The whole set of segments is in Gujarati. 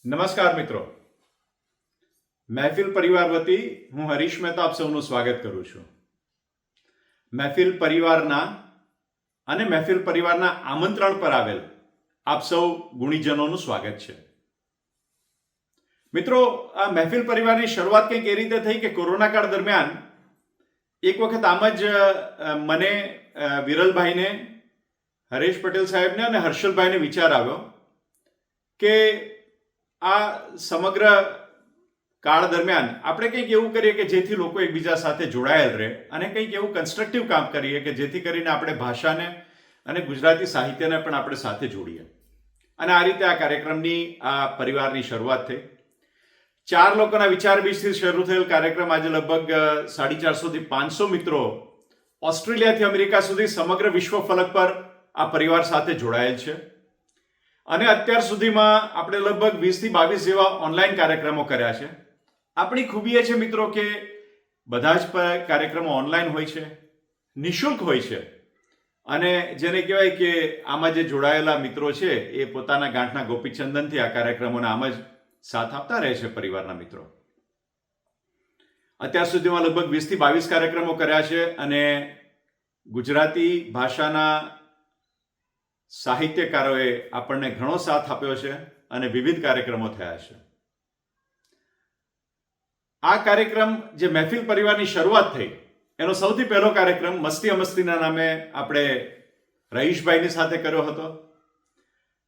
નમસ્કાર મિત્રો, મહેફિલ પરિવાર વતી હું હરીશ મહેતા આપ સૌનું સ્વાગત કરું છું. મહેફિલ પરિવારના અને મહેફિલ પરિવારના આમંત્રણ પર આવેલ આપ સૌ ગુણીજનોનું સ્વાગત છે. મિત્રો, આ મહેફિલ પરિવારની શરૂઆત કંઈક એ રીતે થઈ કે કોરોના કાળ દરમિયાન એક વખત આમ જ મને, વિરલભાઈને, હરેશ પટેલ સાહેબને અને હર્ષલભાઈને વિચાર આવ્યો કે આ સમગ્ર કાળ દરમિયાન આપણે કંઈક એવું કરીએ કે જેથી લોકો એકબીજા સાથે જોડાયેલ રહે અને કંઈક એવું કન્સ્ટ્રક્ટિવ કામ કરીએ કે જેથી કરીને આપણે ભાષાને અને ગુજરાતી સાહિત્યને પણ આપણે સાથે જોડીએ. અને આ રીતે આ કાર્યક્રમની, આ પરિવારની શરૂઆત થઈ. 4 લોકોના વિચાર બીજથી શરૂ થયેલ કાર્યક્રમ આજે લગભગ 450 થી 500 મિત્રો ઓસ્ટ્રેલિયાથી અમેરિકા સુધી સમગ્ર વિશ્વ ફલક પર આ પરિવાર સાથે જોડાયેલ છે. અને અત્યાર સુધીમાં આપણે લગભગ 20 થી 22 જેવા ઓનલાઈન કાર્યક્રમો કર્યા છે. આપણી ખૂબી એ છે મિત્રો કે બધા જ કાર્યક્રમો ઓનલાઈન હોય છે, નિઃશુલ્ક હોય છે, અને જેને કહેવાય કે આમાં જે જોડાયેલા મિત્રો છે એ પોતાના ગાંઠના ગોપીચંદનથી આ કાર્યક્રમોને આમ જ સાથ આપતા રહે છે. પરિવારના મિત્રો અત્યાર સુધીમાં લગભગ 20 થી 22 કાર્યક્રમો કર્યા છે અને ગુજરાતી ભાષાના સાહિત્યકારોએ આપણને ઘણો સાથ આપ્યો છે અને વિવિધ કાર્યક્રમો થયા છે. આ કાર્યક્રમ જે મહેફિલ પરિવારની શરૂઆત થઈ એનો સૌથી પહેલો કાર્યક્રમ મસ્તી અમસ્તીના નામે આપણે રહીશભાઈની સાથે કર્યો હતો.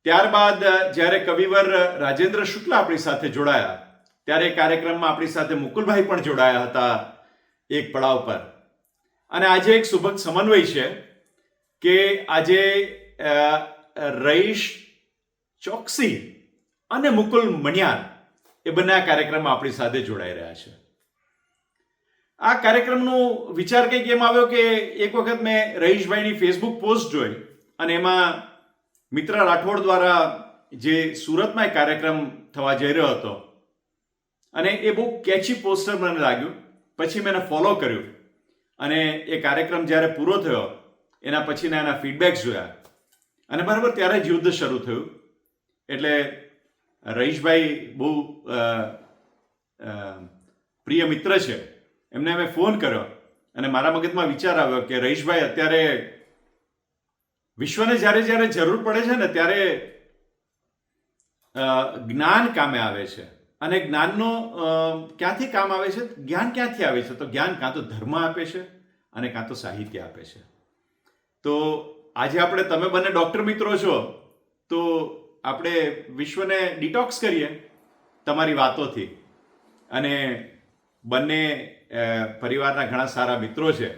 ત્યારબાદ જ્યારે કવિવર રાજેન્દ્ર શુક્લા આપણી સાથે જોડાયા ત્યારે એ કાર્યક્રમમાં આપણી સાથે મુકુલભાઈ પણ જોડાયા હતા એક પડાવ પર. અને આજે એક સુભગ સમન્વય છે કે આજે રહીશ ચોકસી અને મુકુલ મણિયાર એ બંને આ કાર્યક્રમમાં આપણી સાથે જોડાઈ રહ્યા છે. આ કાર્યક્રમનો વિચાર કંઈક એમ આવ્યો કે એક વખત મેં રહીશભાઈની ફેસબુક પોસ્ટ જોઈ અને એમાં મિત્ર રાઠોડ દ્વારા જે સુરતમાં એક કાર્યક્રમ થવા જઈ રહ્યો હતો અને એ બહુ કેચી પોસ્ટર મને લાગ્યું. પછી મેં એને ફોલો કર્યું અને એ કાર્યક્રમ જ્યારે પૂરો થયો એના પછીના એના ફીડબેક્સ જોયા અને બરાબર ત્યારે જ યુદ્ધ શરૂ થયું. એટલે રહીશભાઈ બહુ પ્રિય મિત્ર છે, એમને મેં ફોન કર્યો અને મારા મગજમાં વિચાર આવ્યો કે રહીશભાઈ, અત્યારે વિશ્વને જ્યારે જ્યારે જરૂર પડે છે ને ત્યારે જ્ઞાન કામે આવે છે. અને જ્ઞાનનો ક્યાંથી કામ આવે છે, જ્ઞાન ક્યાંથી આવે છે? તો જ્ઞાન કાં તો ધર્મ આપે છે અને કાં તો સાહિત્ય આપે છે. તો આજે આપણે, તમે બંને ડોક્ટર મિત્રો છો, તો આપણે વિશ્વને ડિટોક્સ કરીએ તમારી વાતોથી. અને બંને પરિવારના ઘણા સારા મિત્રો છે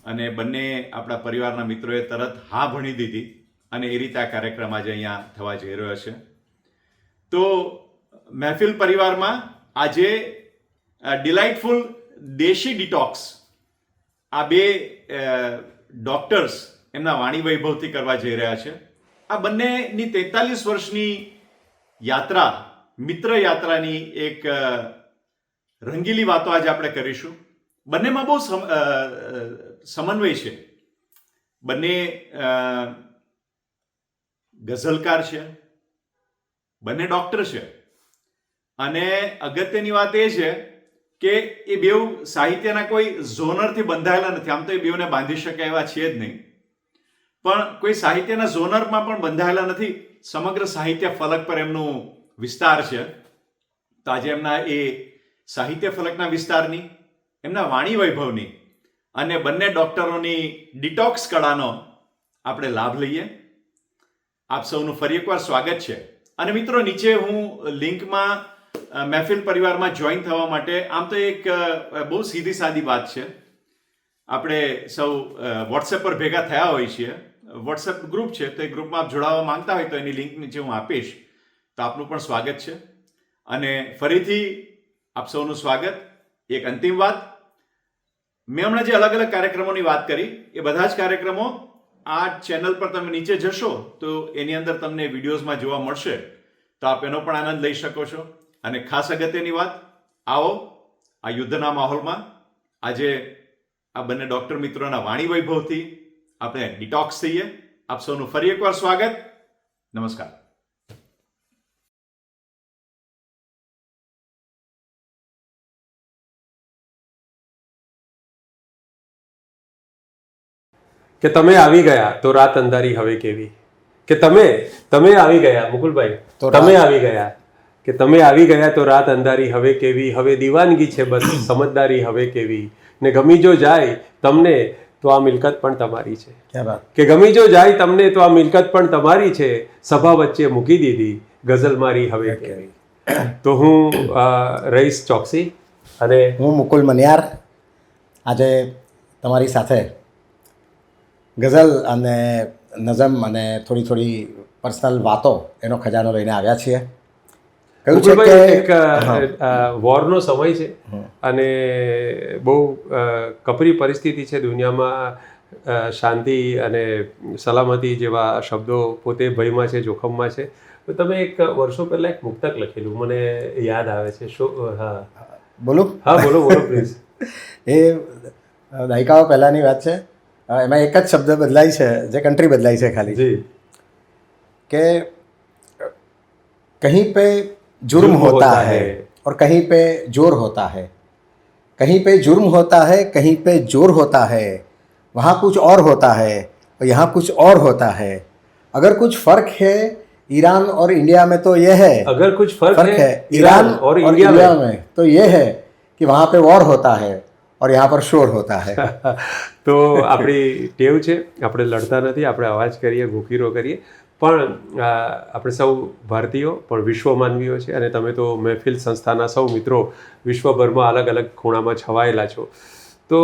અને બંને આપણા પરિવારના મિત્રોએ તરત હા ભણી દીધી અને એ રીતે આ કાર્યક્રમ આજે અહીંયા થવા જઈ રહ્યો છે. તો મહેફિલ પરિવારમાં આજે ડિલાઇટફુલ દેશી ડિટોક્સ આ બે ડોક્ટર્સ એમના વાણી વૈભવથી કરવા જઈ રહ્યા છે. આ બંનેની 43 વર્ષની યાત્રા, મિત્ર યાત્રાની એક રંગીલી વાતો આજે આપણે કરીશું. બંનેમાં બહુ સમન્વય છે. બંને ગઝલકાર છે, બંને ડોક્ટર છે અને અગત્યની વાત એ છે કે એ બેઉ સાહિત્યના કોઈ ઝોનરથી બંધાયેલા નથી. આમ તો એ બેઉને બાંધી શકે એવા છે જ નહીં, પણ કોઈ સાહિત્યના ઝોનરમાં પણ બંધાયેલા નથી. સમગ્ર સાહિત્ય ફલક પર એમનું વિસ્તાર છે. તો આજે એમના એ સાહિત્ય ફલકના વિસ્તારની, એમના વાણી વૈભવની અને બંને ડોક્ટરોની ડિટોક્સ કળાનો આપણે લાભ લઈએ. આપ સૌનું ફરી એકવાર સ્વાગત છે. અને મિત્રો, નીચે હું લિંકમાં મહેફિલ પરિવારમાં જોઈન થવા માટે, આમ તો એક બહુ સીધી સાદી વાત છે, આપણે સૌ વોટ્સએપ પર ભેગા થયા હોઈએ છીએ. વોટ્સએપ ગ્રુપ છે, તો એ ગ્રુપમાં આપ જોડાવા માંગતા હોય તો એની લિંક નીચે હું આપીશ. તો આપનું પણ સ્વાગત છે. અને ફરીથી આપ સૌનું સ્વાગત. એક અંતિમ વાત, મેં હમણાં જે અલગ અલગ કાર્યક્રમોની વાત કરી એ બધા જ કાર્યક્રમો આ ચેનલ પર તમે નીચે જશો તો એની અંદર તમને વિડીયોઝમાં જોવા મળશે. તો આપ એનો પણ આનંદ લઈ શકો છો. અને ખાસ અગત્યની વાત, આવો આ યુદ્ધના માહોલમાં આજે આ બંને ડોક્ટર મિત્રોના વાણી વૈભવથી આપણે ડિટોક્સ થઈએ. આપ સૌનું ફરી એકવાર સ્વાગત. નમસ્કાર. કે તમે આવી ગયા તો રાત અંધારી હવે કેવી, કે તમે આવી ગયા મુકુલભાઈ, તમે આવી ગયા કે તમે આવી ગયા તો રાત અંધારી હવે કેવી, હવે દીવાનગી છે બસ સમજદારી હવે કેવી, ને ગમી જો જાય તમને તો આ મિલકત પણ તમારી છે, કે ગમી જો જાય તમને તો આ મિલકત પણ તમારી છે, સભા વચ્ચે મૂકી દીધી ગઝલ મારી હવે કેવી. તો હું રઈસ ચોકસી અને હું મુકુલ મનિયાર આજે તમારી સાથે ગઝલ અને નઝમ અને થોડી પર્સનલ વાતો એનો ખજાનો લઈને આવ્યા છીએ. કહ્યું છે કે એક વોરનો સમય છે અને બહુ કપરી પરિસ્થિતિ છે દુનિયામાં. શાંતિ અને સલામતી જેવા શબ્દો પોતે ભયમાં છે, જોખમમાં છે. તો તમે એક વર્ષો પહેલા એક મુક્તક લખેલું મને યાદ આવે છે. શું? હા બોલું? હા બોલો પ્લીઝ. એ દાયકાઓ પહેલાંની વાત છે. એમાં એક જ શબ્દ બદલાય છે, જે કન્ટ્રી બદલાય છે ખાલી, જી, કે કहीं पे जुर्म होता है और कहीं पे जोर होता है, कहीं पे जुर्म होता है कहीं पे जोर होता है, वहाँ कुछ और होता है और यहाँ कुछ और होता है, अगर कुछ फर्क है ईरान और इंडिया में तो ये है, अगर कुछ फर्क है ईरान और इंडिया में तो ये है कि वहाँ पे वॉर होता है और यहाँ पर शोर होता है. તો આપણી ટેવ છે, આપણે લડતા નથી, આપણે અવાજ કરીએ, ઘૂકીરો કરીએ, પણ આપણે સૌ ભારતીયો પણ વિશ્વ માનવીઓ છે અને તમે તો મહેફિલ સંસ્થાના સૌ મિત્રો વિશ્વભરમાં અલગ અલગ ખૂણામાં છવાયેલા છો. તો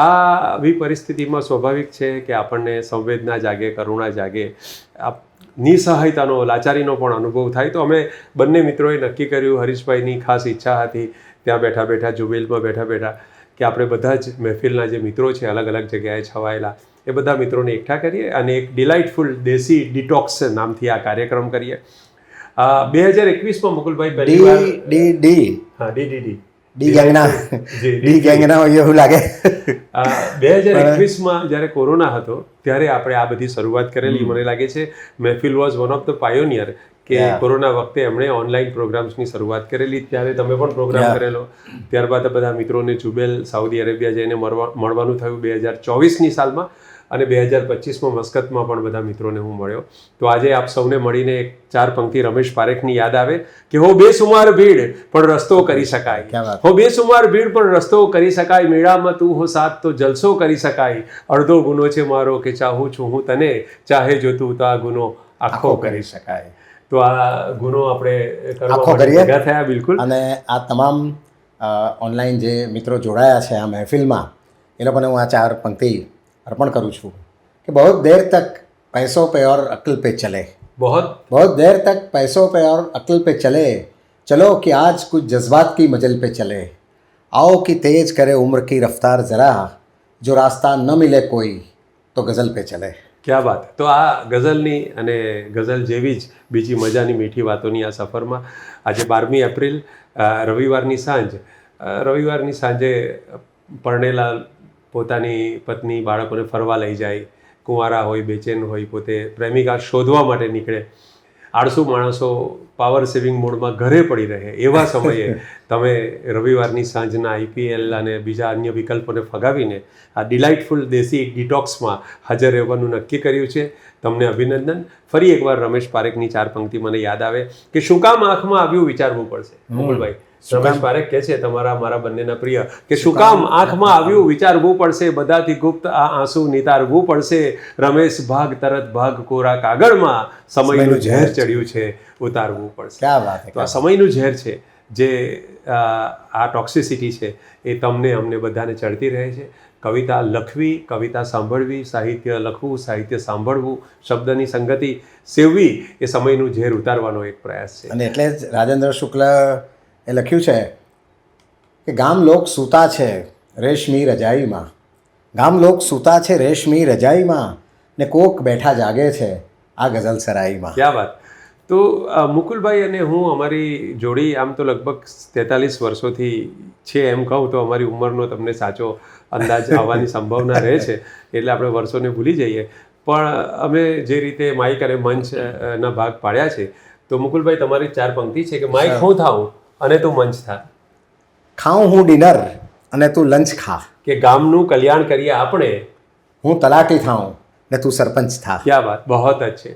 આવી પરિસ્થિતિમાં સ્વાભાવિક છે કે આપણને સંવેદના જાગે, કરુણા જાગે, નિસહાયતાનો, લાચારીનો પણ અનુભવ થાય. તો અમે બંને મિત્રોએ નક્કી કર્યું, હરીશભાઈની ખાસ ઈચ્છા હતી ત્યાં બેઠા બેઠા, જુબેલમાં બેઠા બેઠા, કે આપણે બધા જ મહેફિલના જે મિત્રો છે અલગ અલગ જગ્યાએ છવાયેલા, એ બધા મિત્રોને એકઠા કરીએ અને એક ડિલાઇટફુલ દેશી ડિટોક્સ નામથી આ કાર્યક્રમ કરીએ. 2021માં મુકુલભાઈ પહેલી વાર ડી ગેંગના એવું લાગે. 2021માં જ્યારે કોરોના હતો ત્યારે આપણે આ બધી શરૂઆત કરેલી. મને લાગે છે Mehfil was one of the pioneer કે કોરોના વખતે એમણે ઓનલાઈન પ્રોગ્રામ્સની શરૂઆત કરેલી. ત્યારે તમે પણ પ્રોગ્રામ કરેલો. ત્યારબાદ બધા મિત્રોને જુબેલ સાઉદી અરેબિયા જઈને મળવાનું થયું 2024ની સાલમાં, અને 2025માં મસ્કતમાં પણ બધા મિત્રોને હું મળ્યો. તો આજે આપ સૌને મળીને એક 4 પંક્તિ રમેશ પારેખની યાદ આવે કે હો બેસુમાર ભીડ પણ રસ્તો કરી શકાય, હો બેસુમાર ભીડ પણ રસ્તો કરી શકાય, મેળામાં તું હો સાથ તો જલસો કરી શકાય, અડધો ગુનો છે મારો કે ચાહું છું હું તને, ચાહે જો તું તો આ ગુનો આખો કરી શકાય. તો આ ગુનો આપણે આખો કરીએ ભેગા થયા. બિલકુલ. અને આ તમામ ઓનલાઈન જે મિત્રો જોડાયા છે આ મહેફિલમાં, એ લોકોને હું આ 4 પંક્તિ अर्पण करूँ छूँ कि बहुत देर तक पैसों पे और अक्ल पे चले, बहुत देर तक पैसों पे और अक्ल पे चले, चलो कि आज कुछ जज्बात की मजल पे चले, आओ कि तेज करे उम्र की रफ्तार ज़रा, जो रास्ता न मिले कोई તો ગઝલ પે ચલે. ક્યા વાત. તો આ ગઝલની અને ગઝલ જેવી જ બીજી મજાની મીઠી વાતોની આ સફરમાં આજે 12મી એપ્રિલ રવિવારની સાંજે પરણેલા પોતાની પત્ની, બાળકોને ફરવા લઈ જાય, કુંવારા હોય, બેચેન હોય, પોતે પ્રેમિકા શોધવા માટે નીકળે, આળસુ માણસો પાવર સેવિંગ મોડમાં ઘરે પડી રહે, એવા સમયે તમે રવિવારની સાંજના IPL અને બીજા અન્ય વિકલ્પોને ફગાવીને આ ડિલાઇટફુલ દેશી ડિટોક્સમાં હાજર રહેવાનું નક્કી કર્યું છે. તમને અભિનંદન. ફરી એકવાર રમેશ પારેખની 4 પંક્તિ મને યાદ આવે કે શું કામ આંખમાં આવ્યું વિચારવું પડશે. મુકુલભાઈ, રમેશ પારેખ કહે છે, મારા બંનેના પ્રિય, કે શું કામ આંખમાં આવ્યું વિચારવું પડશે, બધાથી ગુપ્ત આ આંસુ નિતારવું પડશે, રમેશ ભાગ તરત ભાગ કોરા કાગળમાં, સમયનું ઝેર ચડ્યું છે ઉતારવું પડશે. ક્યા વાત છે. તો આ સમયનું ઝેર છે, જે આ ટોક્સિસિટી છે, એ તમને અમને બધાને ચડતી રહે છે. કવિતા લખવી, કવિતા સાંભળવી, સાહિત્ય લખવું, સાહિત્ય સાંભળવું, શબ્દની સંગતિ સેવવી, એ સમયનું ઝેર ઉતારવાનો એક પ્રયાસ છે. અને એટલે જ રાજેન્દ્ર શુક્લ એ લખ્યું છે કે ગામ લોક સૂતા છે રેશમી રજાઈમાં, ગામ લોક સૂતા છે રેશમી રજાઈમાં, ને કોક બેઠા જાગે છે આ ગઝલ સરાઈમાં. ક્યા વાત. તો મુકુલભાઈ અને હું, અમારી જોડી આમ તો લગભગ 43 વર્ષોથી છે એમ કહું તો અમારી ઉંમરનો તમને સાચો અંદાજ આવવાની સંભાવના રહે છે, એટલે આપણે વર્ષોને ભૂલી જઈએ. પણ અમે જે રીતે માઇક અને મંચના ભાગ પાડ્યા છે, તો મુકુલભાઈ તમારી 4 પંક્તિ છે કે માઇક હું થાઉં અને તું મંચ થા, ખાઉં હું ડિનર અને તું લંચ ખા, કે ગામનું કલ્યાણ કરીએ આપણે હું તલાટી થાઉં ને તું સરપંચ થા. ક્યાં વાત, બહોત અચ્છે.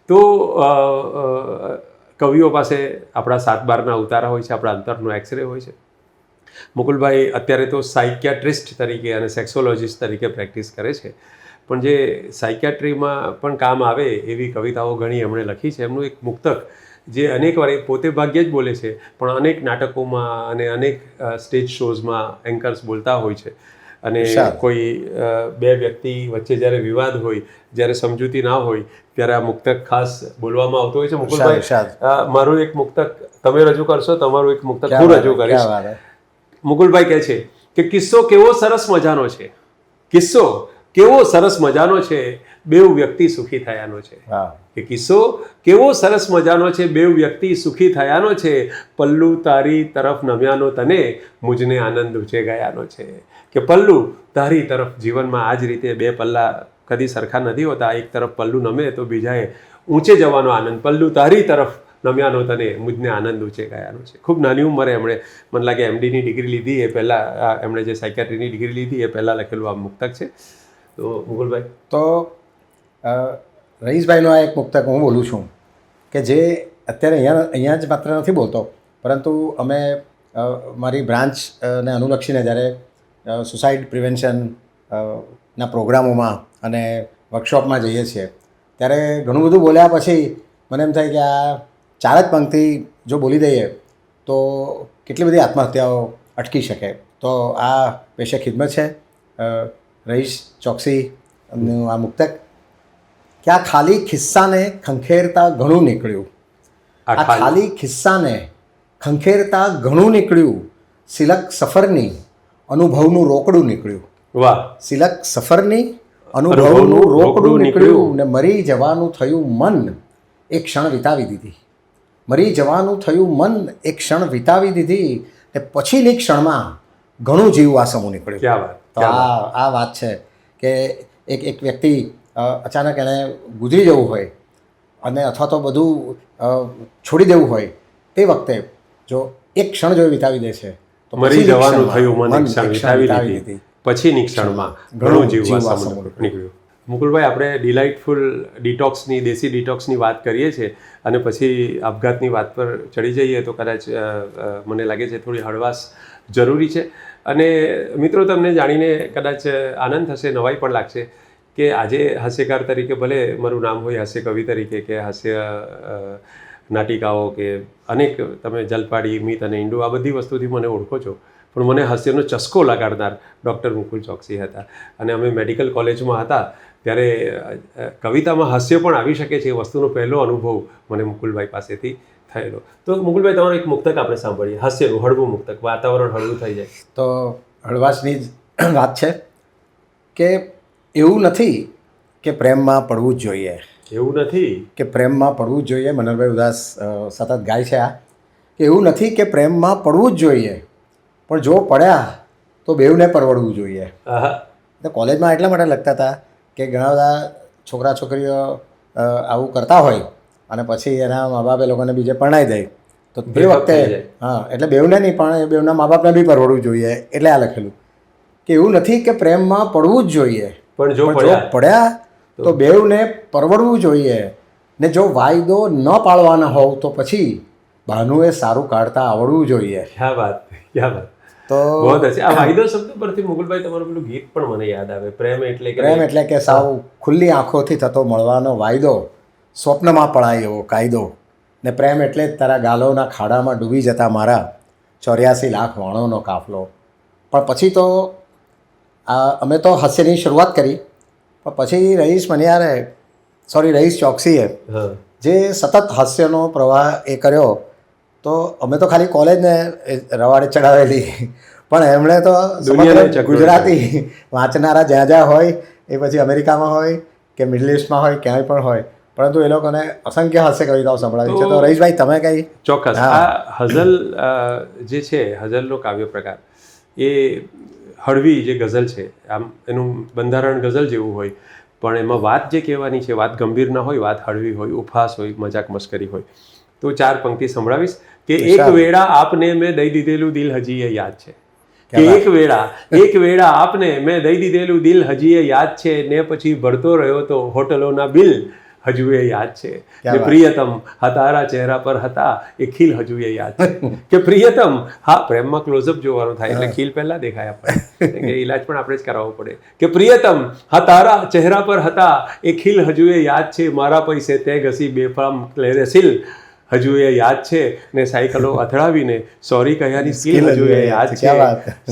તો કવિઓ પાસે આપણા 7/12ના ઉતારા હોય છે, આપણા અંતરનો એક્સરે હોય છે. મુકુલભાઈ અત્યારે તો સાયકિયાટ્રિસ્ટ તરીકે અને સેક્સોલોજિસ્ટ તરીકે પ્રેક્ટિસ કરે છે, પણ જે સાયકિયાટ્રીમાં પણ કામ આવે એવી કવિતાઓ ઘણી એમણે લખી છે. એમનું એક મુક્તક જે અનેક વાર એ પોતે ભાગ્યે જ બોલે છે, પણ અનેક નાટકોમાં અને અનેક સ્ટેજ શોઝમાં એન્કર્સ બોલતા હોય છે. અને કોઈ બે વ્યક્તિ વચ્ચે જ્યારે વિવાદ હોય, જ્યારે સમજૂતી ના હોય, ત્યારે આ મુક્તક ખાસ બોલવામાં આવતો હોય છે. મુકુલભાઈ, મારું એક મુક્તક તમે રજૂ કરશો, તમારું એક મુક્તક હું રજૂ કરીશ. મુકુલભાઈ કહે છે કે કિસ્સો કેવો સરસ મજાનો છે, કિસ્સો કેવો સરસ મજાનો છે, બેઉ વ્યક્તિ સુખી થયાનો છે. કે કિસ્સો કેવો સરસ મજાનો છે, બેઉ વ્યક્તિ સુખી થયાનો છે, પલ્લુ તારી તરફ નમ્યાનો તને, મુજને આનંદ ઊંચે ગયાનો છે. કે પલ્લુ તારી તરફ, જીવનમાં આ જ રીતે બે પલ્લા કદી સરખા નથી હોતા. એક તરફ પલ્લુ નમે તો બીજાએ ઊંચે જવાનો આનંદ. પલ્લુ તારી તરફ નમ્યાનો તને, મુજને આનંદ ઊંચે ગયાનો છે. ખૂબ નાની ઉંમરે એમણે, મને લાગે MDની ડિગ્રી લીધી એ પહેલાં, એમણે જે સાયકિયાટ્રીની ડિગ્રી લીધી એ પહેલાં લખેલું આ મુક્તક છે. તો મુકુલભાઈ, તો રઈસભાઈનો આ એક મુક્તક હું બોલું છું કે જે અત્યારે અહીંયા જ માત્ર નથી બોલતો, પરંતુ અમે મારી બ્રાન્ચને અનુલક્ષીને જ્યારે સુસાઇડ પ્રિવેન્શન ના પ્રોગ્રામોમાં અને વર્કશોપમાં જઈએ છીએ ત્યારે ઘણું બધું બોલ્યા પછી મને એમ થાય કે આ 4 જ પંક્તિ જો બોલી દઈએ તો કેટલી બધી આત્મહત્યાઓ અટકી શકે. તો આ પેશે ખિદમત છે રઈસ ચોકસીનું આ મુક્તક કે આ ખાલી ખિસ્સાને ખંખેરતા ઘણું નીકળ્યું. આ ખાલી ખિસ્સાને ખંખેરતા ઘણું નીકળ્યું, સિલક સફરની અનુભવનું રોકડું નીકળ્યું. વાહ. સિલક સફરની અનુભવનું રોકડું નીકળ્યું ને મરી જવાનું થયું મન એક ક્ષણ વિતાવી દીધી. મરી જવાનું થયું મન એક ક્ષણ વિતાવી દીધી ને પછીની ક્ષણમાં ઘણું જીવવા સમૂહ નીકળ્યું. ક્યાં વાત. તો આ વાત છે કે એક વ્યક્તિ અચાનક એણે ગુજરી જવું હોય અને અથવા તો બધું છોડી દેવું હોય તે વખતે જો એક ક્ષણ જો વિતાવી દે છે તો મરી જવાનું થયું મન એક ક્ષણ વિતાવી દીધી, પછીની ક્ષણમાં ઘણું જીવવા નીકળ્યું. મુકુલભાઈ, આપણે ડિલાઇટફુલ ડિટોક્સની, દેશી ડિટોક્સની વાત કરીએ છીએ અને પછી આપઘાતની વાત પર ચડી જઈએ તો કદાચ મને લાગે છે થોડી હળવાશ જરૂરી છે. અને મિત્રો, તમને જાણીને કદાચ આનંદ થશે, નવાઈ પણ લાગશે કે આજે હાસ્યકાર તરીકે ભલે મારું નામ હોય, હાસ્ય કવિ તરીકે કે હાસ્ય નાટિકાઓ કે અનેક, તમે જલપાડી, મિત અને ઈંડુ આ બધી વસ્તુથી મને ઓળખો છો, પણ મને હાસ્યનો ચસ્કો લગાડનાર ડૉક્ટર મુકુલ ચોકસી હતા. અને અમે મેડિકલ કોલેજમાં હતા ત્યારે કવિતામાં હાસ્ય પણ આવી શકે છે એ વસ્તુનો પહેલો અનુભવ મને મુકુલભાઈ પાસેથી થયેલો. તો મુકુલભાઈ, તમારો એક મુક્તક આપણે સાંભળીએ, હાસ્યનું હળવું મુક્તક, વાતાવરણ હળવું થઈ જાય. તો હળવાશની જ વાત છે કે એવું નથી કે પ્રેમમાં પડવું જ જોઈએ. એવું નથી કે પ્રેમમાં પડવું જ જોઈએ. મનોહરભાઈ ઉદાસ સતત ગાય છે આ કે એવું નથી કે પ્રેમમાં પડવું જ જોઈએ, પણ જો પડ્યા તો બેવને પરવડવું જોઈએ. તો કોલેજમાં એટલા માટે લખતા હતા કે ઘણા બધા છોકરા છોકરીઓ આવું કરતા હોય અને પછી એના મા બાપ એ લોકોને બીજે પરણાવી દે તો તે વખતે એટલે બેવને નહીં પણ બેવના મા બાપને બી પરવડવું જોઈએ. એટલે આ લખેલું કે એવું નથી કે પ્રેમમાં પડવું જ જોઈએ, પણ જો પડ્યા તો બેવને પરવડવું જોઈએ ને જો વાયદો ન પાળવાના હોવ તો પછી બહાનું એ સારું કાઢતા આવડવું જોઈએ. ક્યાં વાત, ક્યાં વાત. તો બહુ છે. આ વાયદો શબ્દ પરથી મુકુલભાઈ તમારું પેલું ગીત પણ મને યાદ આવે, પ્રેમ એટલે કે સાવ ખુલ્લી આંખોથી થતો મળવાનો વાયદો, સ્વપ્નમાં પડાય એવો કાયદો ને પ્રેમ એટલે જ તારા ગાલોના ખાડામાં ડૂબી જતા મારા 84 લાખ વાણોનો કાફલો. પણ પછી તો અમે તો હાસ્યની શરૂઆત કરી, પણ પછી રઈસ ચોકસીએ જે સતત હાસ્યનો પ્રવાહ એ કર્યો તો અમે તો ખાલી કોલેજને રવાડે ચડાવેલી, પણ એમણે તો ગુજરાતી વાંચનારા જ્યાં જ્યાં હોય એ પછી અમેરિકામાં હોય કે મિડલ ઇસ્ટમાં હોય ક્યાંય પણ હોય, પરંતુ એ લોકોને અસંખ્ય હાસ્ય કવિતાઓ સંભળાવી છે. તો રઈસભાઈ તમે કંઈ? ચોક્કસ. આ હઝલ જે છે, હઝલનો કાવ્ય પ્રકાર એ હળવી જે ગઝલ છે, આમ એનું બંધારણ ગઝલ જેવું હોય, પણ એમાં વાત જે કહેવાની છે, વાત ગંભીર ના હોય, વાત હળવી હોય, ઉપહાસ હોય, મજાક મશ્કરી હોય. તો 4 પંક્તિ સંભળાવીશ કે એક વેળા આપને મેં દઈ દીધેલું દિલ હજી એ યાદ છે, કે એક વેળા આપને મેં દઈ દીધેલું દિલ હજીએ યાદ છે ને પછી ભરતો રહ્યો તો હોટલોના બિલ હજુએ યાદ છે કે પ્રિયતમ હા તારા ચહેરા પર હતા એ ખીલ હજુએ યાદ છે કે પ્રિયતમ હા પ્રેમમાં ક્લોઝઅપ જોવાનું થાય એટલે ખીલ પહેલા દેખાય આપણને કે ઈલાજ પણ આપણે જ કરાવવો પડે કે પ્રિયતમ હા તારા ચહેરા પર હતા એ ખીલ હજુએ યાદ છે મારા પૈસે તે ઘસી બેફામ ક્લેરેસિલ હજુ એ યાદ છે ને સાયકલો અથડાવીને સોરી કહ્યાની સ્કિલ હજુ એ યાદ છે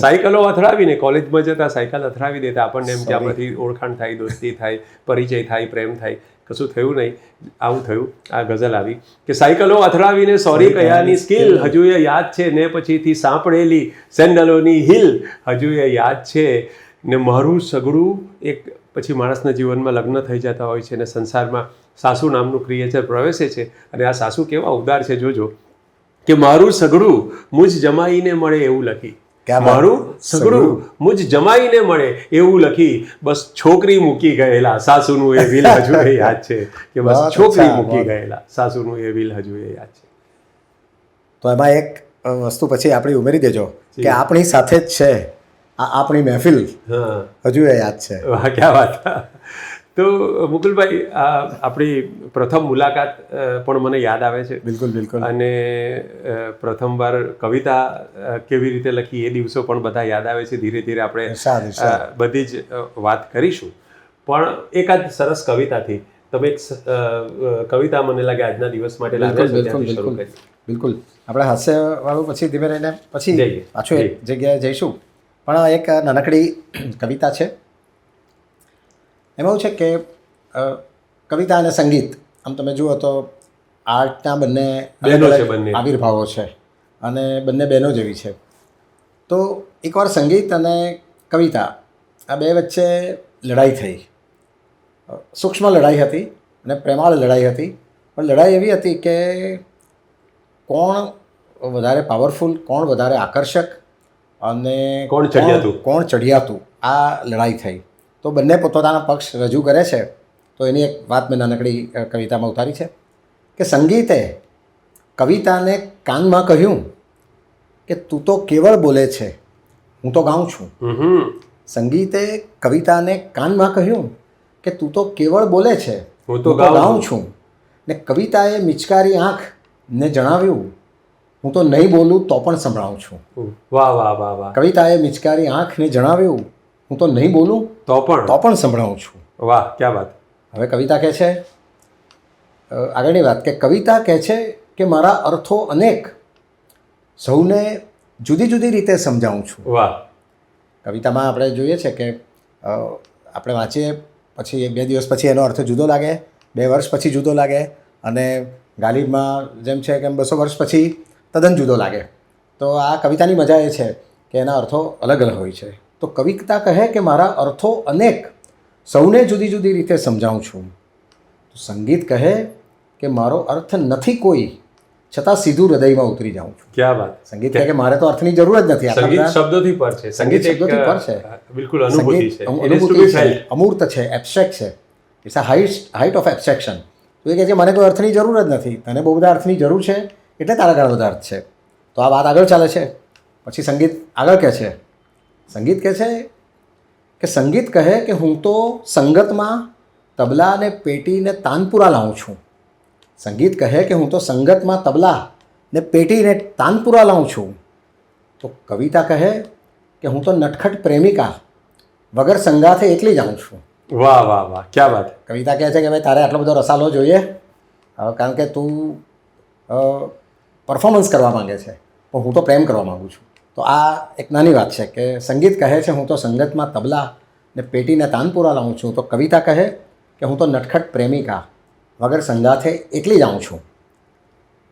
સાયકલો અથડાવીને કોલેજમાં જતા સાયકલ અથડાવી દેતા આપણને એમ કે આમાંથી ઓળખાણ થાય દોસ્તી થાય પરિચય થાય પ્રેમ થાય કશું થયું નહીં આવું થયું આ ગઝલ આવી કે સાયકલો અથડાવીને સોરી કહ્યાની સ્કિલ હજુ એ યાદ છે ને પછીથી સાંપડેલી સેન્ડલોની હિલ હજુ એ યાદ છે ને મારું સગડું એક પછી માણસના જીવનમાં લગ્ન થઈ જતા હોય છે અને સંસારમાં સાસુ નામનું ક્રિએચર પ્રવેશે છે અને આ સાસુ કેવા ઉદાર છે જોજો કે મારું સગડું મુજ જમાઈને મળે એવું લખી મારું સગડું મુજ જમાઈને મળે એવું લખી બસ છોકરી મૂકી ગયેલા સાસુનું એ વિલ હજુ એ યાદ છે કે બસ છોકરી મૂકી ગયેલા સાસુનું એ વિલ હજુ એ યાદ છે. તો એમાં એક વસ્તુ પછી આપણી ઉમેરી દેજો કે આપણી સાથે જ છે આ આપણી મહેફિલ હજુ એ યાદ છે. વાહ ક્યાં વાત. તો મુકુલભાઈ આપણી પ્રથમ મુલાકાત પણ મને યાદ આવે છે. બિલકુલ બિલકુલ. અને પ્રથમવાર કવિતા કેવી રીતે લખી એ દિવસો પણ બધા યાદ આવે છે. ધીરે ધીરે આપણે બધી જ વાત કરીશું પણ એકાદ સરસ કવિતાથી તમે એક કવિતા મને લાગે આજના દિવસ માટે બિલકુલ આપણે હાસ્યવાળું પછી ધીમે રહીને પછી પાછું એક જગ્યાએ જઈશું પણ એક નાનકડી કવિતા છે. એમાં એવું છે કે કવિતા અને સંગીત આમ તમે જુઓ તો આર્ટના બંને આવિર્ભાવો છે અને બંને બહેનો જેવી છે. તો એકવાર સંગીત અને કવિતા આ બે વચ્ચે લડાઈ થઈ. સૂક્ષ્મ લડાઈ હતી અને પ્રેમાળ લડાઈ હતી પણ લડાઈ એવી હતી કે કોણ વધારે પાવરફુલ કોણ વધારે આકર્ષક અને કોણ ચઢિયાતું આ લડાઈ થઈ. તો બંને પોતપોતાના પક્ષ રજૂ કરે છે. તો એની એક વાત મેં નાનકડી કવિતામાં ઉતારી છે કે સંગીતે કવિતાને કાનમાં કહ્યું કે તું તો કેવળ બોલે છે હું તો ગાઉં છું. સંગીતે કવિતાને કાનમાં કહ્યું કે તું તો કેવળ બોલે છે હું તો ગાઉં છું. ને કવિતાએ મિચકારી આંખને જણાવ્યું હું તો નહીં બોલું તો પણ સંભળાવું છું. વાહ વાહ વાહ વાહ. કવિતાએ મિચકારી આંખને જણાવ્યું હું તો નહીં બોલું તો પણ સંભળાવું છું. વાહ ક્યાં વાત. હવે કવિતા કહે છે આગળની વાત કે કવિતા કહે છે કે મારા અર્થો અનેક સૌને જુદી જુદી રીતે સમજાવું છું. વાહ. કવિતામાં આપણે જોઈએ છે કે આપણે વાંચીએ પછી 2 દિવસ પછી એનો અર્થ જુદો લાગે 2 વર્ષ પછી જુદો લાગે અને ગાલિબમાં જેમ છે કે 200 વર્ષ પછી તદ્દન જુદો લાગે. તો આ કવિતાની મજા એ છે કે એના અર્થો અલગ અલગ હોય છે. તો કવિતા કહે કે મારા અર્થો અનેક સૌને જુદી જુદી રીતે સમજાવું છું. તો સંગીત કહે કે મારો અર્થ નથી કોઈ છતાં સીધું હૃદયમાં ઉતરી જાઉં છું. ક્યાં વાત. સંગીત કહે કે મારે તો અર્થની જરૂર જ નથી. સંગીત શબ્દોથી પર છે. સંગીત શબ્દોથી પર છે. બિલકુલ અનુભૂતિ છે. અનુભૂતિ છે, અમૂર્ત છે, એબ્સ્ટ્રેક્ટ છે. It's a height of abstraction. તો એ કહે છે મને કોઈ અર્થની જરૂર જ નથી. તને બહુ બધા અર્થની જરૂર છે એટલે તારા ઘણા બધા અર્થ છે. તો આ વાત આગળ ચાલે છે. પછી સંગીત આગળ કહે છે સંગીત કહે છે કે સંગીત કહે કે હું તો સંગતમાં તબલા ને પેટીને તાનપુરા લાવું છું. સંગીત કહે કે હું તો સંગતમાં તબલા ને પેટીને તાનપુરા લાવું છું. તો કવિતા કહે કે હું તો નટખટ પ્રેમિકા વગર સંગાથે એકલી જાઉં છું. વાહ વાહ વાહ ક્યાં વાત. કવિતા કહે છે કે ભાઈ તારે આટલો બધો રસાલો જોઈએ કારણ કે તું પરફોર્મન્સ કરવા માંગે છે પણ હું તો પ્રેમ કરવા માગું છું. તો આ એક નાની વાત છે કે સંગીત કહે છે હું તો સંગતમાં તબલા ને પેટીને તાનપુરા લાવું છું. તો કવિતા કહે કે હું તો નટખટ પ્રેમિકા વગર સંગાથે એકલી જાઉં છું.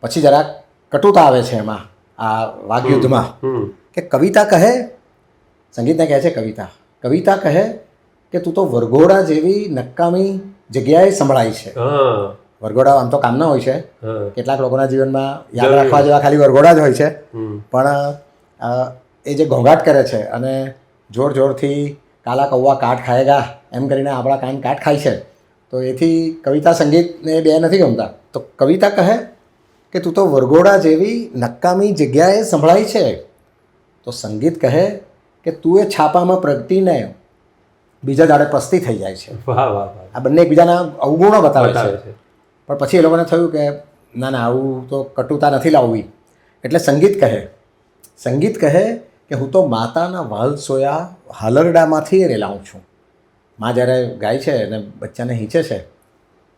પછી જરાક કટુતા આવે છે એમાં આ વાગયુદ્ધમાં કે કવિતા કહે સંગીતને કહે છે કવિતા કહે કે તું તો વરઘોડા જેવી નકામી જગ્યાએ સંભળાય છે. વરઘોડા આમ તો કામના હોય છે. કેટલાક લોકોના જીવનમાં યાદ રાખવા જેવા ખાલી વરઘોડા જ હોય છે પણ એ જે ઘોંઘાટ કરે છે અને જોર જોરથી કાલા કૌવા કાટ ખાયેગા એમ કરીને આપણા કાન કાટ ખાય છે તો એથી કવિતા સંગીતને બે નથી ગમતા. તો કવિતા કહે કે તું તો વરઘોડા જેવી નકામી જગ્યાએ સંભળાય છે. તો સંગીત કહે કે તું એ છાપામાં પ્રગતિને બીજા દાડે પસ્તી થઈ જાય છે. વાહ વાહ વાહ. આ બંને એકબીજાના અવગુણો બતાવે બતાવે છે. છે. પણ પછી એ લોકોને થયું કે ના ના આવું તો કટુતા નથી લાવવી. એટલે સંગીત કહે કે હું તો માતાના વાલ સોયા હાલરડામાંથી રેલાઉં છું. માં જ્યારે ગાય છે અને બચ્ચાને હીંચે છે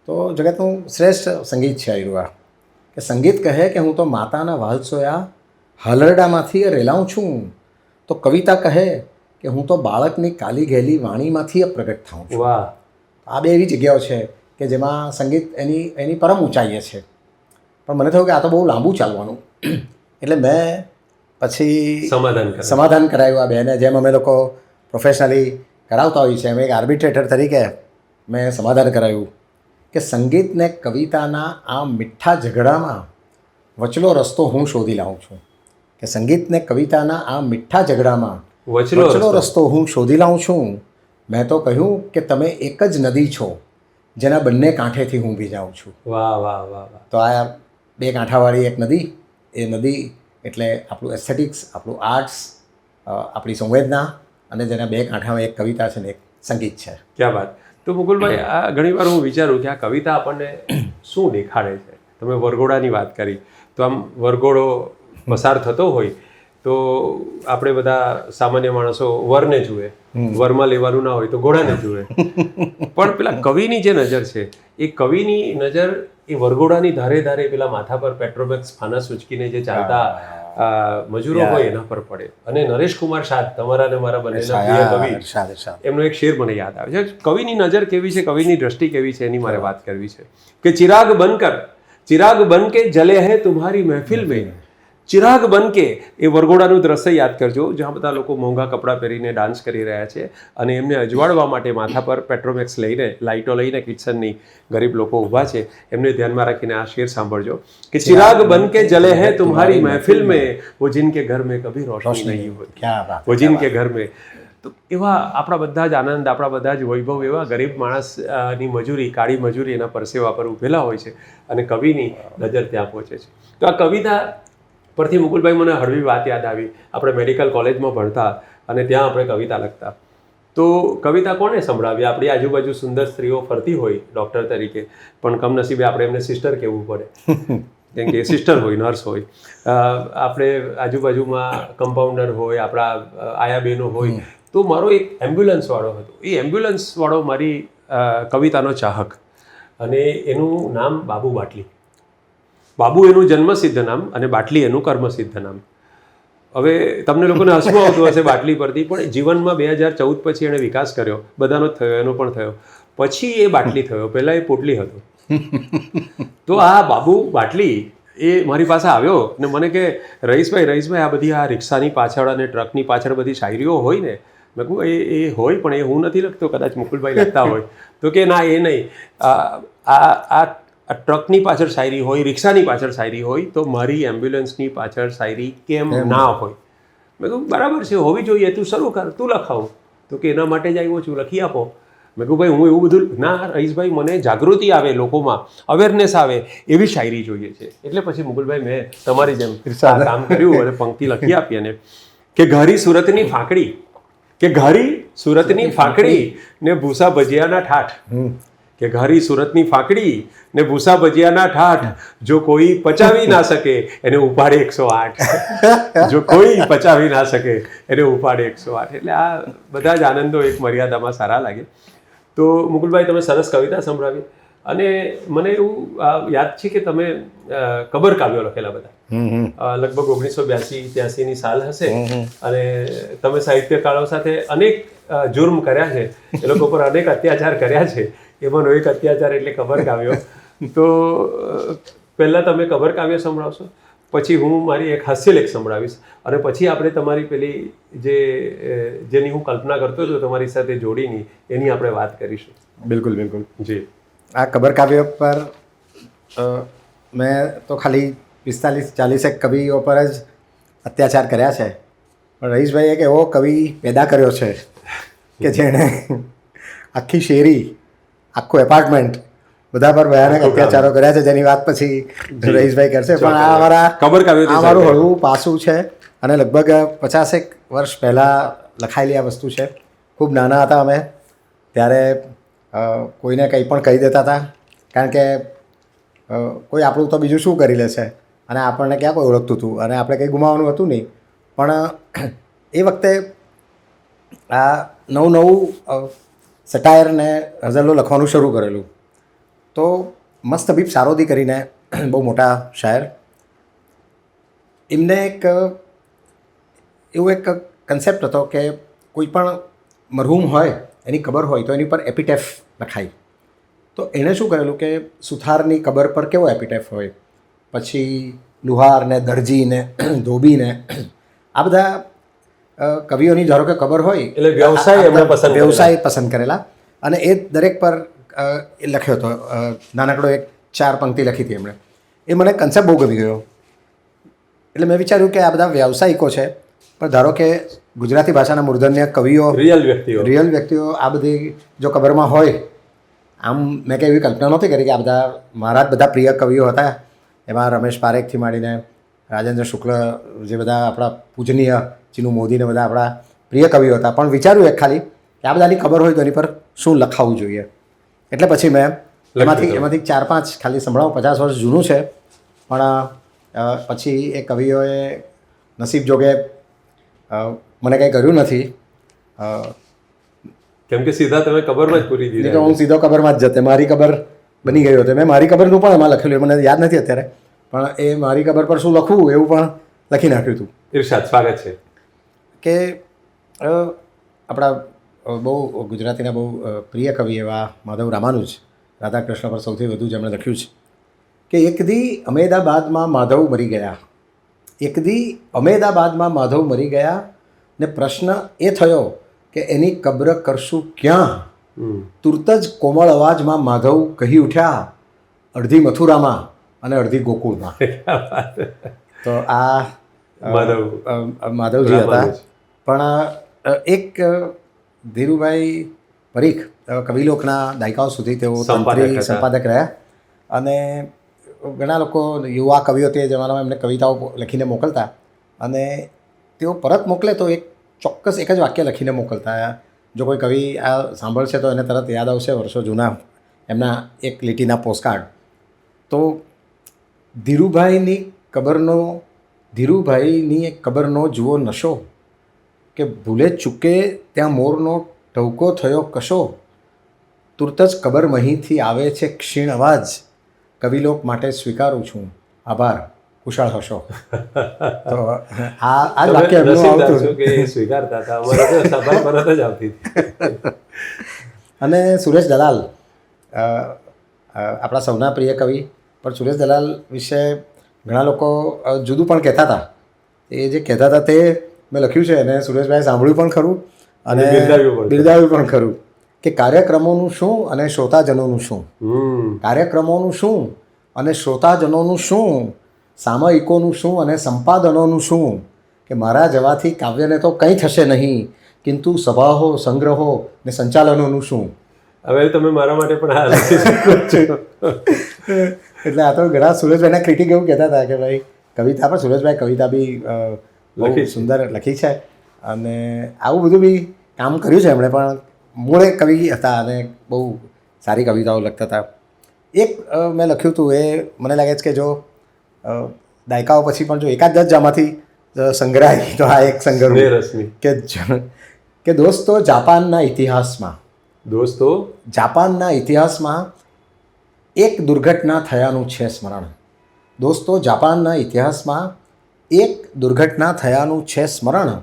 તો જગતનું શ્રેષ્ઠ સંગીત છે આયુર્વા કે સંગીત કહે કે હું તો માતાના વાલ સોયા હાલરડામાંથી રેલાઉં છું. તો કવિતા કહે કે હું તો બાળકની કાલી ઘેલી વાણીમાંથી પ્રગટ થાઉં છું. વાહ. આ બે એવી જગ્યાઓ છે કે જેમાં સંગીત એની પરમ ઊંચાઈએ છે. પણ મને થયું કે આ તો બહુ લાંબુ ચાલવાનું એટલે મેં પછી સમાધાન કરાવ્યું આ બેને, જેમ અમે લોકો પ્રોફેશનલી કરાવતા હોઈએ છીએ. એમ એક આર્બિટ્રેટર તરીકે મેં સમાધાન કરાવ્યું કે સંગીતને કવિતાના આ મીઠા ઝઘડામાં વચલો રસ્તો હું શોધી લાવું છું. કે સંગીતને કવિતાના આ મીઠા ઝઘડામાં વચલો રસ્તો હું શોધી લાવું છું. મેં તો કહ્યું કે તમે એક જ નદી છો જેના બંને કાંઠેથી હું ભીજાઉં છું. વાહ વાહ વાહ વાહ. તો આ બે કાંઠાવાળી એક નદી, એ નદી એટલે આપણું એસ્થેટિક્સ, આપણું આર્ટ્સ, આપણી સંવેદના, અને જેના બે કાંઠામાં એક કવિતા છે ને એક સંગીત છે. ક્યાં વાત. તો મુકુલભાઈ, આ ઘણીવાર હું વિચારું કે આ કવિતા આપણને શું દેખાડે છે. તમે વરઘોડાની વાત કરી તો આમ વરઘોડો પસાર થતો હોય તો આપણે બધા સામાન્ય માણસો વરને જુએ, વરમાં લેવાનું ના હોય તો ઘોડાને જુએ. પણ પેલા કવિની જે નજર છે એ કવિની નજર એ વરઘોડાની ધારે ધારે પેલા માથા પર પેટ્રોમેક્સ ફાનસ ઉચકીને જે ચાલતા મજૂરો હોય એના પર પડે. અને નરેશ કુમાર શાહ, તમારા ને મારા બંનેના પ્રિય કવિ, એમનો એક શેર મને યાદ આવે છે. કવિની નજર કેવી છે, કવિની દ્રષ્ટિ કેવી છે, એની મારે વાત કરવી છે. કે ચિરાગ બન કે જલે હૈ તુમ્હારી મહેફિલ મેં. ચિરાગ બન કે, એ વરઘોડાનું દ્રશ્ય યાદ કરજો જ્યાં બધા લોકો મોંઘા કપડાં પહેરીને ડાન્સ કરી રહ્યા છે અને એમને અજવાળવા માટે માથા પર પેટ્રોમેક્સ લઈને, લાઇટો લઈને કિચનની ગરીબ લોકો ઊભા છે. એમને ધ્યાનમાં રાખીને આ શેર સાંભળજો કે ચિરાગ બન કે જલે હૈ તુમ્હારી મહેફિલ મેં, વો જિનકે ઘર મેં કભી રોશની નહીં હોતી, વો જિનકે ઘર મેં. તો એવા આપણા બધા જ આનંદ, આપણા બધા જ વૈભવ એવા ગરીબ માણસની મજૂરી, કાળી મજૂરી એના પરસેવા પર ઉભેલા હોય છે અને કવિની નજર ત્યાં પહોંચે છે. તો આ કવિતા પરથી મુકુલભાઈ મને હળવી વાત યાદ આવી. આપણે મેડિકલ કોલેજમાં ભણતા અને ત્યાં આપણે કવિતા લખતા. તો કવિતા કોને સંભળાવી? આપણી આજુબાજુ સુંદર સ્ત્રીઓ ફરતી હોય ડૉક્ટર તરીકે, પણ કમનસીબે આપણે એમને સિસ્ટર કહેવું પડે કેમ કે સિસ્ટર હોય, નર્સ હોય. આપણે આજુબાજુમાં કમ્પાઉન્ડર હોય, આપણા આયા બહેનો હોય. તો મારો એક એમ્બ્યુલન્સવાળો હતો. એ એમ્બ્યુલન્સવાળો મારી કવિતાનો ચાહક, અને એનું નામ બાબુ બાટલી. બાબુ એનું જન્મસિદ્ધ નામ અને બાટલી એનું કર્મસિદ્ધ નામ. હવે તમને લોકોને હસવું આવતું હશે બાટલી પરથી, પણ જીવનમાં 2014 પછી એણે વિકાસ કર્યો. બધાનો જ થયો, એનો પણ થયો. પછી એ બાટલી થયો, પહેલાં એ પોટલી હતો. તો આ બાબુ બાટલી એ મારી પાસે આવ્યો ને મને કે રહીશભાઈ આ બધી આ રિક્ષાની પાછળ અને ટ્રકની પાછળ બધી શાયરીઓ હોય ને. મેં કહું એ હોય, પણ એ હું નથી લખતો, કદાચ મુકુલભાઈ લખતા હોય. તો કે ના, એ નહીં, આ ટ્રકની પાછળ શાયરી હોય, રિક્ષાની પાછળ શાયરી હોય, તો મારી એમ્બ્યુલન્સની પાછળ શાયરી કેમ ના હોય? મેં કહું બરાબર છે, હોવી જોઈએ, તું શરૂ કર, તું લખાવ. તો કે એના માટે જ આવ્યો છું, લખી આપો. મેં કહું ભાઈ હું એવું બધું ના, રહીશભાઈ મને જાગૃતિ આવે, લોકોમાં અવેરનેસ આવે એવી શાયરી જોઈએ છે. એટલે પછી મુકુલભાઈ મેં તમારી જેમ કામ કર્યું અને પંક્તિ લખી આપી. અને કે ઘારી સુરતની ફાંકડી, કે ઘારી સુરતની ફાંકડી ને ભૂસા ભજીયાના ઠાઠ, કે ઘારી સુરતની ફાંકડી ને ભૂસા ભજીયાના ઠાઠ, જો કોઈ પચાવી ના શકે એને ઉપાડે 108. જો કોઈ પચાવી ના શકે એને ઉપાડે 108. એટલે આ બધા જ આનંદો એક મર્યાદામાં સારા લાગે. તો મુકુલભાઈ, તમે સરસ કવિતા સંભળાવી. અને મને એવું યાદ છે કે તમે કબર કાવ્યો લખેલા બધા, લગભગ 1982-83ની સાલ હશે. અને તમે સાહિત્યકારો સાથે અનેક જુર્મ કર્યા છે, એ લોકો પર અનેક અત્યાચાર કર્યા છે. એમાંનો એક અત્યાચાર એટલે કબર કાવ્યો. તો પહેલાં તમે કબર કાવ્ય સંભળાવશો, પછી હું મારી એક હાસ્યલેખ સંભળાવીશ, અને પછી આપણે તમારી પેલી જેની હું કલ્પના કરતો હતો તમારી સાથે જોડીની, એની આપણે વાત કરીશું. બિલકુલ જી. આ કબર કાવ્ય પર મેં તો ખાલી 45-40 કવિઓ પર જ અત્યાચાર કર્યા છે. પણ રહીશભાઈ એક એવો કવિ પેદા કર્યો છે કે જેણે આખી શેરી, આખું એપાર્ટમેન્ટ બધા પર ભયાનક અત્યાચારો કર્યા છે, જેની વાત પછી રહીશભાઈ કરશે. પણ આ મારું હળવું પાસું છે. અને લગભગ 50 વર્ષ પહેલાં લખાયેલી આ વસ્તુ છે. ખૂબ નાના હતા અમે ત્યારે કોઈને કંઈ પણ કહી દેતા હતા, કારણ કે કોઈ આપણું તો બીજું શું કરી લેશે, અને આપણને ક્યાં કોઈ ઓળખતું હતું, અને આપણે કંઈ ગુમાવવાનું હતું નહીં. પણ એ વખતે આ નવું સટાયર ને ગઝલો લખવાનું શરૂ કરેલું. તો મસ્ત હબીબ સારોદી કરીને બહુ મોટા શાયર, એમને એવું એક કન્સેપ્ટ હતો કે કોઈ પણ મરહૂમ હોય, એની કબર હોય તો એની પર એપિટેફ લખાય. તો એણે શું કરેલું કે સુથારની કબર પર કેવો એપિટેફ હોય, પછી લુહાર ને દરજી ને ધોબી ને આ બધા કવિઓની ધારો કે કબર હોય એટલે વ્યવસાય પસંદ કરેલા, અને એ દરેક પર એ લખ્યો હતો. નાનકડો એક 4 પંક્તિ લખી હતી એમણે. એ મને કન્સેપ્ટ બહુ ગમી ગયો. એટલે મેં વિચાર્યું કે આ બધા વ્યાવસાયિકો છે, પણ ધારો કે ગુજરાતી ભાષાના મૂર્ધન્ય કવિઓ, રિયલ વ્યક્તિઓ આ બધી જો કબરમાં હોય, આમ મેં કંઈ એવી કલ્પના નહોતી કરી કે આ બધા મારા જ બધા પ્રિય કવિઓ હતા. એમાં રમેશ પારેખથી માંડીને રાજેન્દ્ર શુક્લ, જે બધા આપણા પૂજનીય ચીનુ મોદીને બધા આપણા પ્રિય કવિઓ હતા. પણ વિચાર્યું એક ખાલી કે આ બધાની ખબર હોય તો એની પર શું લખાવવું જોઈએ. એટલે પછી મેં એમાંથી 4-5 ખાલી સંભળાવું. 50 વર્ષ જૂનું છે, પણ પછી એ કવિઓએ નસીબ જોગે મને કંઈ કર્યું નથી, કેમ કે સીધા તમે કબરમાં જ પૂરી દીધી. તો હું સીધો કબરમાં જ જતે, મારી કબર બની ગયો હતો. મેં મારી કબરનું પણ એમાં લખેલું, મને યાદ નથી અત્યારે, પણ એ મારી કબર પર શું લખવું એવું પણ લખી નાખ્યું હતું. ઇરશાદ, સ્વાગત છે. કે આપણા બહુ ગુજરાતીના બહુ પ્રિય કવિ એવા માધવ રામાનુજ, રાધાકૃષ્ણ પર સૌથી વધુ જેમણે લખ્યું છે કે એક દી અમદાવાદમાં માધવ મરી ગયા, એક દી અમદાવાદમાં માધવ મરી ગયા, ને પ્રશ્ન એ થયો કે એની કબ્ર કરશું ક્યાં. તુરત જ કોમળ અવાજમાં માધવ કહી ઉઠ્યા, અડધી મથુરામાં અને અડધી ગોકુળમાં. તો આ માધવજી હતા. પણ એક ધીરુભાઈ પરીખ, કવિલોકના દાયકાઓ સુધી તેઓ સંપાદક રહ્યા, અને ઘણા લોકો યુવા કવિઓ તે જમાનામાં એમને કવિતાઓ લખીને મોકલતા, અને તેઓ પરત મોકલે તો એક ચોક્કસ એક જ વાક્ય લખીને મોકલતા. જો કોઈ કવિ આ સાંભળશે તો એને તરત યાદ આવશે વર્ષો જૂના એમના એક લીટીના પોસ્ટકાર્ડ. તો ધીરુભાઈની એક કબરનો જુઓ નશો, કે ભૂલે ચૂકે ત્યાં મોરનો ટહુકો થયો કશો, તુરત જ કબર મહીથી આવે છે ક્ષીણ અવાજ, કવિલોક માટે સ્વીકારું છું આભાર, કુશળ હશો. તો આ વાક્ય સ્વીકારતા હતા, અમારે તો સભા પરત જ આવતી હતી. અને સુરેશ દલાલ, આપણા સૌના પ્રિય કવિ, પણ સુરેશ દલાલ વિશે ઘણા લોકો જુદું પણ કહેતા હતા. એ જે કહેતા હતા તે મેં લખ્યું છે, અને સુરેશભાઈ સાંભળ્યું પણ ખરું અને બિરદાવ્યું પણ ખરું, કે કાર્યક્રમોનું શું અને શ્રોતાજનોનું શું, કાર્યક્રમોનું શું અને શ્રોતાજનોનું શું, સામયિકોનું શું અને સંપાદનોનું શું, કે મારા જવાથી કાવ્યને તો કંઈ થશે નહીં, કિંતુ સભાઓ, સંગ્રહો ને સંચાલનોનું શું. હવે તમે મારા માટે પણ આ લખી શકો છો. એટલે આ તો ઘણા સુરેશભાઈના ક્રિટિક એવું કહેતા હતા કે ભાઈ કવિતા પર સુરેશભાઈ કવિતા બી બહુ સુંદર લખી છે, અને આવું બધું બી કામ કર્યું છે એમણે. પણ મૂળે કવિ હતા અને બહુ સારી કવિતાઓ લખતા હતા. એક મેં લખ્યું હતું, એ મને લાગે છે કે જો દાયકાઓ પછી પણ જો એકાદ જ આમાંથી સંગ્રહાય તો આ એક સંગ્રહ કે દોસ્તો જાપાનના ઇતિહાસમાં એક દુર્ઘટના થયાનું છે સ્મરણ. દોસ્તો જાપાનના ઇતિહાસમાં એક દુર્ઘટના થયાનું છે સ્મરણ.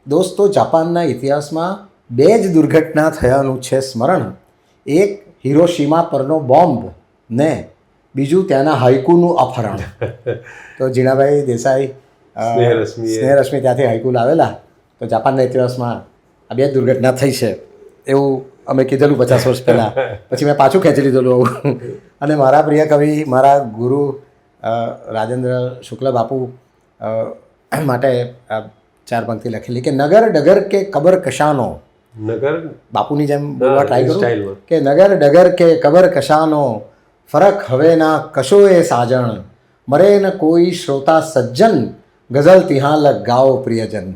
દોસ્તો જાપાનના ઇતિહાસમાં 2 જ દુર્ઘટના થયાનું છે સ્મરણ. એક હિરોશીમા પરનો બોમ્બ ને બીજું ત્યાંના હાઇકુનું અપહરણ. તો જીણાભાઈ દેસાઈ સ્નેહરશ્મિ ત્યાંથી હાઇકુ લાવેલા. તો જાપાનના ઇતિહાસમાં આ 2 દુર્ઘટના થઈ છે એવું અમે કીધેલું 50 વર્ષ પહેલાં. પછી મેં પાછું ખેંચી લીધેલું આવું. અને મારા પ્રિય કવિ, મારા ગુરુ રાજેન્દ્ર શુક્લ બાપુ માટે 4 પંક્તિ લખેલી કે નગર ડગર કે કબર કશાનો. નગર બાપુની જેમ બોલવા ટ્રાય કરું કે નગર ડગર કે કબર કશાનો, ફરક હવે ના કશો એ સાજણ, મરે ન કોઈ શ્રોતા સજ્જન, ગઝલ તિહાં લગ ગાઓ પ્રિયજન.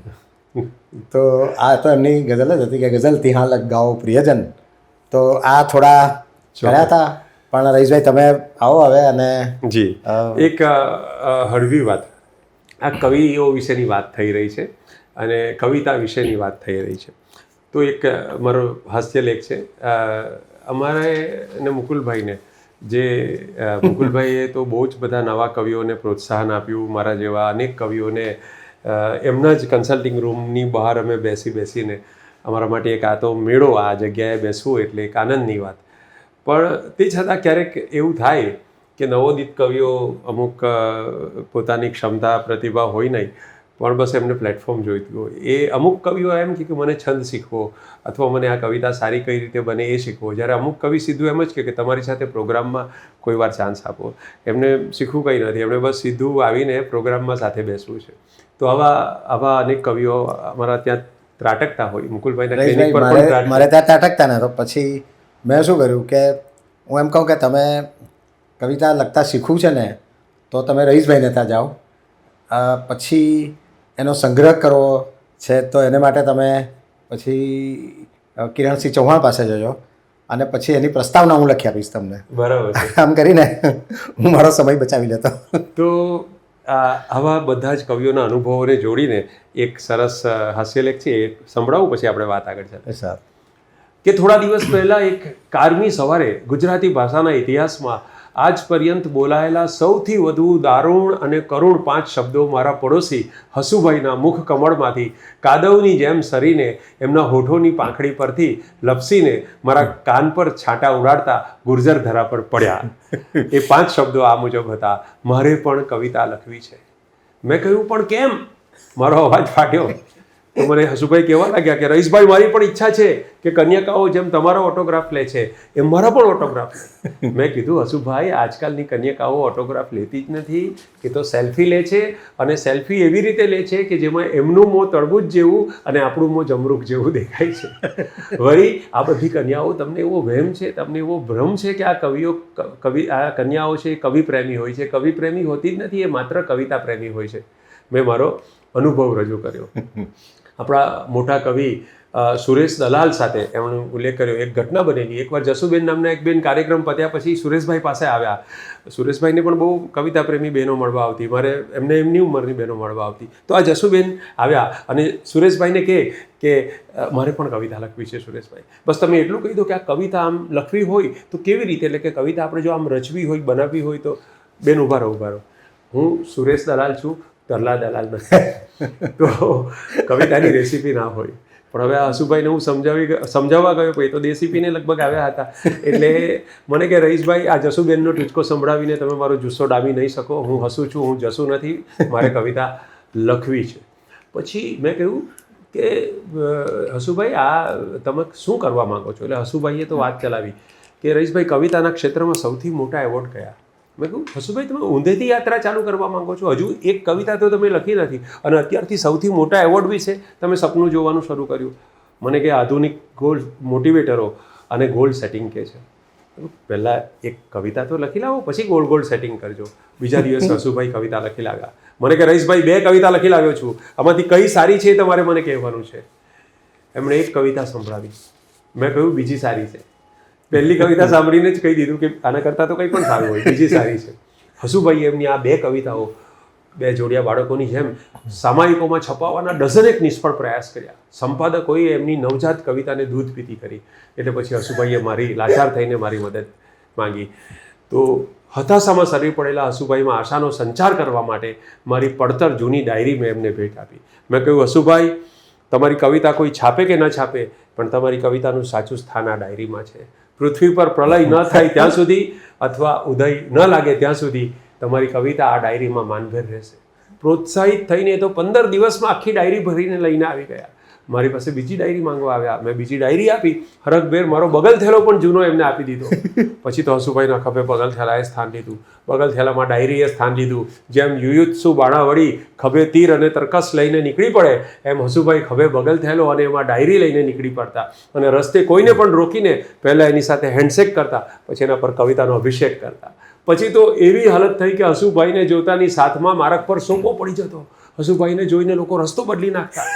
તો આ તો એમની ગઝલ જ હતી કે ગઝલ તિહાં લગ ગાઓ પ્રિયજન. તો આ થોડા કર્યા હતા, પણ રઈશભાઈ તમે આવો હવે. અને જી એક હળવી વાત, આ કવિઓ વિશેની વાત થઈ રહી છે અને કવિતા વિશેની વાત થઈ રહી છે. તો એક મારો હાસ્યલેખ છે. અમારે ને મુકુલભાઈને, જે મુકુલભાઈએ તો બહુ જ બધા નવા કવિઓને પ્રોત્સાહન આપ્યું. મારા જેવા અનેક કવિઓને એમના જ કન્સલ્ટિંગ રૂમની બહાર અમે બેસીને અમારા માટે એક આ તો મેળો, આ જગ્યાએ બેસવું એટલે એક આનંદની વાત. પણ તે છતાં ક્યારેક એવું થાય કે નવોદિત કવિઓ અમુક પોતાની ક્ષમતા પ્રતિભા હોય નહીં, પણ બસ એમને પ્લેટફોર્મ જોઈતું હોય. એ અમુક કવિઓ એમ કે મને છંદ શીખવો અથવા મને આ કવિતા સારી કઈ રીતે બને એ શીખવો. જ્યારે અમુક કવિ સીધું એમ જ કે તમારી સાથે પ્રોગ્રામમાં કોઈ વાર ચાન્સ આપો. એમને શીખવું કંઈ નથી, એમણે બસ સીધું આવીને પ્રોગ્રામમાં સાથે બેસવું છે. તો આવા અનેક કવિઓ અમારા ત્યાં ત્રાટકતા હોય. મુકુલભાઈના ક્લિનિક પર પણ મારે ત્યાં ત્રાટકતા ને, તો પછી મેં શું કર્યું કે હું એમ કહું કે તમે કવિતા લખતા શીખવું છે ને તો તમે રઈશભાઈને ત્યાં જાઓ. પછી એનો સંગ્રહ કરવો છે તો એને માટે તમે પછી કિરણસિંહ ચૌહાણ પાસે જજો અને પછી એની પ્રસ્તાવના હું લખી આપીશ તમને. બરાબર છે. આમ કરીને હું મારો સમય બચાવી લેતો. તો આવા બધા જ કવિઓના અનુભવોને જોડીને એક સરસ હાસ્યલેખ છે, એ સંભળાવું પછી આપણે વાત આગળ ચાલે. સર કે થોડા દિવસ પહેલાં એક કારમી સવારે ગુજરાતી ભાષાના ઇતિહાસમાં આજ પર્યંત બોલાયેલા સૌથી વધુ દારૂણ અને કરુણ 5 શબ્દો મારા પડોશી હસુભાઈના મુખ કમળમાંથી કાદવની જેમ સરીને એમના હોઠોની પાંખડી પરથી લપસીને મારા કાન પર છાંટા ઉડાડતા ગુર્જર ધરા પર પડ્યા. એ 5 શબ્દો આ મુજબ હતા: મારે પણ કવિતા લખવી છે. મેં કહ્યું, પણ કેમ? મારો અવાજ ફાટ્યો. તો મને હસુભાઈ કહેવા લાગ્યા કે રઈશભાઈ, મારી પણ ઈચ્છા છે કે કન્યકાઓ જેમ તમારો ઓટોગ્રાફ લે છે એમ મારા પણ ઓટોગ્રાફ લે. મેં કીધું, હસુભાઈ, આજકાલની કન્યકાઓ ઓટોગ્રાફ લેતી જ નથી, એ તો સેલ્ફી લે છે. અને સેલ્ફી એવી રીતે લે છે કે જેમાં એમનું મોં તરબૂચ જેવું અને આપણું મોં જમરૂખ જેવું દેખાય છે. વળી આ બધી કન્યાઓ, તમને એવો વહેમ છે, તમને એવો ભ્રમ છે કે આ કન્યાઓ છે એ કવિ પ્રેમી હોય છે. કવિ પ્રેમી હોતી જ નથી, એ માત્ર કવિતા પ્રેમી હોય છે. મેં મારો અનુભવ રજૂ કર્યો. આપણા મોટા કવિ સુરેશ દલાલ સાથે એમણે ઉલ્લેખ કર્યો. એક ઘટના બનેલી. એકવાર જસુબેન નામના એક બેન કાર્યક્રમ પત્યા પછી સુરેશભાઈ પાસે આવ્યા. સુરેશભાઈને પણ બહુ કવિતા પ્રેમી બહેનો મળવા આવતી, મારે એમને એમની ઉંમરની બહેનો મળવા આવતી. તો આ જસુબેન આવ્યા અને સુરેશભાઈને કહે કે મારે પણ કવિતા લખવી છે. સુરેશભાઈ, બસ તમે એટલું કહી દો કે આ કવિતા આમ લખવી હોય તો કેવી રીતે, એટલે કે કવિતા આપણે જો આમ રચવી હોય, બનાવવી હોય તો. બેન ઉભા રહો. હું સુરેશ દલાલ છું, તરલા દલાલ નથી. તો કવિતાની રેસીપી ના હોય. પણ હવે આ હસુભાઈને હું સમજાવવા ગયો, પછી તો દેસીપીને લગભગ આવ્યા હતા. એટલે મને કે રઈશભાઈ, આ જસુબેનનો ટૂચકો સંભળાવીને તમે મારો જુસ્સો ડામી નહીં શકો. હું હસું છું, હું જસુ નથી, મારે કવિતા લખવી છે. પછી મેં કહ્યું કે હસુભાઈ, આ તમે શું કરવા માંગો છો? એટલે હસુભાઈએ તો વાત ચલાવી કે રઈશભાઈ, કવિતાના ક્ષેત્રમાં સૌથી મોટા એવોર્ડ કયા? મેં કહ્યું, હસુભાઈ, તમે ઊંધેથી યાત્રા ચાલુ કરવા માંગો છો? હજુ એક કવિતા તો તમે લખી નથી અને અત્યારથી સૌથી મોટા એવોર્ડ વિશે તમે સપનું જોવાનું શરૂ કર્યું. મને કે આધુનિક ગોલ મોટિવેટરો અને ગોલ સેટિંગ કહે છે. પહેલાં એક કવિતા તો લખી લાવો, પછી ગોલ સેટિંગ કરજો. બીજા દિવસ હસુભાઈ કવિતા લખી લાવ્યા. મને કે રઈશભાઈ, 2 કવિતા લખી લાવ્યો છું, આમાંથી કઈ સારી છે તમારે મને કહેવાનું છે. એમણે એક કવિતા સંભળાવી. મેં કહ્યું, બીજી સારી છે. પહેલી કવિતા સાંભળીને જ કહી દીધું કે આના કરતાં તો કંઈ પણ સારું હોય, બીજી સારી છે. હસુભાઈ એમની આ 2 કવિતાઓ 2 જોડિયા બાળકોની જેમ સામાયિકોમાં છપાવવાના ડઝનેક નિષ્ફળ પ્રયાસ કર્યા. સંપાદકોએ એમની નવજાત કવિતાને દૂધ પીતી કરી. એટલે પછી હસુભાઈએ મારી લાચાર થઈને મારી મદદ માંગી. તો હતાશામાં સરી પડેલા હસુભાઈમાં આશાનો સંચાર કરવા માટે મારી પડતર જૂની ડાયરી મેં એમને ભેટ આપી. મેં કહ્યું, હસુભાઈ, તમારી કવિતા કોઈ છાપે કે ન છાપે, પણ તમારી કવિતાનું સાચું સ્થાન આ ડાયરીમાં છે. પૃથ્વી પર પ્રલય ન થાય ત્યાં સુધી અથવા ઉદય ન લાગે ત્યાં સુધી તમારી કવિતા આ ડાયરીમાં માનભેર રહેશે. પ્રોત્સાહિત થઈને તો 15 દિવસમાં આખી ડાયરી ભરીને લઈને આવી ગયા. મારી પાસે બીજી ડાયરી માંગવા આવ્યા. મેં બીજી ડાયરી આપી. હરખભેર મારો બગલ થેલો પણ જૂનો એમને આપી દીધો. પછી તો હસુભાઈના ખભે બગલ થેલાએ સ્થાન લીધું, બગલ થેલામાં ડાયરીએ સ્થાન લીધું. જેમ યુયુત્સુ બાણાવળી ખભે તીર અને તરકસ લઈને નીકળી પડે, એમ હસુભાઈ ખભે બગલ થેલો અને એમાં ડાયરી લઈને નીકળી પડતા. અને રસ્તે કોઈને પણ રોકીને પહેલાં એની સાથે હેન્ડશેક કરતા, પછી એના પર કવિતાનો અભિષેક કરતા. પછી તો એવી હાલત થઈ કે હસુભાઈને જોતાની સાથમાં મારક પર સોંપો પડી જતો. હસુભાઈને જોઈને લોકો રસ્તો બદલી નાખતા.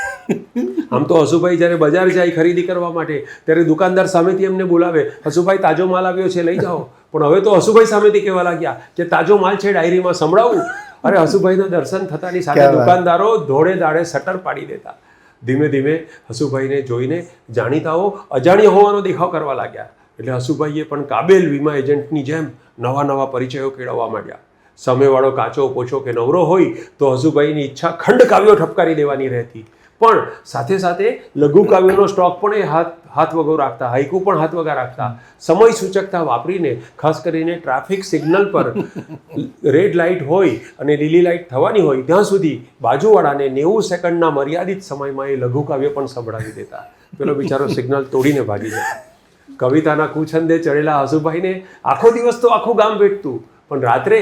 આમ તો હસુભાઈ જ્યારે બજાર જાય ખરીદી કરવા માટે ત્યારે દુકાનદાર સામેથી એમને બોલાવે, હસુભાઈ તાજો માલ આવ્યો છે લઈ જાઓ. પણ હવે તો હસુભાઈ સામેથી કહેવા લાગ્યા કે તાજો માલ છે ડાયરીમાં સંભળાવું. અરે હસુભાઈના દર્શન થતાની સાથે દુકાનદારો ધોળે દાડે શટર પાડી દેતા. ધીમે ધીમે હસુભાઈને જોઈને જાણીતાઓ અજાણ્યા હોવાનો દેખાવ કરવા લાગ્યા. એટલે હસુભાઈએ પણ કાબેલ વીમા એજન્ટની જેમ નવા નવા પરિચયો કેળવવા માંડ્યા. સામેવાળો કાચો પોછો કે નવરો હોય તો હસુભાઈની ઈચ્છા ખંડ કાવ્યો ઠપકારી દેવાની રહેતી. પણ સાથે સાથે લઘુ કાવ્યોનો સ્ટોક પણ એ હાથ વગર રાખતા, હાઈકુ પણ હાથ વગર રાખતા. સમય સૂચકતા વાપરીને ખાસ કરીને ટ્રાફિક સિગ્નલ પર રેડ લાઇટ હોય અને લીલી લાઇટ થવાની હોય ત્યાં સુધી બાજુવાળાને 90 સેકન્ડના મર્યાદિત સમયમાં એ લઘુ કાવ્ય પણ સંભળાવી દેતા. પેલો બિચારો સિગ્નલ તોડીને ભાગી જાય. કવિતાના કુછંદે ચડેલા હસુભાઈને આખો દિવસ તો આખું ગામ વેઠતું, પણ રાત્રે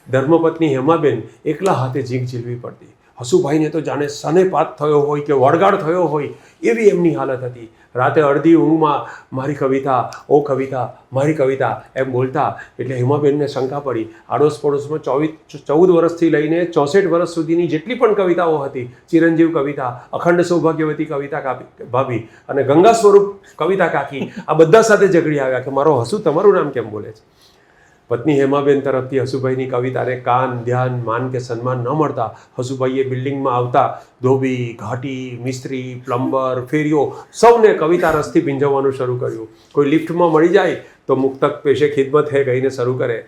ધર્મપત્ની હેમાબેન એકલા હાથે જીંક ઝીલવી પડતી. હસુભાઈને તો જાણે સનેપાત થયો હોય કે વળગાડ થયો હોય એવી એમની હાલત હતી. રાતે અડધી ઊંઘમાં મારી કવિતા, ઓ કવિતા, મારી કવિતા એમ બોલતા એટલે હેમાબેનને શંકા પડી. આડોશ પડોશમાં 14 વર્ષથી લઈને 64 વર્ષ સુધીની જેટલી પણ કવિતાઓ હતી, ચિરંજીવ કવિતા, અખંડ સૌભાગ્યવતી કવિતા ભાભી અને ગંગા સ્વરૂપ કવિતા કાકી, આ બધા સાથે ઝઘડી આવ્યા કે મારો હસુ તમારું નામ કેમ બોલે છે. પત્ની હેમાબેન તરફથી હસુભાઈની કવિતાને કાન, ધ્યાન, માન કે સન્માન ન મળતા હસુભાઈએ બિલ્ડિંગમાં આવતા ધોબી, ઘાટી, મિસ્ત્રી, પ્લમ્બર, ફેરીઓ સૌને કવિતા રસથી ભીંજવવાનું શરૂ કર્યું. કોઈ લિફ્ટમાં મળી જાય તો મુક્તક પેશે ખિદમત હે કહીને શરૂ કરે.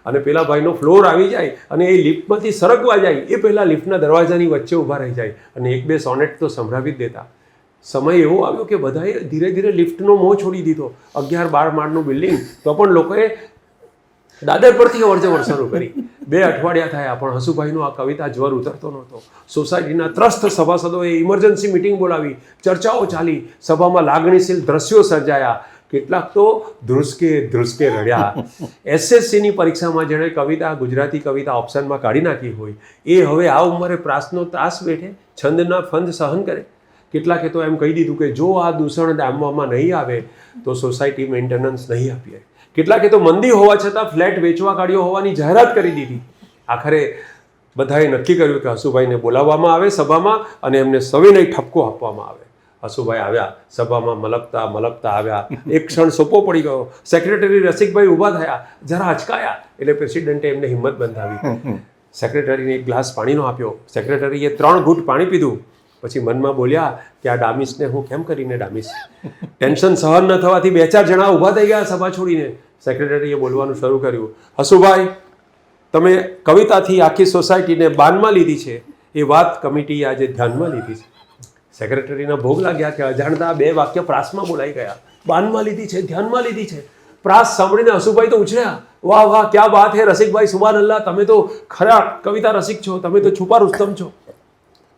અને પેલા ભાઈનો ફ્લોર આવી જાય અને એ લિફ્ટમાંથી સરકવા જાય એ પહેલાં લિફ્ટના દરવાજાની વચ્ચે ઊભા રહી જાય અને 1-2 સોનેટ તો સંભળાવી જ દેતા. સમય એવો આવ્યો કે બધાએ ધીરે ધીરે લિફ્ટનો મોહ છોડી દીધો. 11-12 માળનું બિલ્ડિંગ તો પણ લોકોએ દાદર પરથી અવરજવર શરૂ કરી. 2 અઠવાડિયા થયા પણ હસુભાઈનો આ કવિતા જ્વર ઉતરતો નહોતો. સોસાયટીના ત્રસ્ત સભાસદોએ ઇમરજન્સી મિટિંગ બોલાવી, ચર્ચાઓ ચાલી, સભામાં લાગણીશીલ દ્રશ્યો સર્જાયા. કેટલાક તો ધ્રુસકે રડ્યા. SSCની પરીક્ષામાં જેણે કવિતા ગુજરાતી કવિતા ઓપ્શનમાં કાઢી નાખી હોય એ હવે આ ઉંમરે પ્રાસનો ત્રાસ બેઠે છંદના ફંદ સહન કરે. કેટલાકે તો એમ કહી દીધું કે જો આ દૂષણ ડામવામાં નહીં આવે તો સોસાયટી મેન્ટેનન્સ નહીં આપીએ. કેટલાકે તો મંદી હોવા છતાં ફ્લેટ વેચવા કાઢ્યો હોવાની જાહેરાત કરી દીધી. આખરે બધાએ નક્કી કર્યું કે હસુભાઈને બોલાવવામાં આવે સભામાં અને એમને સવિનય ઠપકો આપવામાં આવે. હસુભાઈ આવ્યા, સભામાં મલકતા આવ્યા. એક ક્ષણ સોપો પડી ગયો. સેક્રેટરી રસિકભાઈ ઊભા થયા, જરા અચકાયા એટલે પ્રેસિડેન્ટે એમને હિંમત બંધાવી. સેક્રેટરીને એક ગ્લાસ પાણીનો આપ્યો. સેક્રેટરીએ 3 ઘૂંટ પાણી પીધું. પછી મનમાં બોલ્યા કે આ ડામીસને હું કેમ કરીને ડામીશ. ટેન્શન સહન ન થવાથી 2-4 જણા ઊભા થઈ ગયા સભા છોડીને. સેક્રેટરીએ બોલવાનું શરૂ કર્યું. હસુભાઈ, તમે કવિતાથી આખી સોસાયટીને બાનમાં લીધી છે એ વાત કમિટીએ આજે ધ્યાનમાં લીધી છે. સેક્રેટરીના ભોગ લાગ્યા કે અજાણતા 2 વાક્ય પ્રાસમાં બોલાઈ ગયા. બાનમાં લીધી છે, ધ્યાનમાં લીધી છે. પ્રાસ સાંભળીને હસુભાઈ તો ઉછળ્યા. વાહ વાહ, ક્યાં વાત હે રસિકભાઈ, સુબાન અલ્લાહ, તમે તો ખરા કવિતા રસિક છો, તમે તો છુપા રુસ્તમ છો.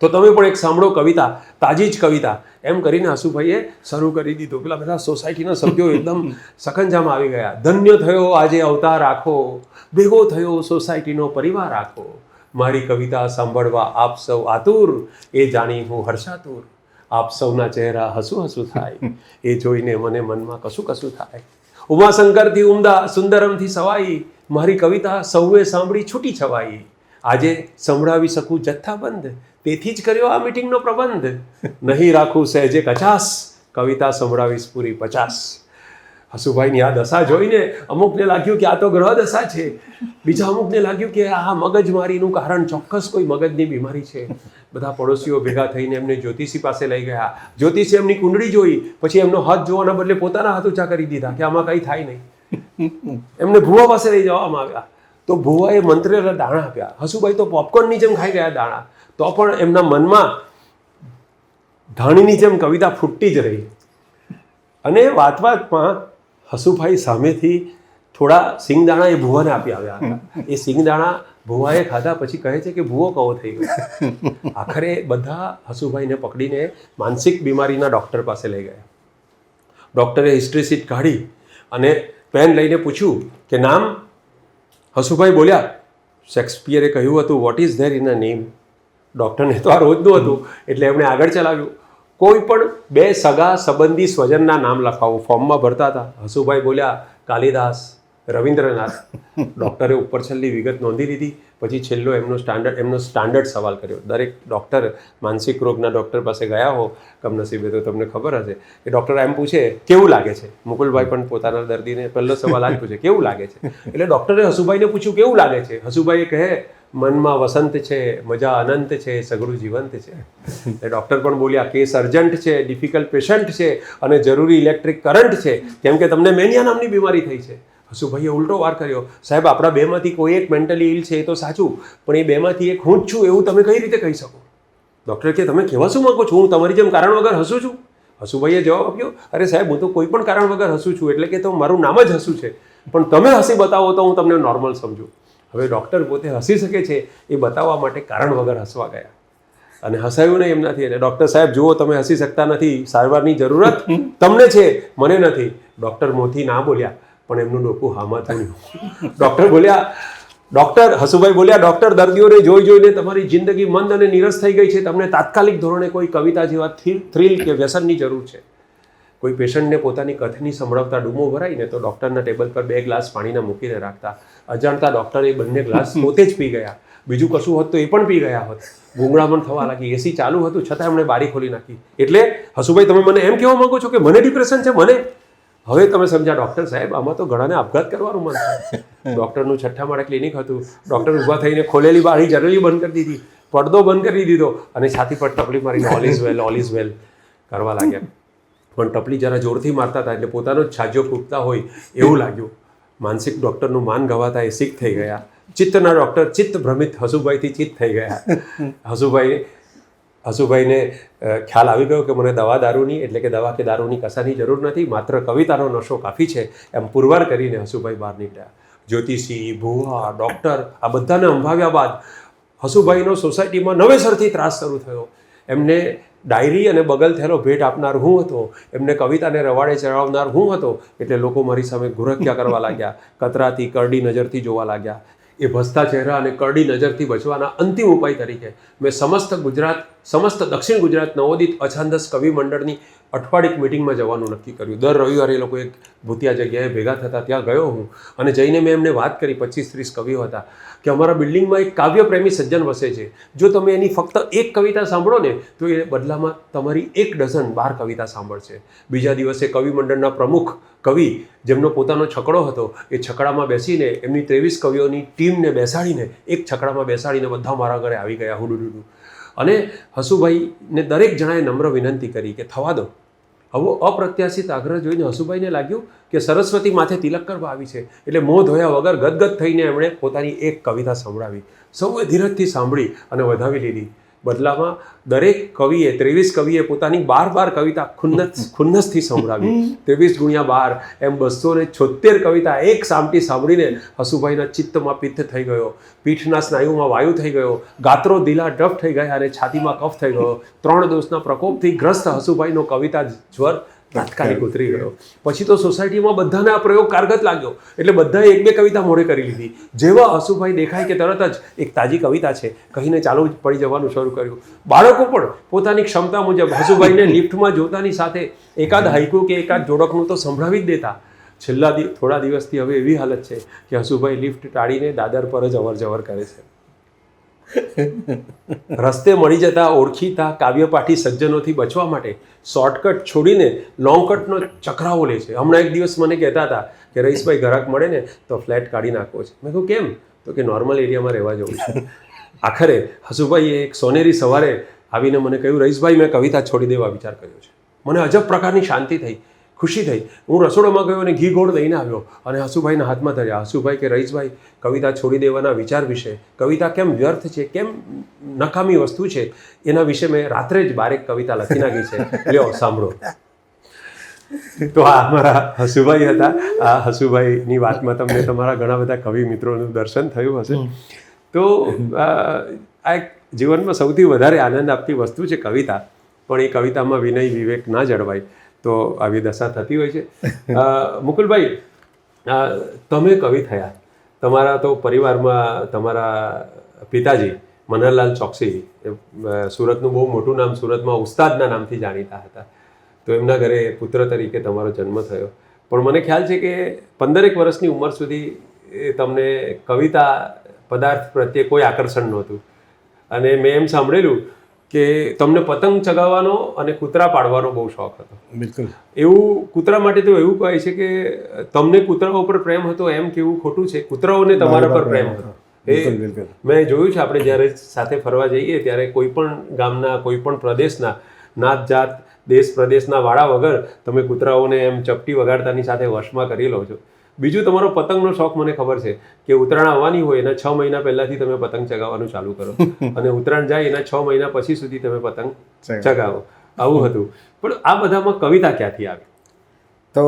તો તમે પણ એક સાંભળો કવિતા, તાજી જ કવિતા. એમ કરીને હસુભાઈએ શરૂ કરી દીધું. પેલા બધા સોસાયટીના સભ્યો એકદમ સખંજામાં આવી ગયા. ધન્ય થયો આજે અવતાર આખો, ભેગો થયો સોસાયટીનો પરિવાર આખો. મારી કવિતા સાંભળવા આપ સૌ આતુર, એ જાણી હું હર્ષાતુર. આપ સૌના ચહેરા હસું થાય, એ જોઈને મને મનમાં કશું થાય. ઉમાશંકરથી ઉમદા સુંદરમથી સવાઈ, મારી કવિતા સૌએ સાંભળી છૂટી છવાઈ. આજે સંભળાવી શકું જથ્થાબંધ, તેથી જ કર્યો આ મીટિંગનો પ્રબંધ. નહીં રાખું સહેજે કચાસ, કવિતા સંભળાવીશ પૂરી 50. હસુભાઈની આ દશા જોઈને અમુકને લાગ્યું કે આ તો ગ્રહ દશા છે. બીજા અમુકને લાગ્યું કે આ મગજમારીનું કારણ ચોક્કસ કોઈ મગજની બીમારી છે. બધા પડોશીઓ ભેગા થઈને એમને જ્યોતિષી પાસે લઈ ગયા. જ્યોતિષી એમની કુંડળી જોઈ, પછી એમનો હાથ જોવાના બદલે પોતાના હાથ ઊંચા કરી દીધા કે આમાં કંઈ થાય નહીં. એમને ભુવા પાસે લઈ જવામાં આવ્યા. તો ભુવાએ મંત્રેલા દાણા આપ્યા. હસુભાઈ તો પોપકોર્નની જેમ ખાઈ ગયા દાણા. તો પણ એમના મનમાં ધાણીની જેમ કવિતા ફૂટતી જ રહી. અને વાતમાં હસુભાઈ સામેથી થોડા સિંગદાણા એ ભુવાને આપી આવ્યા હતા. એ સિંગદાણા ભુવાએ ખાધા પછી કહે છે કે ભુવો કવો થઈ ગયો. આખરે બધા હસુભાઈને પકડીને માનસિક બીમારીના ડૉક્ટર પાસે લઈ ગયા. ડૉક્ટરે હિસ્ટ્રી શીટ કાઢી અને પેન લઈને પૂછ્યું કે નામ. હસુભાઈ બોલ્યા, શેક્સપિયરે કહ્યું હતું what is there in a name. ડૉક્ટરને તો આ રોજનું હતું એટલે એમણે આગળ ચલાવ્યું. કોઈ પણ 2 સગા સંબંધી સ્વજનના નામ લખાવું ફોર્મમાં ભરતા હતા. હસુભાઈ બોલ્યા કાલિદાસ. રવિન્દ્રનાથ. ડૉક્ટરે ઉપર છેલ્લી વિગત નોંધી લીધી, પછી છેલ્લો એમનો સ્ટાન્ડર્ડ સવાલ કર્યો. દરેક ડૉક્ટર, માનસિક રોગના ડૉક્ટર પાસે ગયા હો કમનસીબે તો તમને ખબર હશે કે ડૉક્ટર એમ પૂછે કેવું લાગે છે. મુકુલભાઈ પણ પોતાના દર્દીને પહેલો સવાલ આ જ પૂછે કેવું લાગે છે. એટલે ડૉક્ટરે હસુભાઈને પૂછ્યું કેવું લાગે છે. હસુભાઈએ કહે મનમાં વસંત છે, મજા અનંત છે, સઘળું જીવંત છે. એ ડૉક્ટર પણ બોલ્યા કેસ અર્જન્ટ છે, ડિફિકલ્ટ પેશન્ટ છે અને જરૂરી ઇલેક્ટ્રિક કરંટ છે, કેમ કે તમને મેનિયા નામની બીમારી થઈ છે. હસુભાઈએ ઉલટો વાર કર્યો, સાહેબ આપણા બેમાંથી કોઈ એક મેન્ટલી ઇલ છે એ તો સાચું, પણ એ બેમાંથી એક હું જ છું એવું તમે કઈ રીતે કહી શકો? ડૉક્ટર કે તમે કહેવા શું માંગો છો? હું તમારી જેમ કારણ વગર હસું છું? હસુભાઈએ જવાબ આપ્યો, અરે સાહેબ હું તો કોઈ પણ કારણ વગર હસું છું, એટલે કે તો મારું નામ જ હસું છે, પણ તમે હસી બતાવો તો હું તમને નોર્મલ સમજું. હવે ડૉક્ટર પોતે હસી શકે છે એ બતાવવા માટે કારણ વગર હસવા ગયા અને હસાયું નહીં એમનાથી. અને ડૉક્ટર સાહેબ જુઓ તમે હસી શકતા નથી, સારવારની જરૂરત તમને છે, મને નથી. ડૉક્ટર મોંથી ના બોલ્યા પણ એમનું ડોકું હામાં થયું. હસુભાઈ બોલ્યા ડૉક્ટર દર્દીઓને જોઈ જોઈને તમારી જિંદગી મંદ અને નીરસ થઈ ગઈ છે, તમને તાત્કાલિક ધોરણે કોઈ કવિતા જેવા થ્રિલ કે વ્યસનની જરૂર છે. કોઈ પેશન્ટને પોતાની કથની સંભળાવતા ડૂમો ભરાઈને તો ડૉક્ટરના ટેબલ પર 2 ગ્લાસ પાણીના મૂકીને રાખતા. અજાણતા ડૉક્ટર એ બંને ગ્લાસ પોતે જ પી ગયા. બીજું કશું હોત તો એ પણ પી ગયા હોત. ગૂંગળામણ થવા લાગી. એસી ચાલુ હતું છતાં એમણે બારી ખોલી નાખી. એટલે હસુભાઈ તમે મને એમ કહેવા માંગો છો કે મને ડિપ્રેશન છે? મને હવે તમે સમજ્યા ડૉક્ટર સાહેબ, આમાં તો ઘણાને આપઘાત કરવાનું મન થાય. ડૉક્ટરનું 6ઠ્ઠા માળે ક્લિનિક હતું. ડૉક્ટર ઊભા થઈને ખોલેલી બારી જનરલી બંધ કરી દીધી, પડદો બંધ કરી દીધો અને છાતી પર ટપલી મારીને ઓલ ઇઝ વેલ કરવા લાગ્યા. પણ ટપલી જરા જોરથી મારતા હતા એટલે પોતાનો જ છાજ્યો ફૂટતા હોય એવું લાગ્યું. માનસિક ડૉક્ટરનું માન ગવાતા એ શીખ થઈ ગયા. ચિત્તના ડૉક્ટર ચિત્ત ભ્રમિત હસુભાઈથી ચિત્ત થઈ ગયા. હસુભાઈને ખ્યાલ આવી ગયો કે મને દવા દારૂની એટલે કે દવા કે દારૂની કશાની જરૂર નથી, માત્ર કવિતાનો નશો કાફી છે. એમ પુરવાર કરીને હસુભાઈ બહાર નીકળ્યા. જ્યોતિષી, ભુવા, ડૉક્ટર આ બધાને અંભાવ્યા બાદ હસુભાઈનો સોસાયટીમાં નવેસરથી ત્રાસ શરૂ થયો. એમને ડાયરી અને બગલ થયેલો ભેટ આપનાર હું હતો, એમને કવિતાને રવાડે ચડાવનાર હું હતો. એટલે લોકો મારી સામે ગુરખ્યા કરવા લાગ્યા, કતરાતી કરડી નજરથી જોવા લાગ્યા. એ ભસતા ચહેરા અને કરડી નજરથી બચવાના અંતિમ ઉપાય તરીકે મેં સમસ્ત દક્ષિણ ગુજરાત નવોદિત અછાંદસ કવિ મંડળની અઠવાડિક મિટિંગમાં જવાનું નક્કી કર્યું. દર રવિવારે એ લોકો એક ભૂતિયા જગ્યાએ ભેગા થતા, ત્યાં ગયો હું અને જઈને મેં એમને વાત કરી. 25-30 કવિઓ હતા કે અમારા બિલ્ડિંગમાં એક કાવ્યપ્રેમી સજ્જન વસે છે, જો તમે એની ફક્ત એક કવિતા સાંભળો ને તો એ બદલામાં તમારી 1 ડઝન 12 કવિતા સાંભળશે. બીજા દિવસે કવિ મંડળના પ્રમુખ કવિ જેમનો પોતાનો છકડો હતો એ છકડામાં બેસીને એમની 23 કવિઓની ટીમને બેસાડીને એક છકડામાં બેસાડીને બધા મારા ઘરે આવી ગયા હુડુડુડુ. અને હસુભાઈને દરેક જણાએ નમ્ર વિનંતી કરી કે થવા દો. આવો અપ્રત્યાશિત આગ્રહ જોઈને હસુભાઈને લાગ્યું કે સરસ્વતી માથે તિલક કરવા આવી છે. એટલે મોં ધોયા વગર ગદગદ થઈને એમણે પોતાની એક કવિતા સંભળાવી. સૌએ ધીરજથી સાંભળી અને વધાવી લીધી. બદલામાં દરેક કવિએ 23 કવિએ પોતાની 12 કવિતા ખુન્નસથી સંભળાવી. 23 × 12 એમ 276 કવિતા એક સામટી સાંભળીને હસુભાઈના ચિત્તમાં પિત્ત થઈ ગયો, પીઠના સ્નાયુમાં વાયુ થઈ ગયો, ગાત્રો દિલા ડફ થઈ ગયા અને છાતીમાં કફ થઈ ગયો. 3 દિવસના પ્રકોપથી ગ્રસ્ત હસુભાઈનો કવિતા જ્વર તાત્કાલિક ઉતરી ગયો. પછી તો સોસાયટીમાં બધાને આ પ્રયોગ કારગત લાગ્યો એટલે બધાએ 1-2 કવિતા મોડે કરી લીધી. જેવા હસુભાઈ દેખાય કે તરત જ એક તાજી કવિતા છે કહીને ચાલુ પડી જવાનું શરૂ કર્યું. બાળકો પણ પોતાની ક્ષમતા મુજબ હસુભાઈને લિફ્ટમાં જોતાની સાથે એકાદ હાઈકુ કે એકાદ જોડકનું તો સંભળાવી જ દેતા. છેલ્લા થોડા દિવસથી હવે એવી હાલત છે કે હસુભાઈ લિફ્ટ ટાળીને દાદર પર જ અવર-જવર કરે છે. રસ્તે મળી જતા ઓળખીતા કાવ્યપાઠી સજ્જનોથી બચવા માટે શોર્ટકટ છોડીને લોંગકટનો ચકરાવો લે છે. હમણાં એક દિવસ મને કહેતા હતા કે રઈસભાઈ ઘરાક મળે ને તો ફ્લેટ કાઢી નાખવો છે. મેં કહ્યું કેમ? તો કે નોર્મલ એરિયામાં રહેવા જવું છે. આખરે હસુભાઈએ એક સોનેરી સવારે આવીને મને કહ્યું રઈસભાઈ મેં કવિતા છોડી દેવા વિચાર કર્યો છે. મને અજબ પ્રકારની શાંતિ થઈ, ખુશી થઈ. હું રસોડામાં ગયો અને ઘી ગોળ દઈને આવ્યો અને હસુભાઈના હાથમાં ધર્યા. હસુભાઈ કે રઈસભાઈ કવિતા છોડી દેવાના વિચાર વિશે, કવિતા કેમ વ્યર્થ છે, કેમ નકામી વસ્તુ છે, એના વિશે મેં રાત્રે જ 12 કવિતા લખી નાખી છે, લ્યો સાંભળો. તો આ અમારા હસુભાઈ હતા. આ હસુભાઈની વાતમાં તમને તમારા ઘણા બધા કવિ મિત્રોનું દર્શન થયું હશે. તો આ એક જીવનમાં સૌથી વધારે આનંદ આપતી વસ્તુ છે કવિતા, પણ એ કવિતામાં વિનય વિવેક ના જળવાય તો આવી દશા થતી હોય છે. મુકુલભાઈ, તમે કવિ થયા, તમારા તો પરિવારમાં તમારા પિતાજી મનહરલાલ ચોકસી સુરતનું બહુ મોટું નામ, સુરતમાં ઉસ્તાદના નામથી જાણીતા હતા. તો એમના ઘરે પુત્ર તરીકે તમારો જન્મ થયો. પણ મને ખ્યાલ છે કે 15 વર્ષની ઉંમર સુધી તમને કવિતા પદાર્થ પ્રત્યે કોઈ આકર્ષણ નહોતું, અને મેં એમ સાંભળેલું કે તમને પતંગ ચગાવવાનો અને કૂતરા પાડવાનો બહુ શોખ હતો. બિલકુલ. એવું કૂતરા માટે તો એવું કહે છે કે તમને કૂતરાઓ પર પ્રેમ હતો એમ કેવું ખોટું છે? કૂતરાઓને તમારા પર પ્રેમ હતો. બિલકુલ બિલકુલ. મેં જોયું છે, આપણે જ્યારે સાથે ફરવા જઈએ ત્યારે કોઈ પણ ગામના કોઈ પણ પ્રદેશના નાત જાત દેશ પ્રદેશના વાળા વગર તમે કૂતરાઓને એમ ચપટી વગાડતાની સાથે વશમાં કરી લો છો. બીજું, તમારો પતંગનો શોખ મને ખબર છે કે ઉત્તરાયણ આવવાની હોય એના 6 મહિના પહેલાથી તમે પતંગ ચગાવવાનું ચાલુ કરો અને ઉત્તરાયણ જાય એના 6 મહિના પછી સુધી તમે પતંગ ચગાવો. આવું હતું. પણ આ બધામાં કવિતા ક્યાંથી આવી? તો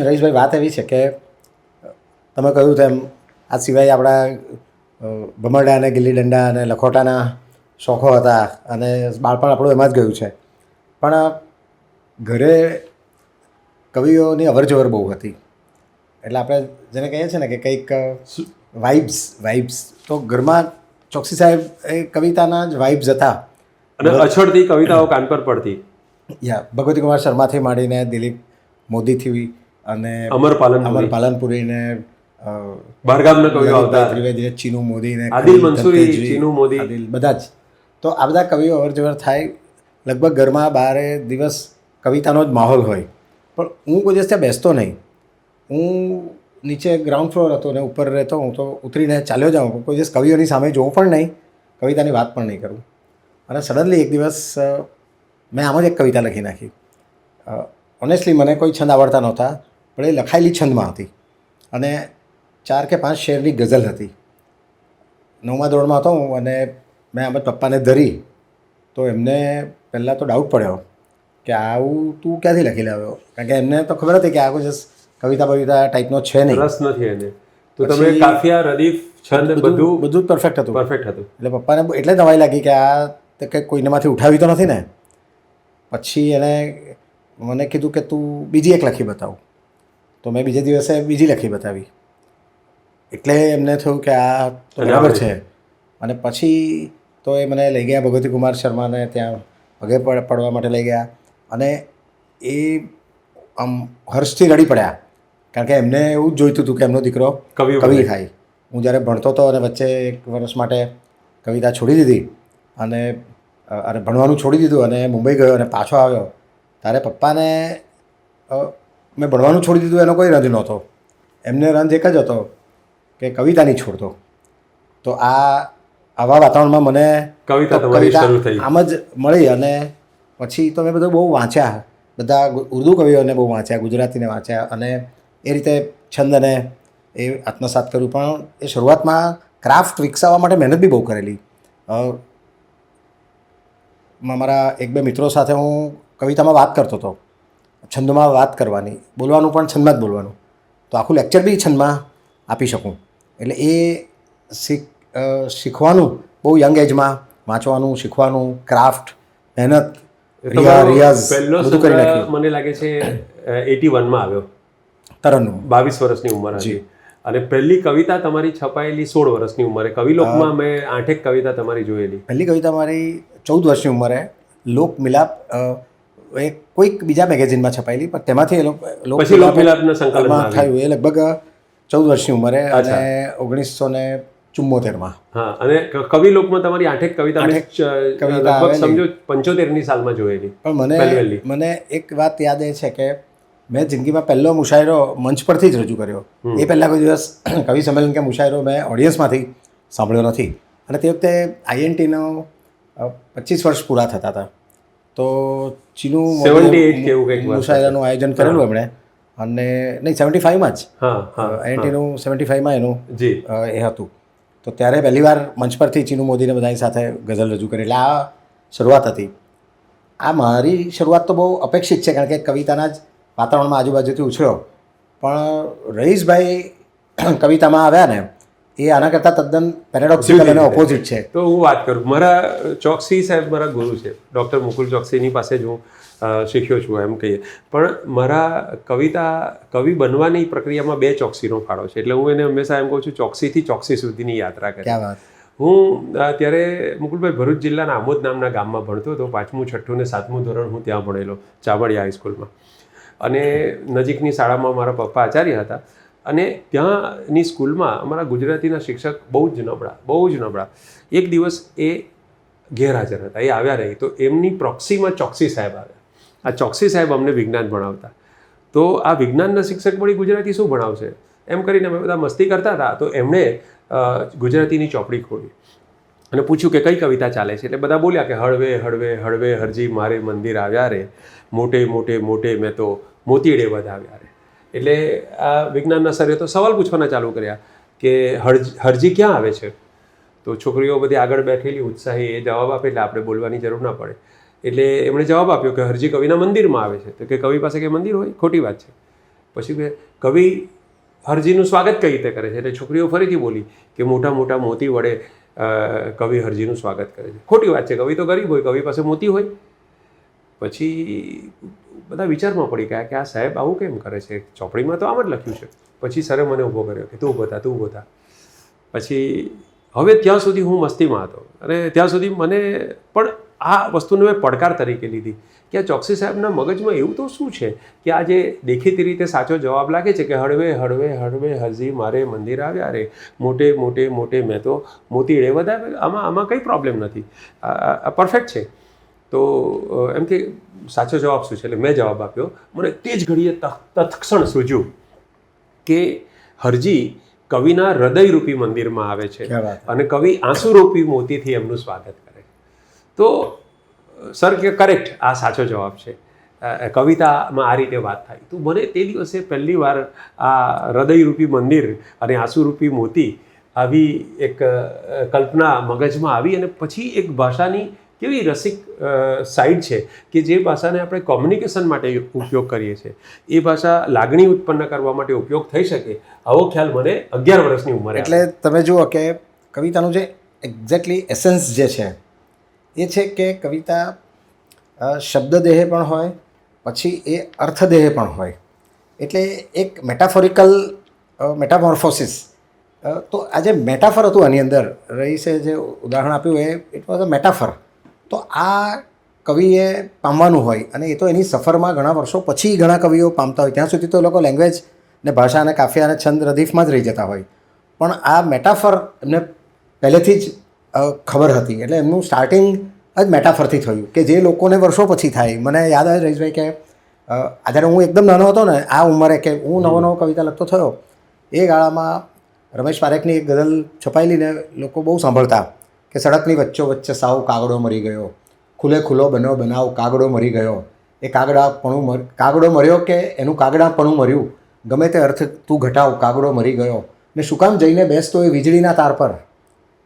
રહીશભાઈ, વાત એવી છે કે તમે કહ્યું તેમ આ સિવાય આપણા ભમરડા અને ગિલ્લી દંડા અને લખોટાના શોખો હતા અને બાળપણ આપણું એમાં જ ગયું છે. પણ ઘરે કવિઓની અવરજવર બહુ હતી. એટલે આપણે જેને કહીએ છીએ ને કે કંઈક વાઇબ્સ તો ઘરમાં ચોકસી સાહેબ એ કવિતાના જ વાઇબ્સ હતા અને અછડતી કવિતાઓ કાન પર પડતી. ભગવતી કુમાર શર્માથી માંડીને દિલીપ મોદીથી અને અમર પાલનપુરીને બહારગામના કવિઓ આવતા, ત્રિવેદી, ચીનુ મોદીને, આદિલ મંસૂરી, ચીનુ મોદી, બધા જ. તો આ બધા કવિઓ અવરજવર થાય. લગભગ ઘરમાં 12 દિવસ કવિતાનો જ માહોલ હોય. પણ હું કોઈ દિવસ ત્યાં બેસતો નહીં. હું નીચે ગ્રાઉન્ડ ફ્લોર હતો ને ઉપર રહેતો. હું તો ઉતરીને ચાલ્યો જાઉં. કોઈ દિવસ કવિઓની સામે જોઉં પણ નહીં, કવિતાની વાત પણ નહીં કરું. અને સડનલી એક દિવસ મેં આમ જ એક કવિતા લખી નાખી. ઓનેસ્ટલી મને કોઈ છંદ આવડતા નહોતા, પણ એ લખાયેલી છંદમાં હતી અને 4 કે 5 શેરની ગઝલ હતી. 9મા ધોરણમાં હતો હું અને મેં આમ જ પપ્પાને ધરી. તો એમને પહેલાં તો ડાઉટ પડ્યો કે આવું તું ક્યાંથી લખી લાવ્યો, કારણ કે એમને તો ખબર હતી કે આ કોઈ જસ્ટ કવિતા ટાઈપનો છે નહીં, રસ નથી એને. તો તમે કાફિયા, રદીફ, છંદ બધું જ પરફેક્ટ હતું. હતું. એટલે પપ્પાને એટલે નવાઈ લાગી કે આ તે કંઈક કોઈનેમાંથી ઉઠાવી તો નથી ને. પછી એણે મને કીધું કે તું બીજી એક લખી બતાવ. તો મેં બીજે દિવસે બીજી લખી બતાવી. એટલે એમને થયું કે આ તો બરાબર છે. અને પછી તો એ મને લઈ ગયા ભગવતી કુમાર શર્માને ત્યાં પગે પડવા માટે લઈ ગયા. અને એ આમ હર્ષથી રડી પડ્યા, કારણ કે એમને એવું જ જોઈતું હતું કે એમનો દીકરો કવિ થાય. હું જ્યારે ભણતો હતો અને વચ્ચે 1 વર્ષ માટે કવિતા છોડી દીધી અને ભણવાનું છોડી દીધું અને મુંબઈ ગયો અને પાછો આવ્યો, ત્યારે પપ્પાને મેં ભણવાનું છોડી દીધું એનો કોઈ રંજ નહોતો. એમને રંજ એક જ હતો કે કવિતા નહીં છોડતો. તો આવા વાતાવરણમાં મને કવિતા આમ જ મળી. અને પછી તો મેં બધું બહુ વાંચ્યા, બધા ઉર્દુ કવિઓને બહુ વાંચ્યા, ગુજરાતીને વાંચ્યા અને એ રીતે છંદને એ આત્મસાત કર્યું. પણ એ શરૂઆતમાં ક્રાફ્ટ વિકસાવવા માટે મહેનત બી બહુ કરેલી. મારા 1-2 મિત્રો સાથે હું કવિતામાં વાત કરતો હતો, છંદમાં વાત કરવાની, બોલવાનું પણ છંદમાં જ બોલવાનું. તો આખું લેક્ચર બી છંદમાં આપી શકું. એટલે એ શીખવાનું બહુ યંગ એજમાં, વાંચવાનું, શીખવાનું, ક્રાફ્ટ, મહેનત, રિયાઝ બધું કરી નાખ્યું. મને લાગે છે 81માં આવ્યો, તરન્નુમ 22 વર્ષની ઉંમર હતી. અને પહેલી કવિતા તમારી છપાયેલી 16 વર્ષની ઉંમરે. કવિલોકમાં મેં 8 કવિતા તમારી જોયેલી. પહેલી કવિતા મારી 14 વર્ષની ઉંમરે લોક મિલાપ એ કોઈક બીજા મેગેઝિનમાં છપાયેલી, પણ તેમાંથી પછી લોક મિલાપના સંકલનમાં થયું. એ લગભગ 14 વર્ષની ઉંમરે અને 1974માં. હા. અને કવિલોકમાં તમારી 8 કવિતા લગભગ સમજો 75ની સાલમાં જોયેલી. પણ મને એક વાત યાદ એ છે કે મેં જિંદગીમાં પહેલો મુશાયરો મંચ પરથી જ રજૂ કર્યો. એ પહેલાં કોઈ દિવસ કવિ સંમેલન કે મુશાયરો મેં ઓડિયન્સમાંથી સાંભળ્યો નથી. અને તે વખતે INTનો 25 વર્ષ પૂરા થતા હતા. તો ચીનુ મુશાયરાનું આયોજન કરેલું એમણે. અને નહીં, 75માં જ INTનું 75માં એનું એ હતું. તો ત્યારે પહેલીવાર મંચ પરથી ચીનુ મોદીને બધાની સાથે ગઝલ રજૂ કરી. એટલે આ શરૂઆત હતી. આ મારી શરૂઆત તો બહુ અપેક્ષિત છે, કારણ કે કવિતાના જ વાતાવરણમાં આજુબાજુથી ઉછળ્યો. પણ રહીશભાઈ કવિતામાં આવ્યા ને, એ આના કરતાં તદ્દન પેરેડોક્સિકલ અને ઓપોઝિટ છે. તો હું વાત કરું, મારા ચોકસી સાહેબ મારા ગુરુ છે, ડૉક્ટર મુકુલ ચોકસીની પાસે જ હું શીખ્યો છું એમ કહીએ. પણ મારા કવિ બનવાની પ્રક્રિયામાં 2 ચોકસીનો ફાળો છે. એટલે હું એને હંમેશા એમ કહું છું, ચોકસીથી ચોકસી સુધીની યાત્રા કરી. હું ત્યારે મુકુલભાઈ ભરૂચ જિલ્લાના આમોદ નામના ગામમાં ભણતો હતો. 5મું, 6ઠ્ઠું ને 7મું ધોરણ હું ત્યાં ભણેલો, ચાવડિયા હાઈસ્કૂલમાં. અને નજીકની શાળામાં મારા પપ્પા આચાર્ય હતા અને ત્યાંની સ્કૂલમાં અમારા ગુજરાતીના શિક્ષક બહુ જ નબળા. એક દિવસ એ ગેરહાજર હતા, એ આવ્યા નહીં, તો એમની પ્રોક્સીમાં ચોકસી સાહેબ આવ્યા. આ ચોકસી સાહેબ અમને વિજ્ઞાન ભણાવતા. તો આ વિજ્ઞાનના શિક્ષક વળી ગુજરાતી શું ભણાવશે એમ કરીને અમે બધા મસ્તી કરતા હતા. તો એમણે ગુજરાતીની ચોપડી ખોલી અને પૂછ્યું કે કઈ કવિતા ચાલે છે. એટલે બધા બોલ્યા કે હળવે હળવે હળવે હરજી મારે મંદિર આવ્યા રે, મોટે મોટે મોટે મેં તો મોતીડે વધાવ્યા રે. એટલે આ વિજ્ઞાનના સરે તો સવાલ પૂછવાના ચાલુ કર્યા કે હરજી ક્યાં આવે છે. તો છોકરીઓ બધી આગળ બેઠેલી ઉત્સાહી એ જવાબ આપે એટલે આપણે બોલવાની જરૂર ના પડે. એટલે એમણે જવાબ આપ્યો કે હરજી કવિના મંદિરમાં આવે છે. તો કે કવિ પાસે કે મંદિર હોય, ખોટી વાત છે. પછી કે કવિ હરજીનું સ્વાગત કઈ રીતે કરે છે. એટલે છોકરીઓ ફરીથી બોલી કે મોટા મોટા મોતી વડે કવિ હરજીનું સ્વાગત કરે છે. ખોટી વાત છે, કવિ તો ગરીબ હોય, કવિ પાસે મોતી હોય. પછી બધા વિચારમાં પડી ગયા કે આ સાહેબ આવું કેમ કરે છે, ચોપડીમાં તો આમ જ લખ્યું છે. પછી સરે મને ઊભો કર્યો કે તું ઊભો થા. પછી હવે ત્યાં સુધી હું મસ્તીમાં હતો અને ત્યાં સુધી મને પણ આ વસ્તુને મેં પડકાર તરીકે લીધી કે આ ચોકસી સાહેબના મગજમાં એવું તો શું છે કે આ જે દેખીતી રીતે સાચો જવાબ લાગે છે કે હળવે હળવે હળવે હરજી મારે મંદિર આવ્યા રે, મોટે મોટે મોટે મેં તો મોતીડે વધારે, આમાં કંઈ પ્રોબ્લેમ નથી, આ પરફેક્ટ છે. તો એમ કે સાચો જવાબ શું છે. એટલે મેં જવાબ આપ્યો. મને તે જ ઘડીએ તત્ક્ષણ સૂઝ્યું કે હરજી કવિના હૃદયરૂપી મંદિરમાં આવે છે અને કવિ આંસુરૂપી મોતીથી એમનું સ્વાગત કરે. તો સર કે કરેક્ટ, આ સાચો જવાબ છે. કવિતામાં આ રીતે વાત થાય. તો મને તે દિવસે પહેલી વાર આ હૃદયરૂપી મંદિર અને આંસુરૂપી મોતી આવી એક કલ્પના મગજમાં આવી. અને પછી એક ભાષાની કેવી રસિક સાઇડ છે કે જે ભાષાને આપણે કોમ્યુનિકેશન માટે ઉપયોગ કરીએ છીએ, એ ભાષા લાગણી ઉત્પન્ન કરવા માટે ઉપયોગ થઈ શકે, આવો ખ્યાલ મને 11 વર્ષની ઉંમરે. એટલે તમે જુઓ કે કવિતાનું જે એક્ઝેક્ટલી એસેન્સ જે છે એ છે કે કવિતા શબ્દદેહે પણ હોય, પછી એ અર્થદેહે પણ હોય. એટલે એક મેટામોર્ફોસિસ. તો આ જે મેટાફર હતું આની અંદર રહીશે જે ઉદાહરણ આપ્યું એ ઇટ વોઝ અ મેટાફર. તો આ કવિએ પામવાનું હોય અને એ તો એની સફરમાં ઘણા વર્ષો પછી ઘણા કવિઓ પામતા હોય. ત્યાં સુધી તો લોકો લેંગ્વેજ ને ભાષા અને કાફિયા અને છંદ રદીફમાં જ રહી જતા હોય. પણ આ મેટાફર એમને પહેલેથી જ ખબર હતી. એટલે એમનું સ્ટાર્ટિંગ જ મેટાફરથી થયું કે જે લોકોને વર્ષો પછી થાય. મને યાદ આવે રહીશભાઈ કે જ્યારે હું એકદમ નાનો હતો ને આ ઉંમરે, કે હું નવો કવિતા લખતો થયો, એ ગાળામાં રમેશ પારેખની એક ગઝલ છપાયેલી ને લોકો બહુ સાંભળતા કે સડકની વચ્ચે સાવ કાગડો મરી ગયો, ખુલે ખુલ્લો બનાવ કાગડો મરી ગયો, એ કાગડો મર્યો કે એનું કાગડાપણું મર્યું, ગમે તે અર્થ તું ઘટાવ કાગડો મરી ગયો, ને શું કામ જઈને બેસતો એ વીજળીના તાર પર,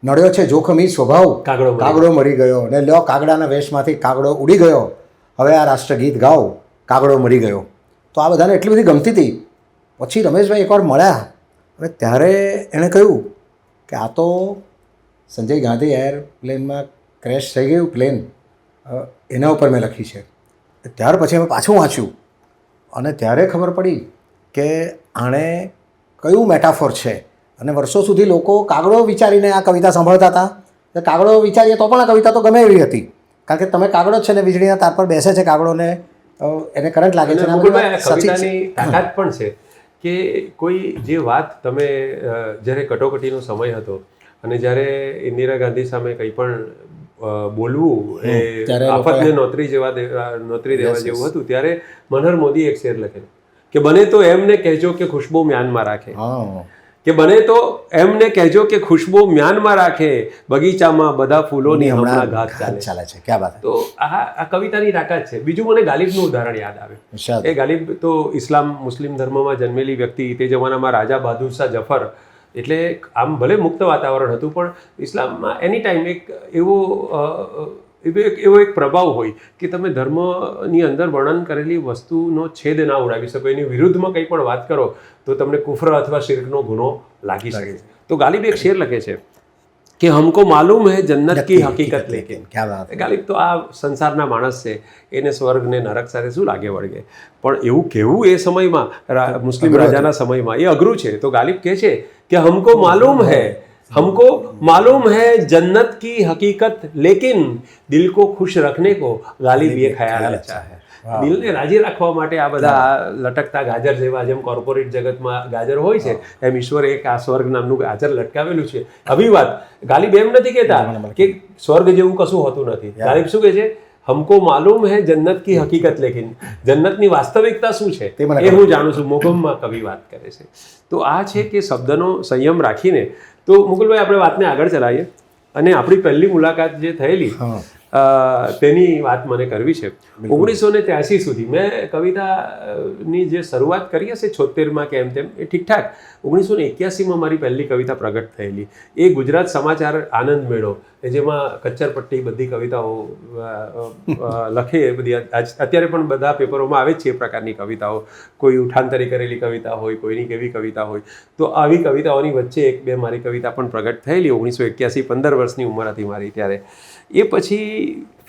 નડ્યો છે જોખમી સ્વભાવ કાગડો મરી ગયો, ને લ્યો કાગડાના વેશમાંથી કાગડો ઉડી ગયો, હવે આ રાષ્ટ્રગીત ગાઓ કાગડો મરી ગયો. તો આ બધાને એટલી બધી ગમતી હતી. પછી રમેશભાઈ એકવાર મળ્યા અને ત્યારે એણે કહ્યું કે આ તો સંજય ગાંધી એરપ્લેનમાં ક્રેશ થઈ ગયું પ્લેન, એના ઉપર મેં લખી છે. ત્યાર પછી અમે પાછું વાંચ્યું અને ત્યારે ખબર પડી કે આણે કયું મેટાફોર છે. અને વર્ષો સુધી લોકો કાગડો વિચારીને આ કવિતા સાંભળતા હતા. કાગડો વિચારીએ તો પણ આ કવિતા તો ગમે એવી હતી, કારણ કે તમે કાગડો છે ને વીજળીના તાર પર બેસે છે કાગડોને, એને કરંટ લાગે છે. કવિતાની તાકાત પણ છે કે કોઈ જે વાત તમે જ્યારે કટોકટીનો સમય હતો અને જ્યારે ઇન્દિરા ગાંધી સામે કંઈ પણ બોલવું એ આફતને નોતરી દેવા જેવું હતું, ત્યારે મનહર મોદી એક શેર લખેલો કે બને તો એમને કહેજો કે ખુશ્બુ મ્યાનમાં રાખે, કે બને તો એમને કહેજો કે ખુશ્બુ મ્યાનમાં રાખે, બગીચામાં બધા ફૂલોની હમણાં ઘાસ ચાલે છે. ક્યાં વાત. તો આ કવિતાની તાકાત છે. બીજું મને ગાલિબનું ઉદાહરણ યાદ આવે. એ ગાલિબ તો મુસ્લિમ ધર્મમાં જન્મેલી વ્યક્તિ, તે જમાનામાં રાજા બહાદુર શાહ જફર, એટલે આમ ભલે મુક્ત વાતાવરણ હતું પણ ઇસ્લામમાં એની ટાઈમ એવો એક પ્રભાવ હોય કે તમે ધર્મની અંદર વર્ણન કરેલી વસ્તુનો છેદ ના ઉડાવી શકો, એની વિરુદ્ધમાં કંઈ પણ વાત કરો તો તમને કુફર અથવા શિર્કનો ગુનો લાગી શકે. તો ગાલિબ એક શેર લખે છે કે હમકો માલુમ હૈ જન્નત કી હકીકત લેકિન. ગાલિબ તો આ સંસારના માણસ છે, એને સ્વર્ગ ને નરક સાથે શું લાગે વળગે, પણ એવું કહેવું એ સમયમાં મુસ્લિમ રાજાના સમયમાં એ અઘરું છે. તો ગાલિબ કહે છે કે हमको मालूम है जन्नत की हकीकत लेकिन दिल को खुश रखने को गालिब ये ख्याल अच्छा है. દિલને રાજી રાખવા માટે આ બધા લટકતા ગાજર જેવા, જેમ કોર્પોરેટ જગતમાં ગાજર હોય છે એમ ઈશ્વરે એક આ સ્વર્ગ નામનું ગાજર લટકાવેલું છે. અભિવાદ ગાલિબ એમ નથી કહેતા કે સ્વર્ગ જેવું કશું હોતું નથી. ગાલિબ શું કહે છે? हमको मालूम है जन्नत की हकीकत, लेकिन जन्नतની વાસ્તવિકતા શું છે એ હું જાણું છું. મોગમમાં કવિ વાત કરે છે. તો આ છે કે શબ્દનો સંયમ રાખીને. તો મુકુલભાઈ, આપણે વાતને આગળ ચલાવીએ અને આપણી પહેલી મુલાકાત જે થયેલી તેની વાત મને કરવી છે. 1983 સુધી મેં કવિતાની જે શરૂઆત કરી હશે 76માં કે એમ તેમ, એ ઠીકઠાક 1981માં મારી પહેલી કવિતા પ્રગટ થયેલી. એ ગુજરાત સમાચાર આનંદ મેળો, જેમાં કચ્ચરપટ્ટી બધી કવિતાઓ લખે, બધી અત્યારે પણ બધા પેપરોમાં આવે જ છે એ પ્રકારની કવિતાઓ. કોઈ ઉઠાંતરી કરેલી કવિતા હોય, કોઈની કેવી કવિતા હોય. તો આવી કવિતાઓની વચ્ચે એક બે મારી કવિતા પણ પ્રગટ થયેલી 1981, 15 વર્ષની ઉંમર હતી મારી ત્યારે. એ પછી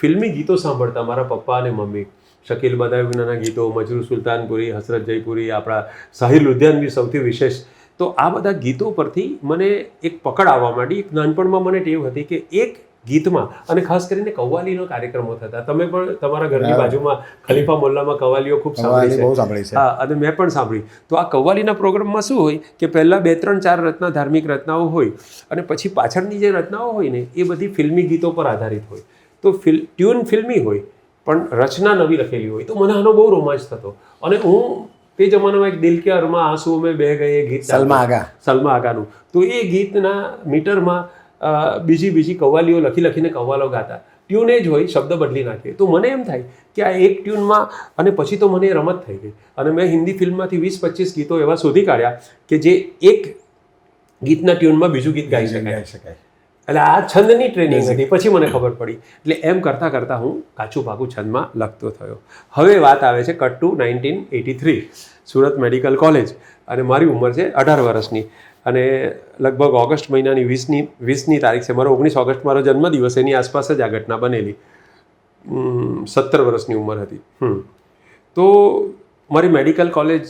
ફિલ્મી ગીતો સાંભળતા મારા પપ્પા અને મમ્મી. શકીલ બદાયુનાના ગીતો, મજરૂ સુલતાનપુરી, હસરત જયપુરી, આપણા સાહિર લુધિયાનવી સૌથી વિશેષ. તો આ બધા ગીતો પરથી મને એક પકડ આવવા માંડી. એક નાનપણમાં મને ટેવ હતી કે એક ગીતમાં, અને ખાસ કરીને કવ્વાલીનો કાર્યક્રમો થતા. તમે પણ તમારા ઘરની બાજુમાં ખલીફા મોહલ્લામાં કવ્વાલીઓ ખૂબ સાંભળી છે. હા, અને મેં પણ સાંભળી. તો આ કવ્વાલીના પ્રોગ્રામમાં શું હોય કે પહેલાં 2, 3, 4 રચના, ધાર્મિક રચનાઓ હોય, અને પછી પાછળની જે રચનાઓ હોય ને એ બધી ફિલ્મી ગીતો પર આધારિત હોય. તો ટ્યુન ફિલ્મી હોય પણ રચના નવી લખેલી હોય. તો મને આનો બહુ રોમાંચ થતો. અને હું તે જમાનામાં એક દિલ કે અરમાં આંસુ મેં બે ગયે ગીત, સલમા આગાનું, તો એ ગીતના મીટરમાં બીજી કવ્વાલીઓ લખીને કવ્વાલો ગાતા. ટ્યુન એ જ હોય, શબ્દ બદલી નાખીએ. તો મને એમ થાય કે આ એક ટ્યુનમાં, અને પછી તો મને રમત થઈ ગઈ. અને મેં હિન્દી ફિલ્મમાંથી 20-25 ગીતો એવા શોધી કાઢ્યા કે જે એક ગીતના ટ્યુનમાં બીજું ગીત ગાઈ શકાય. એટલે આ છંદની ટ્રેનિંગ હતી. પછી મને ખબર પડી. એટલે એમ કરતાં કરતાં હું કાચું પાકું છંદમાં લખતો થયો. હવે વાત આવે છે cut to 1983, Surat medical college, અને મારી ઉંમર છે 18 વર્ષની. અને લગભગ ઓગસ્ટ મહિનાની 20મી તારીખ છે. મારો 19 ઓગસ્ટ મારો જન્મદિવસ, એની આસપાસ જ આ ઘટના બનેલી. 17 વર્ષની ઉંમર હતી. તો મારી મેડિકલ કોલેજ,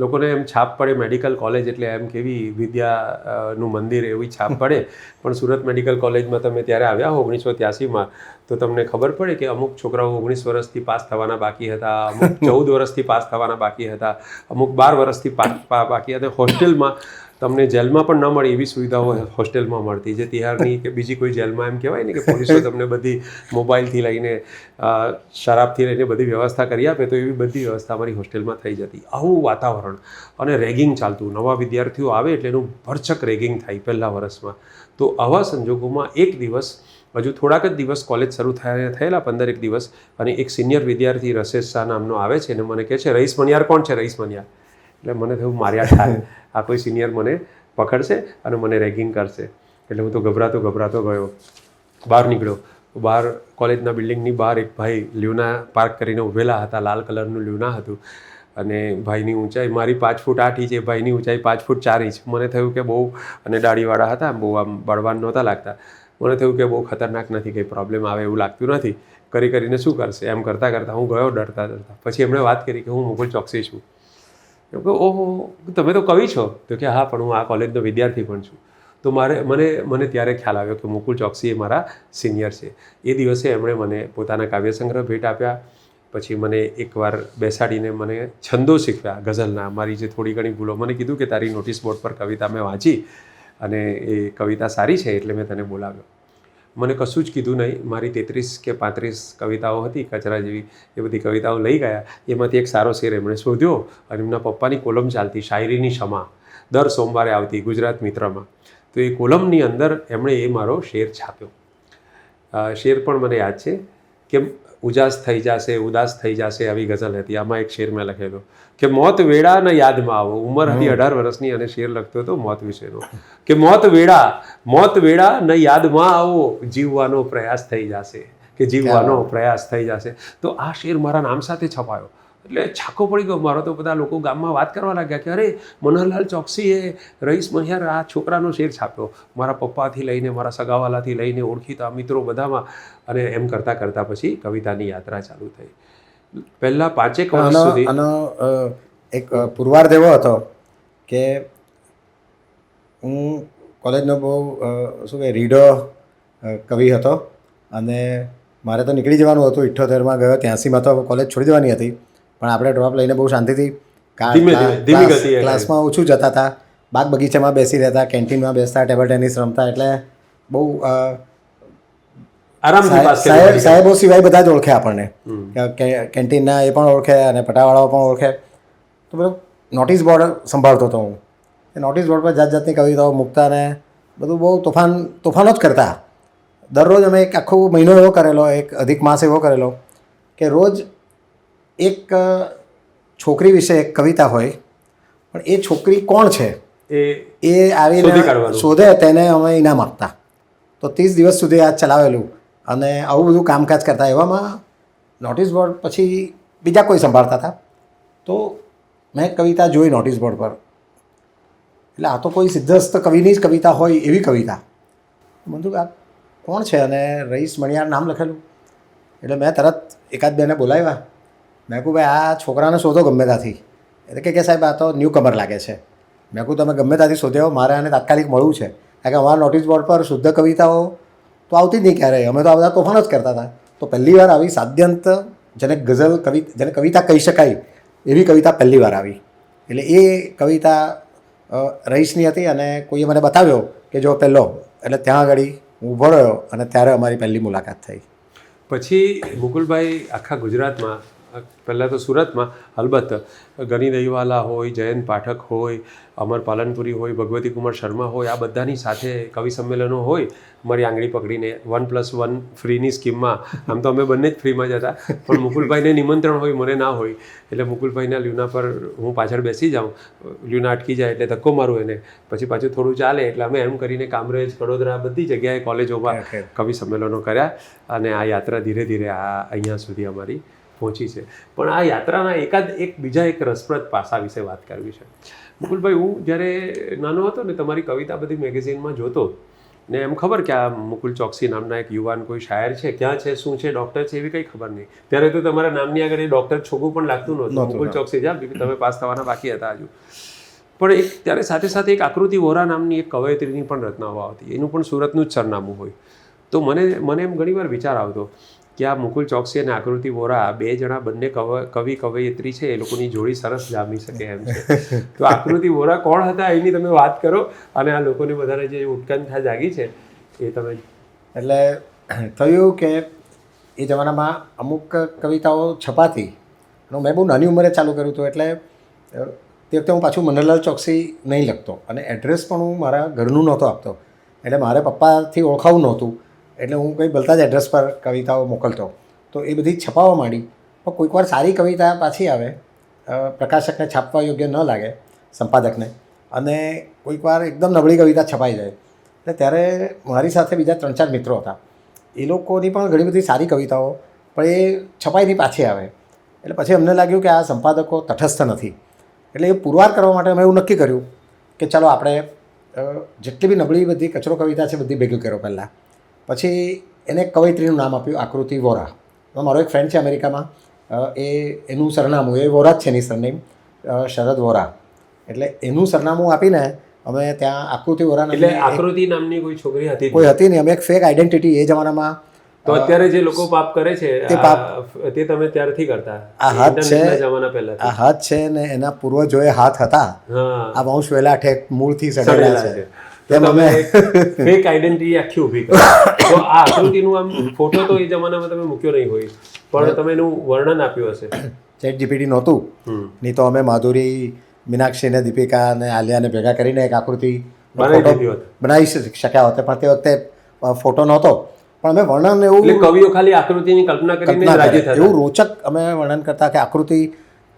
લોકોને એમ છાપ પડે મેડિકલ કોલેજ એટલે એમ કેવી વિદ્યાનું મંદિર, એવી છાપ પડે. પણ સુરત મેડિકલ કોલેજમાં તમે ત્યારે આવ્યા હો 1983માં, તો તમને ખબર પડે કે અમુક છોકરાઓ 19 વર્ષથી પાસ થવાના બાકી હતા, અમુક 14 વર્ષથી પાસ થવાના બાકી હતા, અમુક 12 વર્ષથી બાકી હતા. હોસ્ટેલમાં તમને જેલમાં પણ ન મળે એવી સુવિધાઓ હોસ્ટેલમાં મળતી, જે તિહારની કે બીજી કોઈ જેલમાં એમ કહેવાય ને કે પોલીસો તમને બધી મોબાઈલથી લઈને શરાબથી લઈને બધી વ્યવસ્થા કરી આપે. તો એવી બધી વ્યવસ્થા અમારી હોસ્ટેલમાં થઈ જતી. આવું વાતાવરણ, અને રેગિંગ ચાલતું. નવા વિદ્યાર્થીઓ આવે એટલે એનું ભરચક રેગિંગ થાય પહેલા વર્ષમાં. તો આવા સંજોગોમાં એક દિવસ, હજુ થોડાક જ દિવસ કોલેજ શરૂ થયેલા, 15 દિવસ, અને એક સિનિયર વિદ્યાર્થી રસેશ શાહ નામનો આવે છે અને મને કહે છે, રઈસ મનિયાર કોણ છે? રઈસ મનિયાર. એટલે મને થયું માર્યા થાય, આ કોઈ સિનિયર મને પકડશે અને મને રેગિંગ કરશે. એટલે હું તો ગભરાતો ગયો, બહાર નીકળ્યો. બહાર કોલેજના બિલ્ડિંગની બહાર એક ભાઈ લ્યુના પાર્ક કરીને ઊભેલા હતા. લાલ કલરનું લ્યુના હતું, અને ભાઈની ઊંચાઈ મારી 5 ફૂટ 8 ઇંચ, એ ભાઈની ઊંચાઈ 5 ફૂટ 4 ઇંચ. મને થયું કે બહુ, અને દાઢીવાળા હતા, બહુ આમ બળવાન નહોતા લાગતા. મને થયું કે બહુ ખતરનાક નથી, કંઈ પ્રોબ્લેમ આવે એવું લાગતું નથી. કરીને શું કરશે એમ કરતાં હું ગયો ડરતા. પછી એમણે વાત કરી કે હું મુકુલ ચોકસી છું. એમ કે ઓહો, તમે તો કવિ છો? તો કે હા, પણ હું આ કોલેજનો વિદ્યાર્થી પણ છું. તો મને ત્યારે ખ્યાલ આવ્યો કે મુકુલ ચોકસી એ મારા સિનિયર છે. એ દિવસે એમણે મને પોતાના કાવ્ય સંગ્રહ ભેટ આપ્યા. પછી મને એકવાર બેસાડીને મને છંદો શીખવ્યા ગઝલના. મારી જે થોડી ઘણી ભૂલો, મને કીધું કે તારી નોટિસ બોર્ડ પર કવિતા મેં વાંચી અને એ કવિતા સારી છે એટલે મેં તને બોલાવ્યો. મને કશું જ કીધું નહીં. મારી 33 કે 35 કવિતાઓ હતી કચરા જેવી, એ બધી કવિતાઓ લઈ ગયા. એમાંથી એક સારો શેર એમણે શોધ્યો, અને એમના પપ્પાની કોલમ ચાલતી શાયરીની ક્ષમા, દર સોમવારે આવતી ગુજરાત મિત્રમાં. તો એ કોલમની અંદર એમણે એ મારો શેર છાપ્યો. શેર પણ મને યાદ છે કે ઉજાસ થઈ જશે, ઉદાસ થઈ જશે, આવી ગઝલ હતી. આમાં એક શેર મેં લખેલો કે મોત વેળા ન યાદમાં આવો. ઉંમર હતી 18 વર્ષની અને શેર લખતો હતો મોત વિશેનો, કે મોત વેળા ન યાદમાં આવો, જીવવાનો પ્રયાસ થઈ જશે, કે જીવવાનો પ્રયાસ થઈ જશે. તો આ શેર મારા નામ સાથે છપાયો. એટલે છાકો પડી ગયો મારો. તો બધા લોકો ગામમાં વાત કરવા લાગ્યા કે અરે, મનોહરલાલ ચોકસીએ રઈસ મનિયાર આ છોકરાનો શેર છાપ્યો. મારા પપ્પાથી લઈને, મારા સગાવાલાથી લઈને, ઓળખીતા મિત્રો બધામાં. અને એમ કરતાં પછી કવિતાની યાત્રા ચાલુ થઈ. પહેલા 5 વર્ષ સુધી આનો એક પુરવાર એવો હતો કે હું કોલેજનો બહુ શું કહે રીડો કવિ હતો, અને મારે તો નીકળી જવાનું હતું 78માં ગયો 83માં તો કોલેજ છોડી દેવાની હતી પણ આપણે ડ્રોપ લઈને બહુ શાંતિથી ધીમી ગતિએ ક્લાસમાં ઓછું જતા હતા, બાગ બગીચામાં બેસી રહેતા, કેન્ટીનમાં બેસતા, ટેબલ ટેનિસ રમતા, એટલે બહુ આરામથી પાસ કરી સાહેબો સિવાય બધા જ ઓળખે આપણને, કેન્ટીનના એ પણ ઓળખે અને પટાવાળાઓ પણ ઓળખે. તો બધું નોટિસ બોર્ડ સંભાળતો હતો હું. એ નોટિસ બોર્ડ પર જાત જાતની કવિતાઓ મૂકતા ને બધું બહુ તોફાનો જ કરતા. દરરોજ અમે એક આખો મહિનો એવો કરેલો, એક અધિક માસ એવો કરેલો કે રોજ એક છોકરી વિશે એક કવિતા હોય, પણ એ છોકરી કોણ છે એ આવીને શોધે, તેને અમે ઇનામ આપતા. તો 30 દિવસ સુધી આ ચલાવેલું અને આવું બધું કામકાજ કરતા. એવામાં નોટિસ બોર્ડ પછી બીજા કોઈ સંભાળતા હતા, તો મેં કવિતા જોઈ નોટિસ બોર્ડ પર, એટલે આ તો કોઈ સિદ્ધસ્થ કવિની જ કવિતા હોય એવી કવિતા. બધું આ કોણ છે? અને રઈસ મણિયાર નામ લખેલું. એટલે મેં તરત એકાદ બેને બોલાવ્યા. મેં કહું ભાઈ આ છોકરાને શોધો ગમે ત્યાંથી. એટલે કે સાહેબ આ તો ન્યૂ કમર લાગે છે. મેં કહું તમે ગમે ત્યાંથી શોધ્યો, મારે આને તાત્કાલિક મળવું છે. કારણ કે અમારા નોટિસ બોર્ડ પર શુદ્ધ કવિતાઓ તો આવતી જ નહીં ક્યારેય, અમે તો આ બધા તોફાન જ કરતા હતા. તો પહેલી વાર આવી સાદ્યંત, જેને ગઝલ જેને કવિતા કહી શકાય એવી કવિતા પહેલી વાર આવી. એટલે એ કવિતા રઈસની હતી અને કોઈએ મને બતાવ્યો કે જો પહેલો, એટલે ત્યાં આગળ હું ઊભો રહ્યો અને ત્યારે અમારી પહેલી મુલાકાત થઈ. પછી મુકુલભાઈ આખા ગુજરાતમાં, પહેલાં તો સુરતમાં અલબત્ત ગની દહીવાલા હોય, જયંત પાઠક હોય, અમર પાલનપુરી હોય, ભગવતી કુમાર શર્મા હોય, આ બધાની સાથે કવિ સંમેલનો હોય. અમારી આંગળી પકડીને 1+1 ફ્રીની સ્કીમમાં, આમ તો અમે બંને જ ફ્રીમાં જ હતા, પણ મુકુલભાઈને નિમંત્રણ હોય, મને ના હોય, એટલે મુકુલભાઈના લ્યુના પર હું પાછળ બેસી જાઉં, લ્યુના અટકી જાય એટલે ધક્કો મારું એને, પછી પાછું થોડું ચાલે, એટલે અમે એમ કરીને કામરેજ, વડોદરા બધી જગ્યાએ કોલેજોમાં કવિ સંમેલનો કર્યા અને આ યાત્રા ધીરે ધીરે આ અહીંયા સુધી અમારી પહોંચી છે. પણ આ યાત્રાના એક બીજા રસપ્રદ પાસા વિશે વાત કરવી છે. મુકુલભાઈ, હું જ્યારે નાનો હતો ને તમારી કવિતા બધી મેગેઝિનમાં જોતો ને એમ ખબર કે આ મુકુલ ચોકસી નામના એક યુવાન કોઈ શાયર છે, ક્યાં છે, શું છે, ડૉક્ટર છે, એવી કંઈ ખબર નહીં. ત્યારે તો તમારા નામની આગળ એ ડૉક્ટર છોકું પણ લાગતું નહોતું. મુકુલ ચોકસી જા, તમે પાસ થવાના બાકી હતા હજુ. પણ ત્યારે સાથે સાથે એક આકૃતિ વોરા નામની એક કવયત્રીની પણ રચનાઓ આવતી, એનું પણ સુરતનું જ સરનામું હોય. તો મને એમ ઘણીવાર વિચાર આવતો કે આ મુકુલ ચોકસી અને આકૃતિ વોરા બે જણા બંને કવિયત્રી છે, એ લોકોની જોડી સરસ જામી શકે એમ છે. તો આકૃતિ વોરા કોણ હતા એની તમે વાત કરો અને આ લોકોને બધાને જે ઉત્કંઠા જાગી છે એ તમે. એટલે થયું કે એ જમાનામાં અમુક કવિતાઓ છપાતી, મેં બહુ નાની ઉંમરે ચાલુ કર્યું હતું. એટલે તે વખતે હું પાછું મનહરલાલ ચોકસી નહીં લખતો અને એડ્રેસ પણ હું મારા ઘરનું નહોતો આપતો. એટલે મારે પપ્પાથી ઓળખાવું નહોતું, એટલે હું કંઈ બોલતા જ એડ્રેસ પર કવિતાઓ મોકલતો. તો એ બધી છપાવવા માંડી. પણ કોઈક વાર સારી કવિતા પાછી આવે, પ્રકાશકને છાપવા યોગ્ય ન લાગે, સંપાદકને, અને કોઈક વાર એકદમ નબળી કવિતા છપાઈ જાય. એટલે ત્યારે મારી સાથે બીજા 3-4 મિત્રો હતા, એ લોકોની પણ ઘણી બધી સારી કવિતાઓ, પણ એ છપાઈની પાછી આવે. એટલે પછી અમને લાગ્યું કે આ સંપાદકો તટસ્થ નથી. એટલે એ પુરવાર કરવા માટે અમે એવું નક્કી કર્યું કે ચાલો આપણે જેટલી બી નબળી બધી કચરો કવિતા છે બધી ભેગી કર્યો પહેલાં. પછી એને કવયત્રીનું નામ આપ્યું આકૃતિ વોરા. મારો એક ફ્રેન્ડ છે અમેરિકામાં, એનું સરનામું એ વોરા જ છે, એની સરનેમ શરદ વોરા. એટલે એનું સરનામું આપીને અમે ત્યાં આકૃતિ વોરા, એટલે આકૃતિ નામની કોઈ છોકરી હતી કોઈ હતી નહીં. અમે એક ફેક આઈડેન્ટિટી એ જમાનામાં. તો અત્યારે જે લોકો પાપ કરે છે તે તમે ત્યારથી કરતા? આ હાથ છે, જમાના પહેલા આ હાથ છે ને એના પૂર્વજોએ હાથ હતા, આ વંશ વેલા ઠેક મૂળથી સડેલા છે. તેમ અમે ફેક આઈડેન્ટિટી આખી ઊભી કરી. તો આ આકૃતિનું આમ ફોટો તો એ જમાનામાં તમે મૂક્યો નહીં હોય, પણ તમે એનું વર્ણન આપ્યું હશે. ચેટ જીપીટી નહોતું, નહીં તો અમે માધુરી, મીનાક્ષી ને દીપિકા અને આલિયાને ભેગા કરીને એક આકૃતિ બનાવી શક્યા હોત. પણ તે વખતે ફોટો નહોતો, પણ અમે વર્ણન એવું, કવિઓ ખાલી આકૃતિની કલ્પના કરીને એવું રોચક અમે વર્ણન કરતા કે આકૃતિ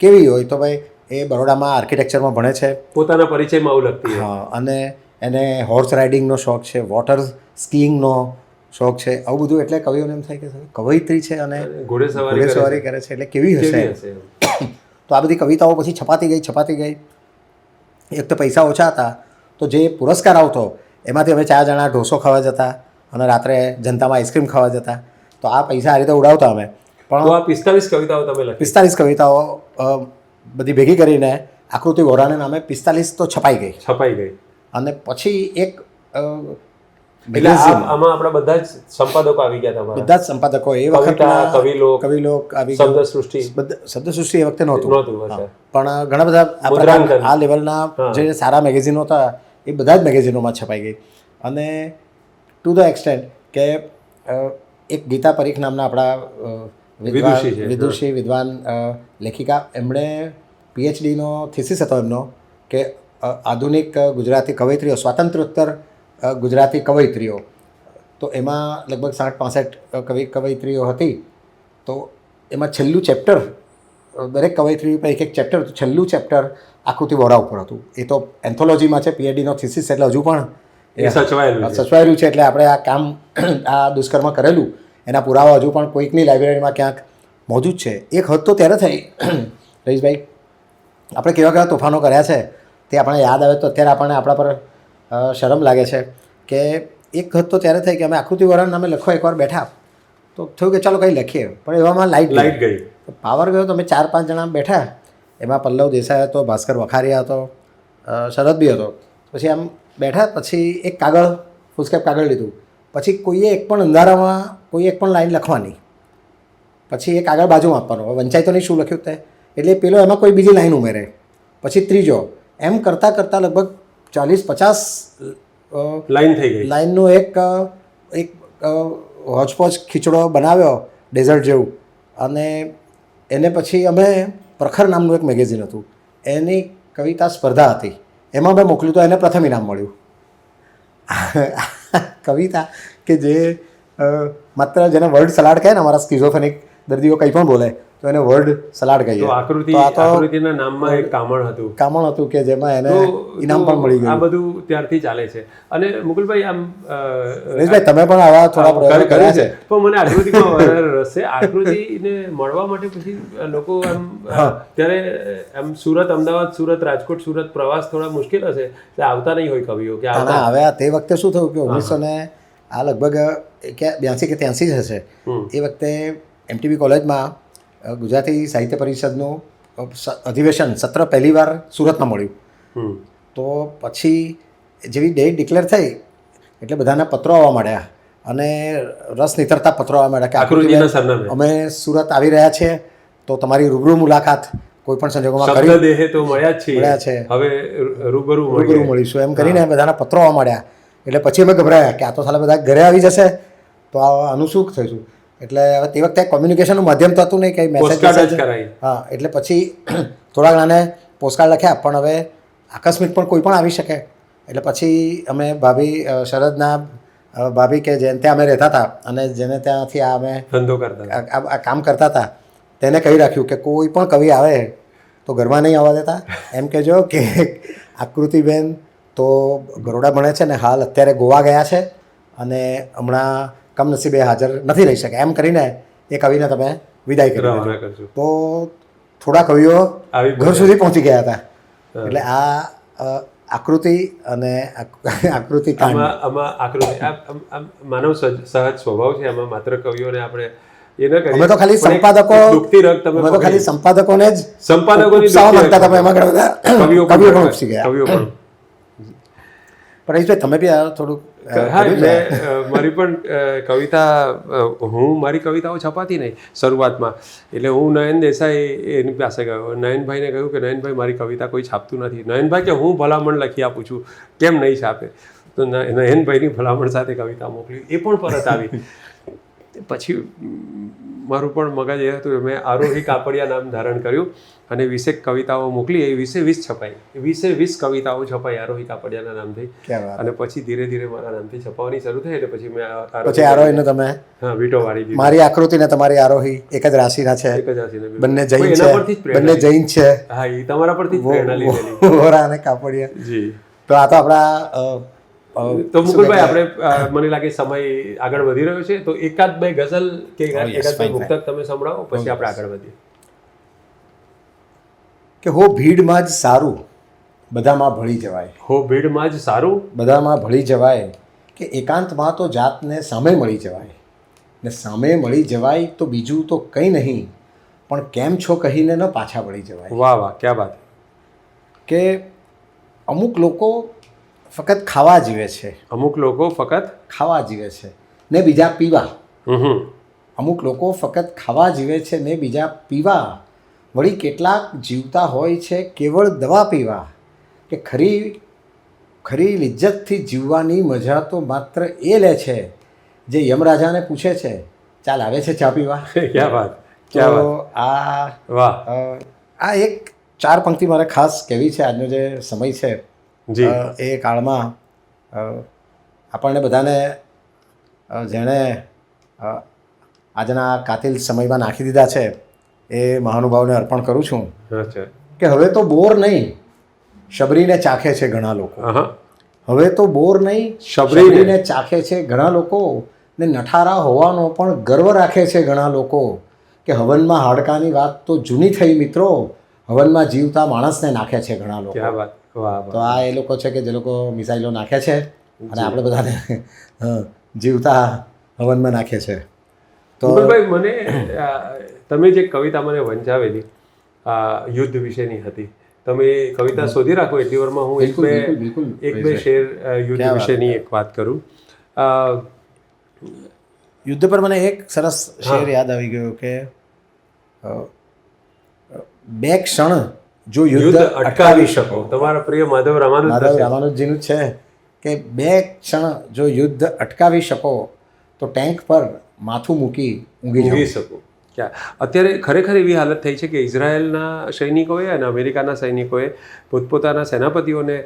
કેવી હોય. તો ભાઈ એ બરોડામાં આર્કિટેક્ચરમાં ભણે છે, પોતાના પરિચયમાં આવું લખતી. હા, અને એને હોર્સ રાઇડિંગનો શોખ છે, વોટર સ્કીઇંગનો શોખ છે, આવું બધું. એટલે કવિઓને એમ થાય કે કવયત્રી છે અને ઘોડેસવારી કરે છે, એટલે કેવી હશે. તો આ બધી કવિતાઓ પછી છપાતી ગઈ. એક તો પૈસા ઓછા હતા, તો જે પુરસ્કાર આવતો એમાંથી અમે 4 જણા ઢોસો ખાવા જતા અને રાત્રે જનતામાં આઈસ્ક્રીમ ખાવા જતા. તો આ પૈસા આ રીતે ઉડાવતા અમે. પણ 45 કવિતાઓ તમે લખી? 45 કવિતાઓ બધી ભેગી કરીને આકૃતિ વોરાને નામે 45 તો છપાઈ ગઈ. અને પછી એક એટલે આમાં આપણા બધા જ સંપાદકો આવી ગયા તમારા, બધા જ સંપાદકો એ કવિતા, વખત કવિલોક આવી શબ્દ સૃષ્ટિ શબ્દસૃષ્ટિ એ વખતે નહોતું, અચ્છા. પણ ઘણા બધા મુદ્રાંકન. આ લેવલના જે સારા મેગેઝિનો હતા એ બધા જ મેગેઝિનોમાં છપાઈ ગઈ. અને ટુ ધ એક્સટેન્ટ કે એક ગીતા પરીખ નામના આપણા વિદુષી વિદ્વાન લેખિકા, એમણે પીએચડીનો થીસીસ હતો એમનો કે આધુનિક ગુજરાતી કવયત્રીઓ, સ્વાતંત્ર્યોત્તર ગુજરાતી કવયત્રીઓ. તો એમાં લગભગ 60-65 કવયત્રીઓ હતી. તો એમાં છેલ્લું ચેપ્ટર, દરેક કવયત્રી પર એક ચેપ્ટર, છેલ્લું ચેપ્ટર આકૃતિ વોરા ઉપર હતું. એ તો એન્થોલોજીમાં છે, પીએચડીનો થીસીસ, એટલે હજુ પણ સચવાયેલું છે. એટલે આપણે આ કામ, આ દુષ્કર્મ કરેલું એના પુરાવા હજુ પણ કોઈકની લાઇબ્રેરીમાં ક્યાંક મોજૂદ છે. એક હદ તો ત્યારે થઈ, રહીશભાઈ, આપણે કેવા કેવા તોફાનો કર્યા છે તે આપણે યાદ આવે તો અત્યારે આપણને આપણા પર શરમ લાગે છે. કે એક હદ તો ત્યારે થઈ કે અમે આકૃતિ વોરાના નામે લખવા એકવાર બેઠા તો થયું કે ચાલો કંઈ લખીએ, પણ એવામાં લાઇટ ગઈ, પાવર ગયો. તો અમે 4-5 જણા બેઠા, એમાં પલ્લવ દેસાઈ હતો, ભાસ્કર વખારિયા હતો, શરદ બી હતો. પછી આમ બેઠા, પછી એક કાગળ, ફૂલસ્કેપ કાગળ લીધું, પછી કોઈએ એક પણ અંધારામાં કોઈ એક પણ લાઈન લખવાની, પછી એ કાગળ બાજુમાં આપવાનો, વંચાય તો નહીં શું લખ્યું તે, એટલે પેલો એમાં કોઈ બીજી લાઈન ઉમેરે, પછી ત્રીજો, એમ કરતાં કરતાં લગભગ 40-50 લાઈન થઈ ગઈ. લાઈનનો એક હોચપોચ ખીચડો બનાવ્યો ડેઝર્ટ જેવું. અને એને પછી અમે પ્રખર નામનું એક મેગેઝિન હતું, એની કવિતા સ્પર્ધા હતી, એમાં મેં મોકલ્યું તો એને પ્રથમ ઇનામ મળ્યું. કવિતા કે જે માત્ર જેને વર્ડ સલાડ કહે ને, અમારા સ્કિઝોફ્રેનિક દર્દીઓ કંઈ પણ બોલે તો એને વર્ડ સલાડ કહીએ. તો આકૃતિના નામમાં એક કામણ હતું કે જેમાં એને ઇનામ પણ મળી ગયું. આ બધું ત્યારથી ચાલે છે. અને મુકુલભાઈ, આમ રમેશભાઈ, તમે પણ આવા થોડા પ્રયોગ કર્યા છે. પણ મને આકૃતિમાં વધારે રસ છે. આકૃતિને મળવા માટે પછી લોકો આમ ત્યારે આમ સુરત, અમદાવાદ, સુરત, રાજકોટ, સુરત પ્રવાસ થોડા મુશ્કેલ હશે, એટલે આવતા નહીં હોય કવિઓ કે હવે તે વખતે શું થયું કે 1900 લગભગ 82 કે 83 જ હશે. એ વખતે એમટીબી કોલેજમાં ગુજરાતી સાહિત્ય પરિષદનું અધિવેશન સત્ર પહેલીવાર સુરતમાં મળ્યું. તો પછી જેવી ડેટ ડિક્લેર થઈ એટલે બધાના પત્રો આવવા માંડ્યા, અને રસ નિતરતા પત્રો આવવા માંડ્યા કે અમે સુરત આવી રહ્યા છીએ, તો તમારી રૂબરૂ મુલાકાત કોઈ પણ સંજોગોમાં કરી તો મળ્યા છે, હવે રૂબરૂ મળીશું, એમ કરીને બધાના પત્રો આવવા માંડ્યા. એટલે પછી અમે ગભરાયા કે આ તો સાલા બધા ઘરે આવી જશે તો આનું શું થઈશું. એટલે હવે તે વખતે કોમ્યુનિકેશનનું માધ્યમ તો હતું નહીં, કંઈ મેસેજ. હા, એટલે પછી થોડા ઘણાને પોસ્ટકાર્ડ લખ્યા, પણ હવે આકસ્મિક પણ કોઈ પણ આવી શકે. એટલે પછી અમે શરદના ભાભી કે જેને ત્યાં અમે રહેતા હતા અને જેને ત્યાંથી અમે ધંધો કરતા આ કામ કરતા હતા, તેને કહી રાખ્યું કે કોઈ પણ કવિ આવે તો ઘરમાં નહીં આવવા દેતા. એમ કહેજો કે આકૃતિબેન તો બરોડા ભણે છે ને હાલ અત્યારે ગોવા ગયા છે અને હમણાં કમનસીબે હાજર નથી રહી શકે, એમ કરીને એ કવિને તમે વિદાય કરી. તો થોડા કવિઓ ઘર સુધી પહોંચી ગયા હતા. એટલે આ આકૃતિ અને આકૃતિ માનવ સહજ સ્વભાવ છે. આમાં માત્ર કવિઓને આપણે અમે તો ખાલી સંપાદકોને જ એમાં ઘણા બધા કવિઓ પણ ઉપસી ગયા. પરેશભાઈ, તમે બી થોડુંક મારી પણ કવિતા, મારી કવિતાઓ છપાતી નહીં શરૂઆતમાં, એટલે હું નયન દેસાઈ એની પાસે ગયો, નયનભાઈને કહ્યું કે નયનભાઈ, મારી કવિતા કોઈ છાપતું નથી. નયનભાઈ કે હું ભલામણ લખી આપું છું, કેમ નહીં છાપે? તો નયનભાઈની ભલામણ સાથે કવિતા મોકલી, એ પણ પરત આવી. પછી મારું પણ મગજ એ હતું, મેં આરોહી કાપડિયા નામ ધારણ કર્યું અને 20 કવિતાઓ મોકલી. એ 20 છપાઈ, 20 કવિતાઓ છપાઈ આરોહી કાપડિયાના નામથી. અને પછી ધીરે ધીરે મારા નામથી છપાવવાની શરૂ થઈ. એટલે પછી મેં આરોહીને તમે વીટો વાળી દીધી. મારી આકૃતિ ને તમારી આરોહી એક જ રાશિના છે, બંને જૈન છે, બંને જૈન છે. હા, એ તમારા પરથી જ પ્રેરણા લીધેલી. વોરા અને કાપડિયા. જી. તો આ તો આપણા તો મુકુલભાઈ, આપણે મને લાગે સમય આગળ વધી રહ્યો છે, તો એકાદ બે ગઝલ કે એકાદ બે મુક્તક તમે સંભળાવો, પછી આપણે આગળ વધીએ. કે હો ભીડમાં જ સારું, બધામાં ભળી જવાય. હો ભીડમાં જ સારું, બધામાં ભળી જવાય. કે એકાંતમાં તો જાતને સામે મળી જવાય, ને સામે મળી જવાય તો બીજું તો કંઈ નહીં, પણ કેમ છો કહીને ન પાછા વળી જવાય. વાહ વાહ, ક્યા વાત. કે અમુક લોકો ફક્ત ખાવા જીવે છે, અમુક લોકો ફક્ત ખાવા જીવે છે ને બીજા પીવા. હમ અમુક લોકો ફક્ત ખાવા જીવે છે ને બીજા પીવા. વળી કેટલાક જીવતા હોય છે કેવળ દવા પીવા. કે ખરી લિજ્જતથી જીવવાની મજા તો માત્ર એ લે છે જે યમરાજાને પૂછે છે, ચાલ આવે છે ચા પીવા. ક્યાં વાત, તો ક્યાં વાત, વાહ. આ એક 4 પંક્તિ મારે ખાસ કહેવી છે. આજનો જે સમય છે જી. એ કાળમાં આપણને બધાને જેણે આજના કાતિલ સમયમાં નાખી દીધા છે એ મહાનુભાવને અર્પણ કરું છું અચ્છા. કે હવે તો બોર નહીં શબરીને ચાખે છે ઘણા લોકો. હા, હવે તો બોર નહીં શબરીને ચાખે છે ઘણા લોકો. ને નઠારા હોવાનો પણ ગર્વ રાખે છે ઘણા લોકો. કે હવનમાં હાડકાની વાત તો જૂની થઈ મિત્રો, હવનમાં જીવતા માણસને નાખે છે ઘણા લોકો. ક્યાં વાત, વાહ. તો આ એ લોકો છે કે જે લોકો મિસાઇલો નાખે છે અને આપણે બધાને જીવતા હવનમાં નાખે છે. તો મુકુલભાઈ, મને તમે જે કવિતા મને વંચાવેલી યુદ્ધ વિશેની હતી, તમે કવિતા શોધી રાખો એટલી વારમાં હું એક બે શેર યુદ્ધ વિશેની એક વાત કરું. યુદ્ધ પર મને એક સરસ શેર યાદ આવી ગયો કે 2 ક્ષણ જો યુદ્ધ અટકાવી શકો. તમારા પ્રિય માધવ રામાનુજીનું છે કે 2 ક્ષણ જો યુદ્ધ અટકાવી શકો તો ટેન્ક પર માથું મૂકી ઊંઘી શકો. ક્યાં અત્યારે ખરેખર એવી હાલત થઈ છે કે ઇઝરાયલના સૈનિકોએ અને અમેરિકાના સૈનિકોએ પોતપોતાના સેનાપતિઓને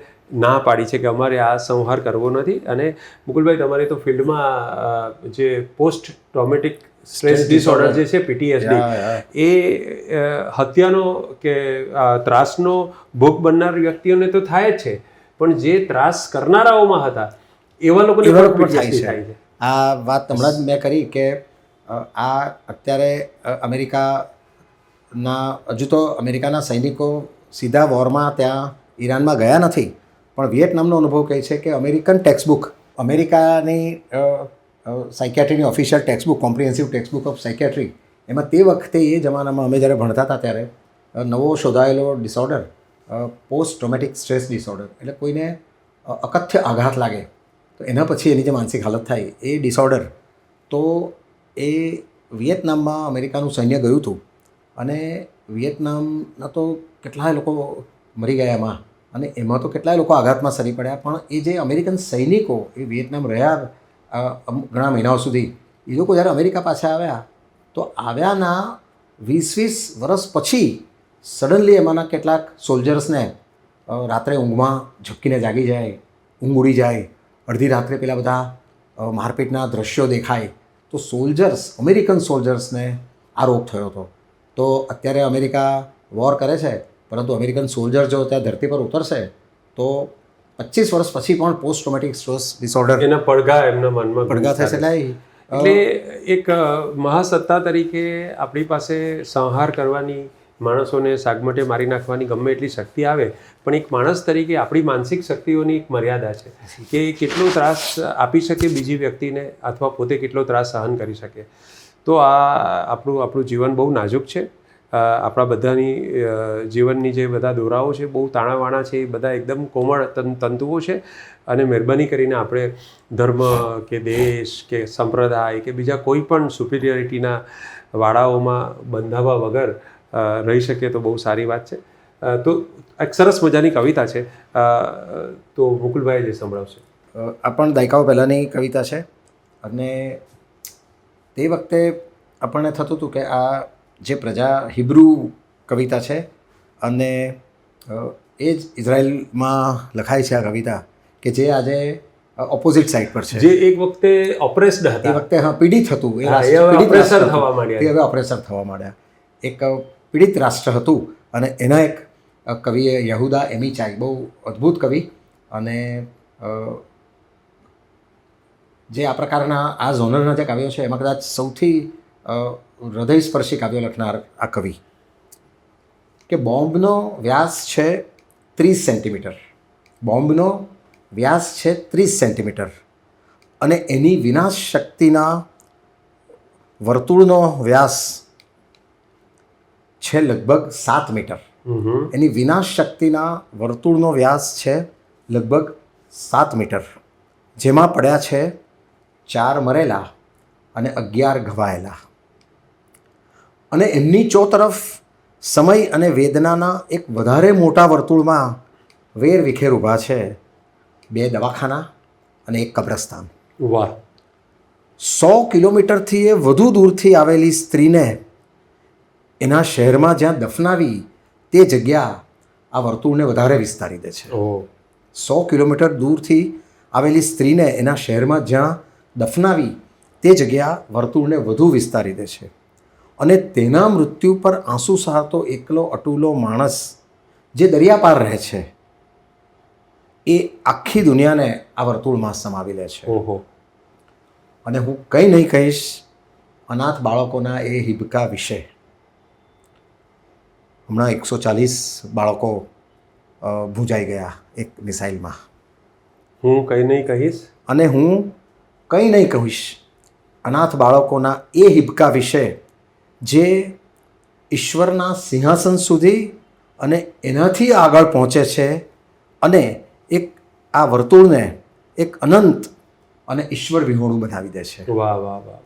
ના પાડી છે કે અમારે આ સંહાર કરવો નથી. અને મુકુલભાઈ, તમારે તો ફિલ્ડમાં જે પોસ્ટ ટ્રોમેટિક સ્ટ્રેસ ડિસઓર્ડર જે છે PTSD, એ હત્યાનો કે ત્રાસનો ભોગ બનનાર વ્યક્તિઓને તો થાય જ છે, પણ જે ત્રાસ કરનારાઓમાં હતા એવા લોકોને થાય છે. આ વાત હમણાં જ મેં કરી કે આ અત્યારે હજુ તો અમેરિકાના સૈનિકો સીધા વોરમાં ત્યાં ઈરાનમાં ગયા નથી, પણ વિયેટનામનો અનુભવ કહે છે કે અમેરિકન ટેક્સ્ટબુક, અમેરિકાની સાયકેટ્રીની official textbook, comprehensive textbook of psychiatry, એમાં તે વખતે એ જમાનામાં અમે જ્યારે ભણતા હતા ત્યારે નવો શોધાયેલો disorder post traumatic stress disorder, એટલે કોઈને અકથ્ય આઘાત લાગે તો એના પછી એની જે માનસિક હાલત થાય એ ડિસઓર્ડર, તો એ વિયેતનામમાં અમેરિકાનું સૈન્ય ગયું હતું અને વિયેતનામના તો કેટલાય લોકો મરી ગયા એમાં, અને એમાં તો કેટલાય લોકો આઘાતમાં સરી પડ્યા. પણ એ જે અમેરિકન સૈનિકો એ વિયેતનામ રહ્યા ઘણા મહિનાઓ સુધી, એ લોકો જ્યારે અમેરિકા પાછા આવ્યા તો આવ્યાના 20 વર્ષ પછી સડનલી એમાંના કેટલાક સોલ્જર્સને રાત્રે ઊંઘમાં ઝપકીને જાગી જાય, ઊંઘ ઉડી જાય, અડધી રાત્રે પેલા બધા મારપીટના દ્રશ્યો દેખાય. તો અમેરિકન સોલ્જર્સને આ રોગ થયો હતો. તો અત્યારે અમેરિકા વોર કરે છે, પરંતુ અમેરિકન સોલ્જર જો ત્યાં ધરતી પર ઉતરશે તો 25 વર્ષ પછી પણ પોસ્ટ ટ્રોમેટિક સ્ટ્રેસ ડિસઓર્ડર એના પડઘા એમના મનમાં પડઘા થશે. એટલે એક મહાસત્તા તરીકે આપણી પાસે સંહાર કરવાની, માણસોને સાગમટે મારી નાખવાની ગમે એટલી શક્તિ આવે, પણ એક માણસ તરીકે આપણી માનસિક શક્તિઓની એક મર્યાદા છે કે કેટલો ત્રાસ આપી શકે બીજી વ્યક્તિને અથવા પોતે કેટલો ત્રાસ સહન કરી શકે. તો આપણું જીવન બહુ નાજુક છે. આપણા બધાની જીવનની જે બધા દોરાઓ છે બહુ તાણાવાણા છે, એ બધા એકદમ કોમળ તંતુઓ છે. અને મહેરબાની કરીને આપણે ધર્મ કે દેશ કે સંપ્રદાય કે બીજા કોઈ પણ સુપિરિયરિટીના વાડાઓમાં બંધાવા વગર રહી શકે તો બહુ સારી વાત છે. તો એક સરસ મજાની કવિતા છે, તો મુકુલભાઈ જે સંભળાવશે. આ પણ દાયકાઓ પહેલાંની કવિતા છે અને તે વખતે આપણને થતું હતું કે આ જે હિબ્રુ કવિતા છે અને એ જ ઇઝરાયલમાં લખાય છે આ કવિતા, કે જે આજે ઓપોઝિટ સાઈડ પર છે. જે એક વખતે ઓપ્રેસ્ડ હતા, એ વખતે પીડિત હતું, એ ઓપ્રેસર થવા માંડ્યા, હવે ઓપ્રેસર થવા માંડ્યા. એક પીડિત રાષ્ટ્ર હતું અને એના એક કવિએ યહુદા એમિચાઈ, બહુ અદ્ભુત કવિ, અને જે આ પ્રકારના આ ઝોનરના જે કાવ્યો છે એમાં કદાચ સૌથી હૃદયસ્પર્શી કાવ્યો લખનાર આ કવિ, કે બોમ્બનો વ્યાસ છે 30 સેન્ટીમીટર, બોમ્બનો વ્યાસ છે 30 સેન્ટીમીટર અને એની વિનાશ શક્તિના વર્તુળનો વ્યાસ છે લગભગ 7 મીટર. એની વિનાશ શક્તિના વર્તુળનો વ્યાસ છે લગભગ 7 મીટર, જેમાં પડ્યા છે 4 મરેલા અને 11 ઘવાયેલા. અને એમની ચોતરફ સમય અને વેદનાના એક વધારે મોટા વર્તુળમાં વેર વિખેર ઊભા છે 2 દવાખાના અને 1 કબ્રસ્તાન. વાહ. 100 કિલોમીટરથી એ વધુ દૂરથી આવેલી સ્ત્રીને એના શહેરમાં જ્યાં દફનાવી તે જગ્યા આ વર્તુળને વધારે વિસ્તારી દે છે. ઓહ. 100 કિલોમીટર દૂરથી આવેલી સ્ત્રીને એના શહેરમાં જ્યાં દફનાવી તે જગ્યા વર્તુળને વધુ વિસ્તારી દે છે. અને તેના મૃત્યુ પર આંસુ સહારતો એકલો અટૂલો માણસ જે દરિયા પાર રહે છે એ આખી દુનિયાને આ વર્તુળમાં સમાવી લે છે. ઓહો. અને હું કંઈ નહીં કહીશ અનાથ બાળકોના એ હિબકા વિશે. હમણાં 140 બાળકો ભૂંજાઈ ગયા એક મિસાઇલમાં. હું કંઈ નહીં કહીશ. અને હું કંઈ નહીં કહીશ અનાથ બાળકોના એ હિબકા વિશે જે ઈશ્વરના સિંહાસન સુધી અને એનાથી આગળ પહોંચે છે અને એક આ વર્તુળને એક અનંત અને ઈશ્વર વિહોણું બનાવી દે છે. વાહ વાહ વાહ વાહ.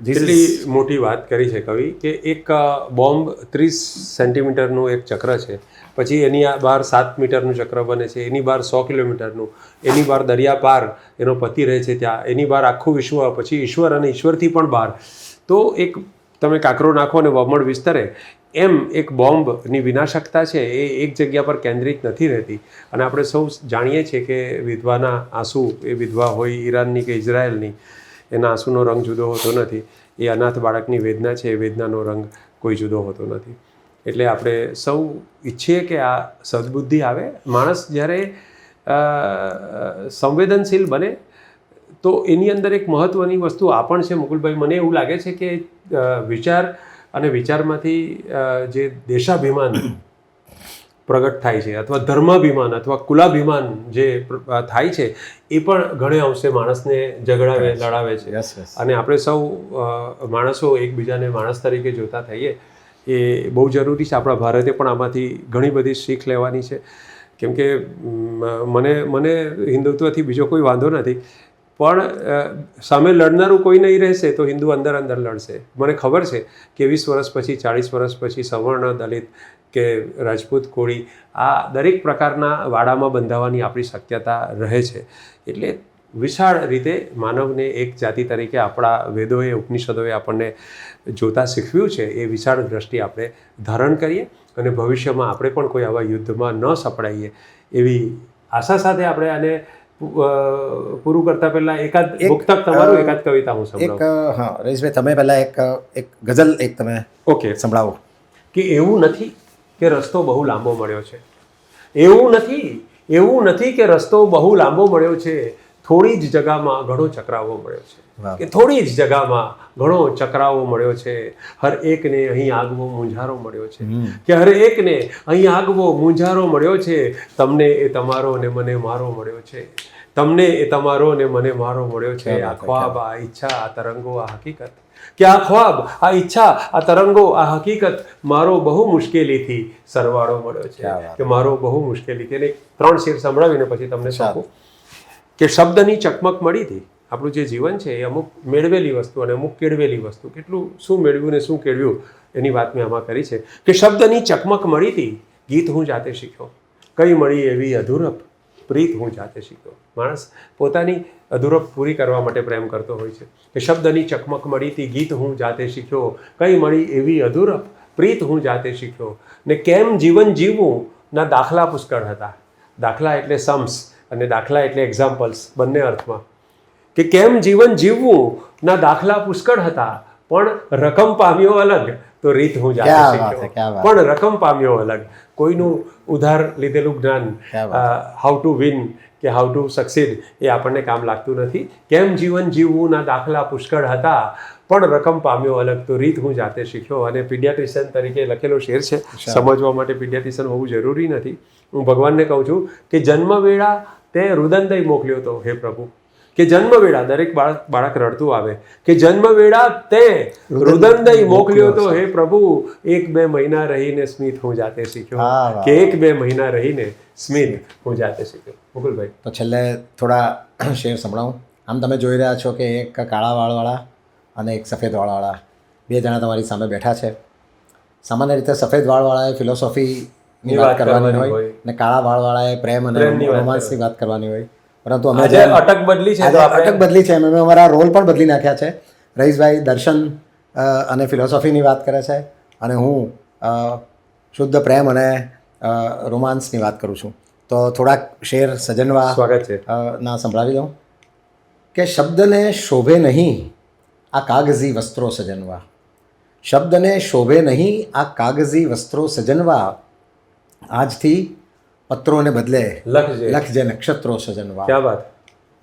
કેટલી મોટી વાત કરી છે કવિ કે એક બોમ્બ 30 સેન્ટીમીટરનું એક ચક્ર છે, પછી એની બહાર 7 મીટરનું ચક્ર બને છે, એની બહાર 100 કિલોમીટરનું, એની બહાર દરિયા પાર એનો પતિ રહે છે ત્યાં, એની બહાર આખું વિશ્વ, પછી ઈશ્વર અને ઈશ્વરથી પણ બહાર. તો એક તમે કાંકરો નાખો અને વમળ વિસ્તરે એમ એક બોમ્બની વિનાશકતા છે એ એક જગ્યા પર કેન્દ્રિત નથી રહેતી. અને આપણે સૌ જાણીએ છીએ કે વિધવાના આંસુ, એ વિધવા હોય ઈરાનની કે ઇઝરાયલની, એના આંસુનો રંગ જુદો હોતો નથી. એ અનાથ બાળકની વેદના છે, એ વેદનાનો રંગ કોઈ જુદો હોતો નથી. એટલે આપણે સૌ ઈચ્છીએ કે આ સદબુદ્ધિ આવે. માણસ જ્યારે સંવેદનશીલ બને તો એની અંદર એક મહત્ત્વની વસ્તુ આ પણ છે મુકુલભાઈ, મને એવું લાગે છે કે વિચાર અને વિચારમાંથી જે દેશાભિમાન પ્રગટ થાય છે અથવા ધર્માભિમાન અથવા કુલાભિમાન જે થાય છે એ પણ ઘણે અંશે માણસને ઝઘડાવે, લડાવે છે. અને આપણે સૌ માણસો એકબીજાને માણસ તરીકે જોતા થઈએ એ બહુ જરૂરી છે. આપણા ભારતે પણ આમાંથી ઘણી બધી શીખ લેવાની છે. કેમ કે મને હિન્દુત્વથી બીજો કોઈ વાંધો નથી, પણ સામે લડનારું કોઈ નહીં રહેશે તો હિન્દુ અંદર અંદર લડશે. મને ખબર છે કે 20 વર્ષ પછી, 40 વર્ષ પછી સવર્ણ, દલિત કે રાજપૂત, કોળી આ દરેક પ્રકારના વાડામાં બંધાવવાની આપણી શક્યતા રહે છે. એટલે વિશાળ રીતે માનવને એક જાતિ તરીકે આપણા વેદોએ, ઉપનિષદોએ આપણને જોતા શીખવ્યું છે. એ વિશાળ દ્રષ્ટિ આપણે ધારણ કરીએ અને ભવિષ્યમાં આપણે પણ કોઈ આવા યુદ્ધમાં ન સપડાઈએ એવી આશા સાથે આપણે આને પૂરું કરતા પહેલા એકાદ મુક્તક તમારું, એકાદ કવિતા હું સંભળાવું. હા રઈશભાઈ, તમે પહેલાં એક ગઝલ એક તમે ઓકે સંભળાવો. કે એવું નથી કે રસ્તો બહુ લાંબો મળ્યો છે, એવું નથી કે રસ્તો બહુ લાંબો મળ્યો છે, થોડી જ જગામાં ઘણો ચક્રાવો મળ્યો છે. કે થોડી જ જગામાં ઘણો ચક્રાવો મળ્યો છે, હર એકને અહીં આગવો મૂંઝારો મળ્યો છે. કે હર એકને અહીં આગવો મૂંઝારો મળ્યો છે, તમને એ તમારો ને મને મારો મળ્યો છે, તમને એ તમારો ને મને મારો મળ્યો છે. આ ખ્વાબ, આ ઈચ્છા, આ તરંગો, આ હકીકત, કે આ ખ્વાબ, આ ઈચ્છા, આ તરંગો, આ હકીકત મારો બહુ મુશ્કેલીથી સરવાળો મળ્યો છે. કે મારો બહુ મુશ્કેલીથી. એને 3 શેર સંભળાવીને પછી તમને સોંપું કે શબ્દની ચકમક મળી હતી. આપણું જે જીવન છે એ અમુક મેળવેલી વસ્તુ અને અમુક કેળવેલી વસ્તુ, કેટલું શું મેળવ્યું ને શું કેળવ્યું એની વાત મેં આમાં કરી છે. કે શબ્દની ચકમક મળી હતી, ગીત હું જાતે શીખ્યો, કઈ મળી એવી અધૂરપ, પ્રીત હું જાતે શીખ્યો. માણસ પોતાની અધૂરપ પૂરી કરવા માટે પ્રેમ કરતો હોય છે. કે શબ્દની ચકમક મળી હતી, ગીત હું જાતે શીખ્યો, કઈ મળી એવી અધૂરપ, પ્રીત હું જાતે શીખ્યો. ને કેમ જીવન જીવવું ના દાખલા પુષ્કળ હતા. દાખલા એટલે સમ્સ અને દાખલા એટલે એક્ઝામ્પલ્સ, બંને અર્થમાં. કે કેમ જીવન જીવવું ના દાખલા પુષ્કળ હતા, પણ રકમ પામ્યો અલગ તો રીત હું જાતે શીખ્યો. પણ રકમ પામ્યો અલગ. કોઈનું ઉધાર લીધેલું જ્ઞાન, હાઉ ટુ વિન કે હાઉ ટુ સક્સીડ, એ આપણને કામ લાગતું નથી. કેમ જીવન જીવવું ના દાખલા પુષ્કળ હતા, પણ રકમ પામ્યો અલગ તો રીત હું જાતે શીખ્યો. અને પીડિયાટ્રિશિયન તરીકે લખેલો શેર છે. સમજવા માટે પીડિયાટ્રિશિયન હોવું જરૂરી નથી. હું ભગવાનને કહું છું કે જન્મ વેળા તે રુદનદય મોકલ્યો હતો હે પ્રભુ, કે જન્મવેળા દરેક બાળક રડતું આવે કે જન્મવેળા તે રુદનદય મોકલ્યો તો હે પ્રભુ 1-2 મહિના રહીને સ્મિત હું જાતે શીખ્યો વાહ. કે 1-2 મહિના રહીને સ્મિત હું જાતે શીખ્યો. મુકુલભાઈ, તો છેલ્લે થોડા શેર સંભળાવું. આમ તમે જોઈ રહ્યા છો કે એક કાળા વાળવાળા અને એક સફેદ વાળવાળા 2 જણા તમારી સામે બેઠા છે. સામાન્ય રીતે સફેદ વાળવાળાએ ફિલોસોફીની વાત કરવાની હોય અને કાળા વાળવાળાએ પ્રેમ અને રોમાન્સની વાત કરવાની હોય. પરંતુ અમે આજે અટક બદલી છે તો આજે અટક બદલી છે. અમે અમારા રોલ પણ બદલી નાખ્યા છે. રહીશભાઈ દર્શન અને ફિલોસોફીની વાત કરે છે અને હું શુદ્ધ પ્રેમ અને રોમાન્સની વાત કરું છું. તો થોડાક શેર સજનવા સ્વાગત છે. ના સંભળાવી દઉં કે શબ્દને શોભે નહીં આ કાગઝી વસ્ત્રો સજનવા, શબ્દને શોભે નહીં આ કાગઝી વસ્ત્રો સજનવા, આજથી પત્રોને બદલે લખજે નક્ષત્રો સજનવા. ક્યા વાત.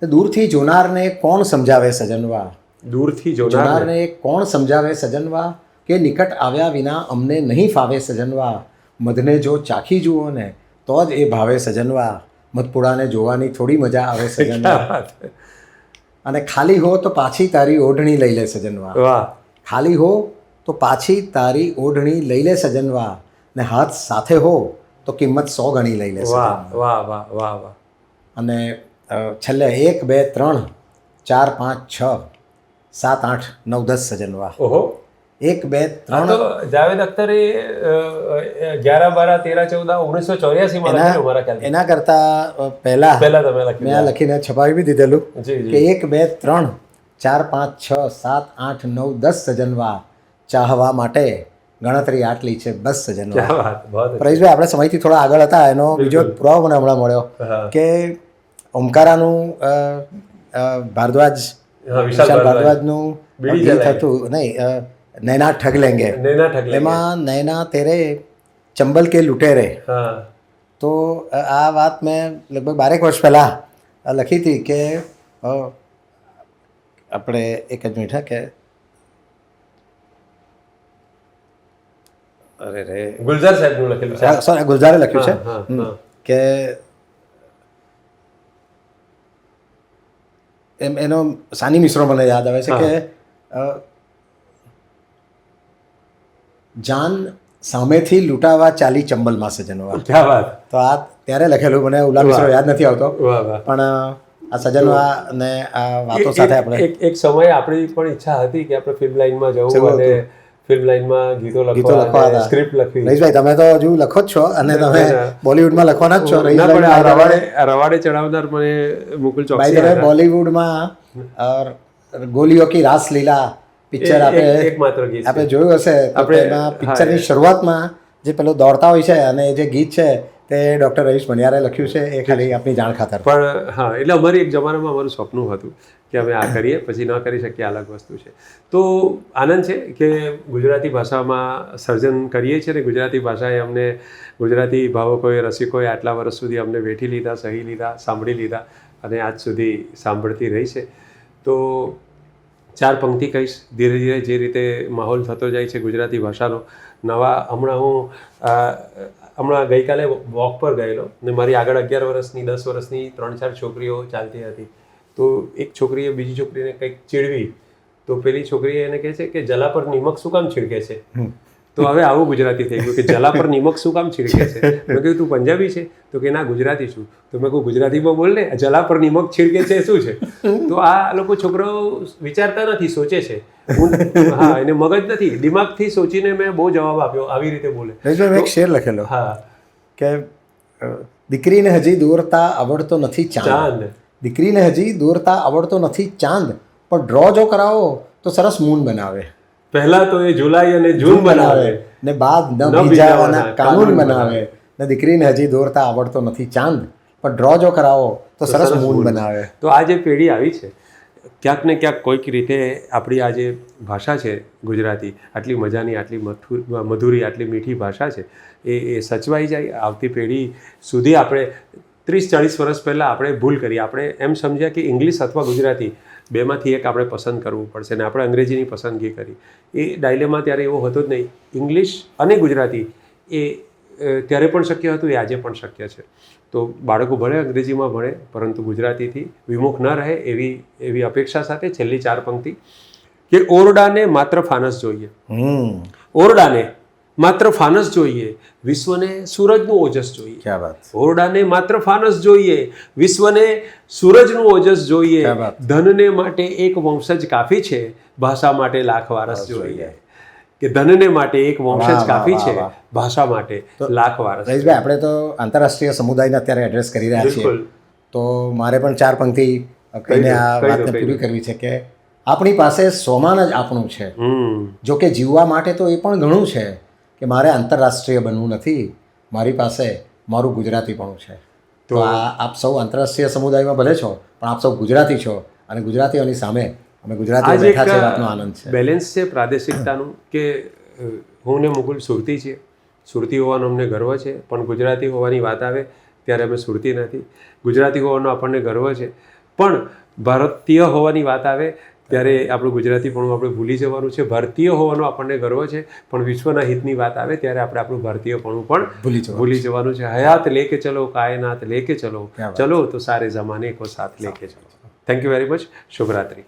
દૂરથી જોનારને કોણ સમજાવે સજનવા, દૂરથી જોનારને કોણ સમજાવે સજનવા, કે નિકટ આવ્યા વિના અમને નહીં ફાવે સજનવા, મધને જો ચાખી જુઓ ને તો જ એ ભાવે સજનવા, મધપુડાને જોવાની થોડી મજા આવે સજનવા, અને ખાલી હો તો પાછી તારી ઓઢણી લઈ લે સજનવા, ખાલી હો તો પાછી તારી ઓઢણી લઈ લે સજનવા, ને હાથ સાથે હો તો કિંમત 100 ગણી લઈ લે સજનવા. વાહ વાહ વાહ વાહ. અને છેલ્લે 1 2 3 4 5 6 7 8 9 10 સજનવા. ઓહો. 1 2 3 તો જાવેદ અખ્તરે 11 12 13 14 1984 માં લખેલું મારા ખ્યાલથી. એના કરતા પહેલા તમે લખ્યું. મેં લખીને છપાવી બી દીધેલું જી કે 1 2 3 4 5 6 7 8 9 10 સજનવા, ચાહવા માટે ગણતરી આટલી છે બસ સજનવા. ક્યા વાત. બહુત પરેશભાઈ, આપણે સમયથી થોડા આગળ હતા. એનો બીજો એક પુરાવો મને હમણાં મળ્યો કે ઓમકારાનું ભારદ્વાજ વિશાલ ભારદ્વાજનું ગીત હતું નહીં, નૈના ઠગ લેંગે. એમાં નૈના તેરે ચંબલ કે લૂંટેરે. તો આ વાત મેં લગભગ 12 વર્ષ પહેલાં લખી હતી કે આપણે એક જ મિનિટ કે અરે રે ગુલઝાર સાહેબનું લખેલું છે. સોરી, ગુલઝારે લખ્યું છે કે એનો સાની મિશ્રો મને યાદ આવે છે કે જાન સામેથી લૂંટાવા ચાલી ચંબલમાં સજનવા. ક્યા વાત. તો આ ત્યારે લખેલું, મને ઉલા મિશ્રો યાદ નથી આવતો, પણ આ સજનવા ને આ વાતો સાથે આપણે એક સમયે આપણી પણ ઈચ્છા હતી કે આપણે ફિલ્મ લાઈનમાં જવું અને ફિલ્મ લાઈનમાં ગીતો લખવા, સ્ક્રિપ્ટ લખવી. રહીશભાઈ, તમે તો હજુ લખો જ છો અને તમે બોલિવૂડમાં લખવાના જ છો. રવાડે ચડાવનાર મને મુકુલ ચોકસી. ભાઈ, બોલિવૂડમાં ગોલીઓ કી રાસલીલા પિક્ચર આપણે જોયું હશે. એમાં પિક્ચરની શરૂઆતમાં જે પેલું દોડતા હોય છે અને જે ગીત છે તે ડૉક્ટર રહીશ મણિયારે લખ્યું છે. એ ખાલી આપની જાણ ખાતર. પણ હા, એટલે અમારી એક જમાનામાં અમારું સપનું હતું કે અમે આ કરીએ, પછી ન કરી શકીએ, અલગ વસ્તુ છે. તો આનંદ છે કે ગુજરાતી ભાષામાં સર્જન કરીએ છીએ ને ગુજરાતી ભાષાએ અમને, ગુજરાતી ભાવકોએ, રસિકોએ આટલા વર્ષ સુધી અમને વેઠી લીધા, સહી લીધા, સાંભળી લીધા અને આજ સુધી સાંભળતી રહી છે. તો 4 પંક્તિ કહીશ. ધીરે ધીરે જે રીતે માહોલ થતો જાય છે ગુજરાતી ભાષાનો નવા, હમણાં ગઈકાલે વોક પર ગયેલો ને મારી આગળ 11 વર્ષની 10 વર્ષની 3-4 છોકરીઓ ચાલતી હતી. તો એક છોકરીએ બીજી છોકરીને કંઈક ચીડવી, તો પેલી છોકરીએ એને કહે છે કે જલા પર નિમક શું કામ છિડકે છે. તો હવે આવું ગુજરાતી થઈ ગયું કે જલા પર નિમક શું કામ છિડકે છે. મેં કહ્યું તું પંજાબી છે? તો કે ના, ગુજરાતી છું. તો મેં કહું ગુજરાતીમાં બોલ ને, જલા પર નિમક છિડકે છે શું છે? તો આ લોકો છોકરાઓ વિચારતા નથી, સોચે છે. હા, એને મગજ નથી, દિમાગથી સોચીને મેં બહુ જવાબ આપ્યો, આવી રીતે બોલે. એક શેર લખેલો હા કે દીકરીને હજી દોરતા આવડતો નથી ચાંદ, દીકરીને હજી દોરતા આવડતો નથી ચાંદ, પણ ડ્રો જો કરાવો તો સરસ મૂન બનાવે. પહેલા તો એ જુલાઈ અને જૂન બનાવે ને બાદ ન ભીજાવાના કાનૂન બનાવે. ને દીકરીને હજી દોરતા આવડતો નથી ચાંદ, પણ ડ્રો જો કરાવો તો સરસ મૂન બનાવે. તો આ જે પેઢી આવી છે, ક્યાંક ને ક્યાંક કોઈક રીતે આપણી આ જે ભાષા છે ગુજરાતી, આટલી મજાની, આટલી મધુરી, આટલી મીઠી ભાષા છે, એ સચવાઈ જાય, આવતી પેઢી સુધી. આપણે 30-40 વર્ષ પહેલાં આપણે ભૂલ કરી. આપણે એમ સમજ્યા કે ઇંગ્લિશ અથવા ગુજરાતી બેમાંથી એક આપણે પસંદ કરવું પડશે ને આપણે અંગ્રેજીની પસંદગી કરી. એ ડાયલેમાં ત્યારે એવો હતો જ નહીં. ઇંગ્લિશ અને ગુજરાતી એ ત્યારે પણ શક્ય હતું, એ આજે પણ શક્ય છે. તો બાળકો ભલે અંગ્રેજીમાં ભણે, પરંતુ ગુજરાતીથી વિમુખ ન રહે એવી અપેક્ષા સાથે છેલ્લી 4 પંક્તિ કે ઓરડાને માત્ર ફાનસ જોઈએ, ઓરડાને માત્ર ફાનસ જોઈએ, વિશ્વને સૂરજનું ઓજસ જોઈએ. ક્યાં વાત. ઓરડાને માત્ર ફાનસ જોઈએ, વિશ્વને સૂરજનું ઓજસ જોઈએ, ક્યાં વાત. ધનને માટે એક વંશજ કાફી છે, ભાષા માટે લાખ વારસ જોઈએ. કે ધનને માટે એક વંશજ વાહ, કાફી વાહ, છે, વાહ. ભાષા માટે લાખ વારસ. રહીશભાઈ, આપણે તો આંતરરાષ્ટ્રીય સમુદાયને અત્યારે એડ્રેસ કરી રહ્યા છીએ, બિલકુલ. તો મારે પણ 4 પંક્તિ કહીને આ કહી દો, વાતને કહી પૂરી દો. કરવી છે કે આપણી પાસે સોમાન જ આપણું છે. જો કે જીવવા માટે તો એ પણ ઘણું છે કે મારે આંતરરાષ્ટ્રીય બનવું નથી, મારી પાસે મારું ગુજરાતીપણું છે. તો આપ સૌ આંતરરાષ્ટ્રીય સમુદાયમાં ભલે છો, પણ આપ સૌ ગુજરાતી છો, અને ગુજરાતીઓની સામે અમે ગુજરાતીઓ બેઠા છે, વાતનો આનંદ છે. બેલેન્સ છે પ્રાદેશિકતાનું કે હું ને મુકુલ સુરતી છીએ, સુરતી હોવાનો અમને ગર્વ છે, પણ ગુજરાતી હોવાની વાત આવે ત્યારે અમે સુરતી નથી. ગુજરાતી હોવાનો આપણને ગર્વ છે, પણ ભારતીય હોવાની વાત આવે ત્યારે આપણું ગુજરાતીપણું આપણે ભૂલી જવાનું છે. ભારતીય હોવાનો આપણને ગર્વ છે, પણ વિશ્વના હિતની વાત આવે ત્યારે આપણે આપણું ભારતીયપણું પણ ભૂલી જવાનું છે. હયાત લેકે ચલો, કાયનાત લેકે ચલો, ચલો તો સારે જમાને કો સાથ લેકે ચલો. Thank you very much. શુભરાત્રી.